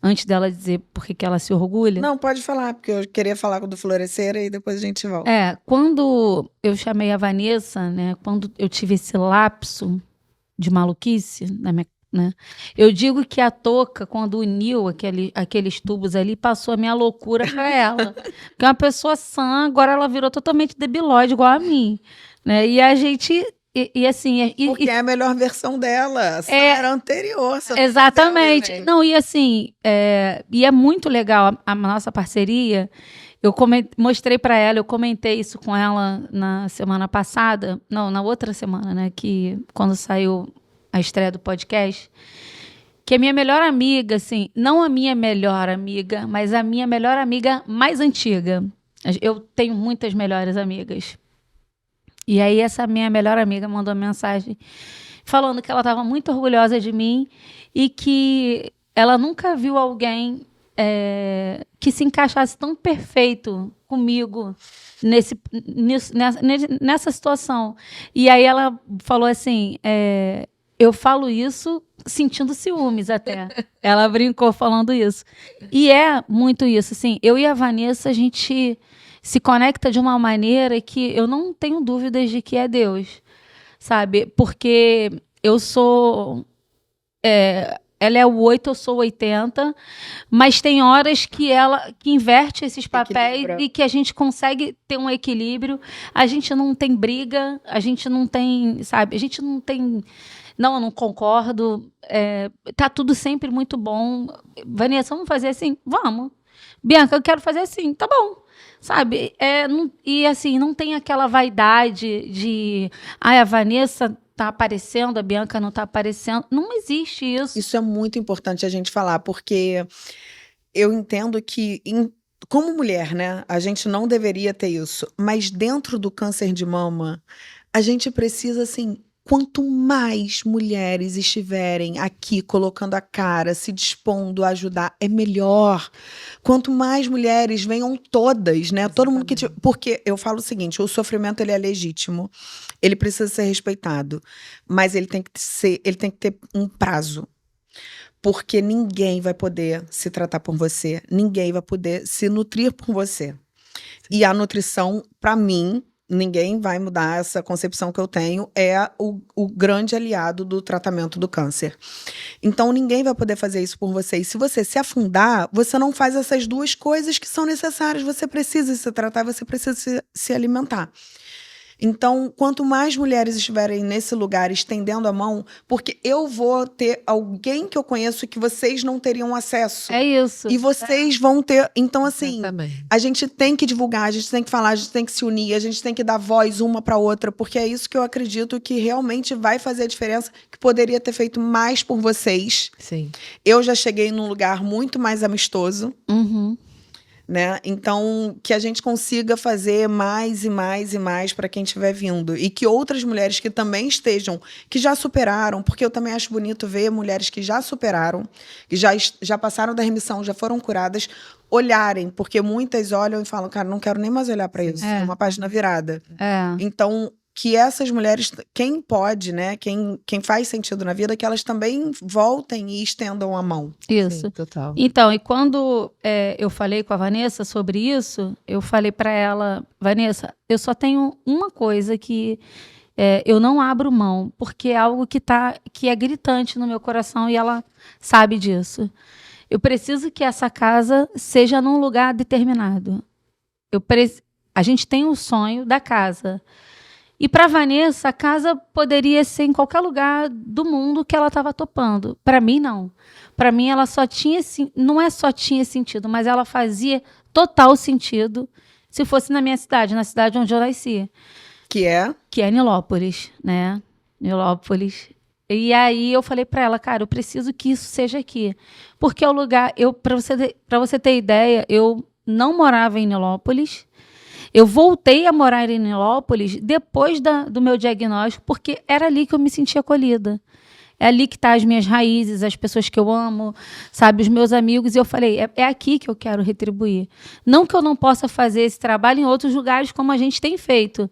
antes dela dizer por que ela se orgulha. Não, pode falar, porque eu queria falar do florescer e depois a gente volta. Quando eu chamei a Vanessa, né, quando eu tive esse lapso de maluquice, né, eu digo que a touca, quando uniu aqueles tubos ali, passou a minha loucura para ela. Porque uma pessoa sã, agora ela virou totalmente debilóide, igual a mim. Né? E a gente... assim, porque é a melhor versão dela. Era anterior. Exatamente. Não, e assim, e é muito legal a nossa parceria. Eu mostrei para ela, eu comentei isso com ela na semana passada, não, na outra semana, né, que quando saiu a estreia do podcast, que a minha melhor amiga, assim, não a minha melhor amiga, mas a minha melhor amiga mais antiga. Eu tenho muitas melhores amigas. E aí essa minha melhor amiga mandou uma mensagem falando que ela estava muito orgulhosa de mim e que ela nunca viu alguém que se encaixasse tão perfeito comigo nessa situação. E aí ela falou assim, eu falo isso sentindo ciúmes até. Ela brincou falando isso. E é muito isso, assim, eu e a Vanessa, a gente se conecta de uma maneira que eu não tenho dúvidas de que é Deus, sabe? Porque eu sou... ela é o 8, eu sou o 80, mas tem horas que ela inverte esses papéis e que a gente consegue ter um equilíbrio. A gente não tem briga, a gente não tem, sabe? A gente não tem... Não, eu não concordo. Tá tudo sempre muito bom. Vanessa, vamos fazer assim? Vamos. Bianca, eu quero fazer assim. Tá bom. Sabe? E assim, não tem aquela vaidade de... a Vanessa tá aparecendo, a Bianca não tá aparecendo. Não existe isso. Isso é muito importante a gente falar, porque eu entendo que, como mulher, né, a gente não deveria ter isso. Mas dentro do câncer de mama, a gente precisa, assim... Quanto mais mulheres estiverem aqui colocando a cara, se dispondo a ajudar, é melhor. Quanto mais mulheres venham todas, né? Exatamente. Todo mundo que porque eu falo o seguinte, o sofrimento ele é legítimo, ele precisa ser respeitado, mas ele tem que ter um prazo. Porque ninguém vai poder se tratar por você, ninguém vai poder se nutrir por você. E a nutrição, para mim, ninguém vai mudar essa concepção que eu tenho, é o grande aliado do tratamento do câncer. Então, ninguém vai poder fazer isso por você. E se você se afundar, você não faz essas duas coisas que são necessárias. Você precisa se tratar, você precisa se alimentar. Então, quanto mais mulheres estiverem nesse lugar estendendo a mão, porque eu vou ter alguém que eu conheço que vocês não teriam acesso. É isso. E vocês vão ter... Então, assim, Exatamente. A gente tem que divulgar, a gente tem que falar, a gente tem que se unir, a gente tem que dar voz uma para outra, porque é isso que eu acredito que realmente vai fazer a diferença, que poderia ter feito mais por vocês. Sim. Eu já cheguei num lugar muito mais amistoso. Uhum. Né? Então, que a gente consiga fazer mais e mais e mais para quem estiver vindo. E que outras mulheres que também estejam, que já superaram, porque eu também acho bonito ver mulheres que já superaram, que já passaram da remissão, já foram curadas, olharem, porque muitas olham e falam, cara, não quero nem mais olhar para isso, é uma página virada. Então, que essas mulheres, quem pode, né, quem faz sentido na vida, que elas também voltem e estendam a mão. Isso. Sim, total. Então, e quando eu falei com a Vanessa sobre isso, eu falei para ela, Vanessa, eu só tenho uma coisa que eu não abro mão, porque é algo que é gritante no meu coração e ela sabe disso. Eu preciso que essa casa seja num lugar determinado. A gente tem o sonho da casa. E para Vanessa, a casa poderia ser em qualquer lugar do mundo que ela estava topando. Para mim, não. Para mim, ela só tinha... Não é só tinha sentido, mas ela fazia total sentido se fosse na minha cidade, na cidade onde eu nasci. Que é? Que é Nilópolis, né? Nilópolis. E aí eu falei para ela, cara, eu preciso que isso seja aqui. Porque é o lugar... Para você ter ideia, eu não morava em Nilópolis. Eu voltei a morar em Nilópolis depois do meu diagnóstico, porque era ali que eu me sentia acolhida. É ali que estão as minhas raízes, as pessoas que eu amo, sabe, os meus amigos. E eu falei, é aqui que eu quero retribuir. Não que eu não possa fazer esse trabalho em outros lugares como a gente tem feito,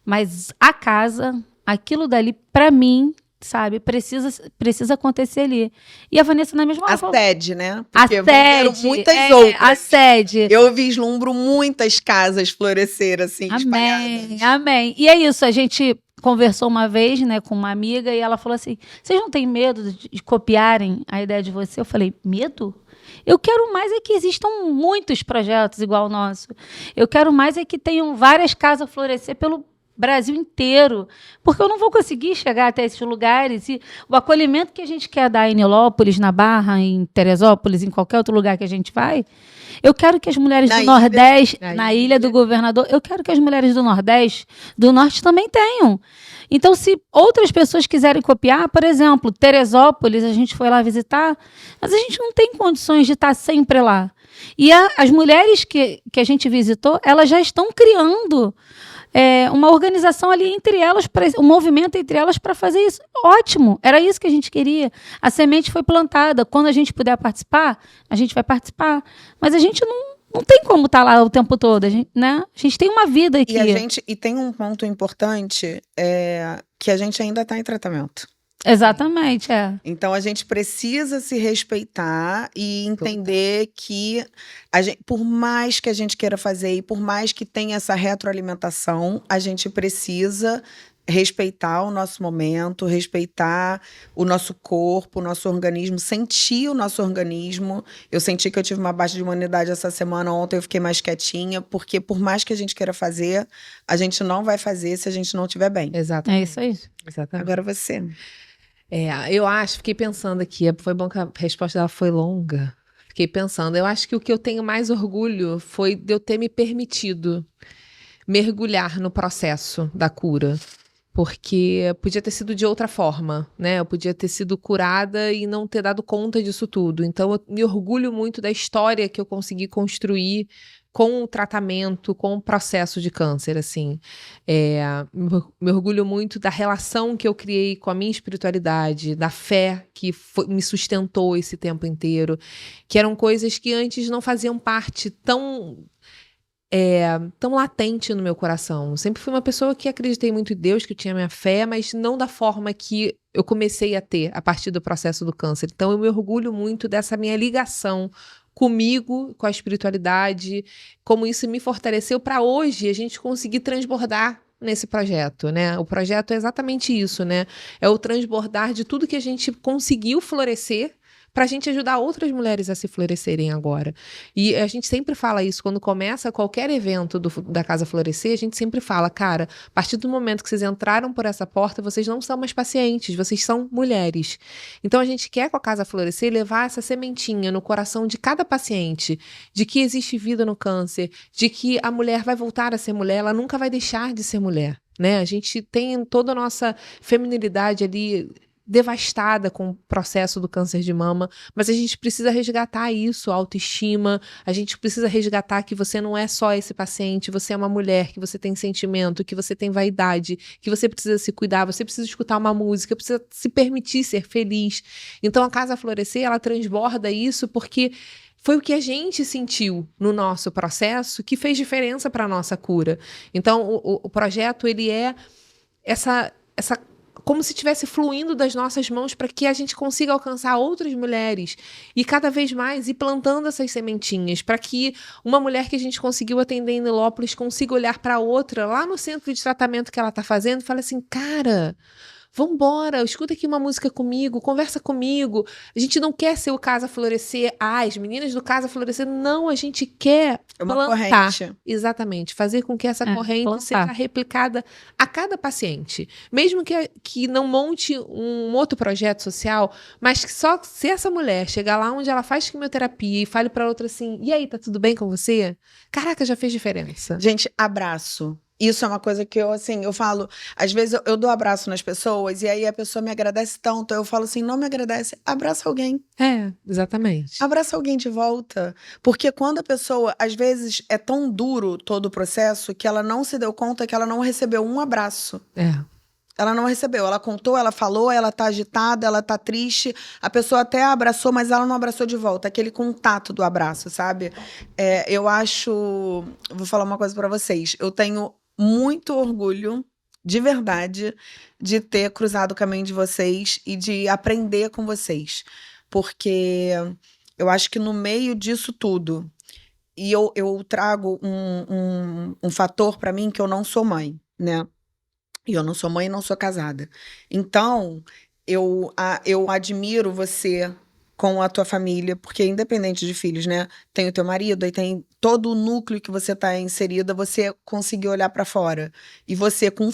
mas a casa, aquilo dali, para mim, sabe, precisa acontecer ali. E a Vanessa na mesma A forma. sede, né? A Porque sede, muitas outras. a sede. Eu vislumbro muitas casas florescer, assim, Amém, espalhadas. amém. E é isso, a gente conversou uma vez, né, com uma amiga e ela falou assim, vocês não têm medo de copiarem a ideia de você? Eu falei, medo? Eu quero mais é que existam muitos projetos igual o nosso. Eu quero mais é que tenham várias casas florescer pelo Brasil inteiro, porque eu não vou conseguir chegar até esses lugares e o acolhimento que a gente quer dar em Nilópolis, na Barra, em Teresópolis, em qualquer outro lugar que a gente vai, eu quero que as mulheres do Nordeste, na Ilha do Governador, eu quero que as mulheres do Nordeste, do Norte também tenham. Então, se outras pessoas quiserem copiar, por exemplo, Teresópolis, a gente foi lá visitar, mas a gente não tem condições de estar sempre lá. E as mulheres que a gente visitou, elas já estão criando uma organização ali entre elas, um movimento entre elas para fazer isso. Ótimo, era isso que a gente queria. A semente foi plantada. Quando a gente puder participar, a gente vai participar. Mas a gente não tem como estar lá o tempo todo, né? A gente tem uma vida aqui. E tem um ponto importante, que a gente ainda está em tratamento. Exatamente, Então a gente precisa se respeitar e entender que por mais que a gente queira fazer e por mais que tenha essa retroalimentação, a gente precisa respeitar o nosso momento, respeitar o nosso corpo, o nosso organismo, sentir o nosso organismo. Eu senti que eu tive uma baixa de imunidade essa semana, ontem eu fiquei mais quietinha, porque por mais que a gente queira fazer, a gente não vai fazer se a gente não estiver bem. Exatamente. É isso aí. Exatamente. Agora você. Eu fiquei pensando aqui, foi bom que a resposta dela foi longa. Fiquei pensando, eu acho que o que eu tenho mais orgulho foi de eu ter me permitido mergulhar no processo da cura. Porque podia ter sido de outra forma, né? Eu podia ter sido curada e não ter dado conta disso tudo. Então, eu me orgulho muito da história que eu consegui construir com o tratamento, com o processo de câncer, assim. Me orgulho muito da relação que eu criei com a minha espiritualidade, da fé que me sustentou esse tempo inteiro, que eram coisas que antes não faziam parte tão latente no meu coração. Sempre fui uma pessoa que acreditei muito em Deus, que tinha minha fé, mas não da forma que eu comecei a ter a partir do processo do câncer. Então, eu me orgulho muito dessa minha ligação comigo, com a espiritualidade, como isso me fortaleceu para hoje a gente conseguir transbordar nesse projeto, né? O projeto é exatamente isso, né? É o transbordar de tudo que a gente conseguiu florescer para a gente ajudar outras mulheres a se florescerem agora. E a gente sempre fala isso, quando começa qualquer evento da Casa Florescer, a gente sempre fala, cara, a partir do momento que vocês entraram por essa porta, vocês não são mais pacientes, vocês são mulheres. Então a gente quer com a Casa Florescer levar essa sementinha no coração de cada paciente, de que existe vida no câncer, de que a mulher vai voltar a ser mulher, ela nunca vai deixar de ser mulher, né? A gente tem toda a nossa feminilidade ali devastada com o processo do câncer de mama, mas a gente precisa resgatar isso, a autoestima, a gente precisa resgatar que você não é só esse paciente, você é uma mulher, que você tem sentimento, que você tem vaidade, que você precisa se cuidar, você precisa escutar uma música, precisa se permitir ser feliz. Então a Casa Florescer, ela transborda isso porque foi o que a gente sentiu no nosso processo que fez diferença para a nossa cura. Então o projeto, ele é essa como se estivesse fluindo das nossas mãos para que a gente consiga alcançar outras mulheres e cada vez mais ir plantando essas sementinhas para que uma mulher que a gente conseguiu atender em Nilópolis consiga olhar para outra lá no centro de tratamento que ela está fazendo e fale assim, cara, Vambora, escuta aqui uma música comigo, conversa comigo. A gente não quer ser o Casa Florescer, as meninas do Casa Florescer. Não, a gente quer Uma plantar. corrente. Exatamente, fazer com que essa corrente plantar. seja replicada a cada paciente. Mesmo que não monte um outro projeto social, mas que só se essa mulher chegar lá onde ela faz quimioterapia e fale pra outra assim, e aí, tá tudo bem com você? Caraca, já fez diferença. Gente, abraço. Isso é uma coisa que eu, assim, eu falo, às vezes eu dou abraço nas pessoas e aí a pessoa me agradece tanto, eu falo assim, não me agradece, abraça alguém. Exatamente. Abraça alguém de volta. Porque quando a pessoa, às vezes, é tão duro todo o processo que ela não se deu conta que ela não recebeu um abraço. Ela não recebeu, ela contou, ela falou, ela tá agitada, ela tá triste. A pessoa até abraçou, mas ela não abraçou de volta. Aquele contato do abraço, sabe? Eu acho... Vou falar uma coisa pra vocês. Eu tenho muito orgulho, de verdade, de ter cruzado o caminho de vocês e de aprender com vocês. Porque eu acho que no meio disso tudo... E eu trago um fator pra mim que eu não sou mãe, né? E eu não sou mãe e não sou casada. Então, eu admiro você com a tua família, porque independente de filhos, né? Tem o teu marido, aí tem todo o núcleo que você tá inserida, você conseguiu olhar pra fora. E você com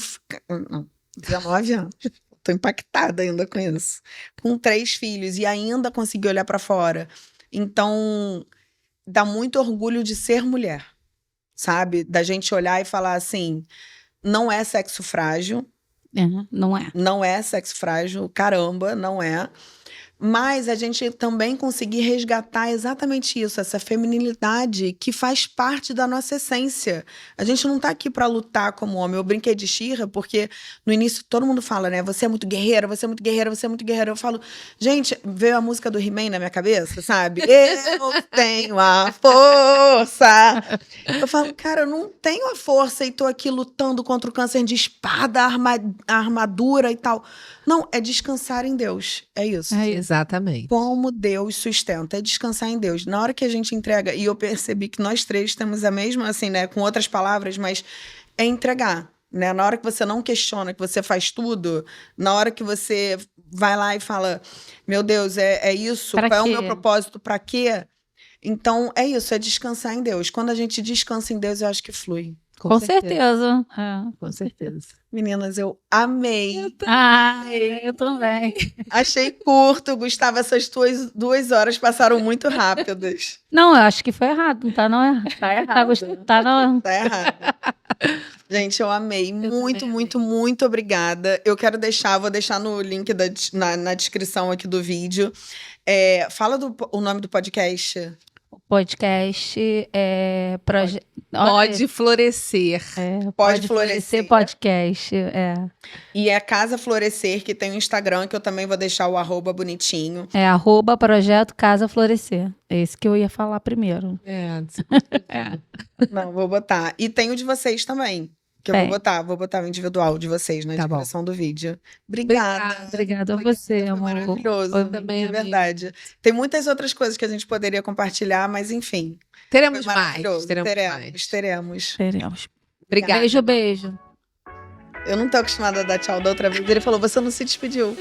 19 anos, tô impactada ainda com isso. Com 3 filhos e ainda conseguiu olhar pra fora. Então, dá muito orgulho de ser mulher, sabe? Da gente olhar e falar assim... Não é sexo frágil. Não é. Não é sexo frágil, caramba, não é. Mas a gente também conseguir resgatar exatamente isso, essa feminilidade que faz parte da nossa essência. A gente não tá aqui pra lutar como homem. Eu brinquei de She-Ra porque no início todo mundo fala, né? Você é muito guerreira, você é muito guerreira, você é muito guerreira. Eu falo, gente, veio a música do He-Man na minha cabeça, sabe? Eu tenho a força. Eu falo, cara, eu não tenho a força e tô aqui lutando contra o câncer de espada, armadura e tal. Não, é descansar em Deus. É isso. Exatamente. Como Deus sustenta, é descansar em Deus. Na hora que a gente entrega, e eu percebi que nós 3 temos a mesma, assim, né, com outras palavras, mas é entregar, né? Na hora que você não questiona, que você faz tudo, na hora que você vai lá e fala, meu Deus, é isso? Pra Qual é o quê? meu propósito? Pra quê? Então, é isso, é descansar em Deus. Quando a gente descansa em Deus, eu acho que flui. Com certeza. Com certeza. Meninas, eu amei. Eu também. Achei curto, Gustavo. Essas 2 horas passaram muito rápidas. Não, eu acho que foi errado, não tá não? Tá errado. Tá não. Tá errado. Gente, eu amei. Muito, também muito, muito obrigada. Eu quero deixar, vou deixar no link na descrição aqui do vídeo. Fala o nome do podcast. O podcast é... Pode florescer. Pode Florescer. Podcast, E é Casa Florescer, que tem o Instagram, que eu também vou deixar o @ bonitinho. É @projeto Casa Florescer. É esse que eu ia falar primeiro. Não, vou botar. E tem o de vocês também. Que eu vou botar o individual de vocês na descrição do vídeo. Obrigada. Obrigada a você, Foi amor. maravilhoso, Eu também, de verdade. Tem muitas outras coisas que a gente poderia compartilhar, mas enfim. Teremos Foi mais. maravilhoso. Teremos. Teremos. Obrigada. Beijo, beijo. Eu não tô acostumada a dar tchau da outra vez. Ele falou, você não se despediu.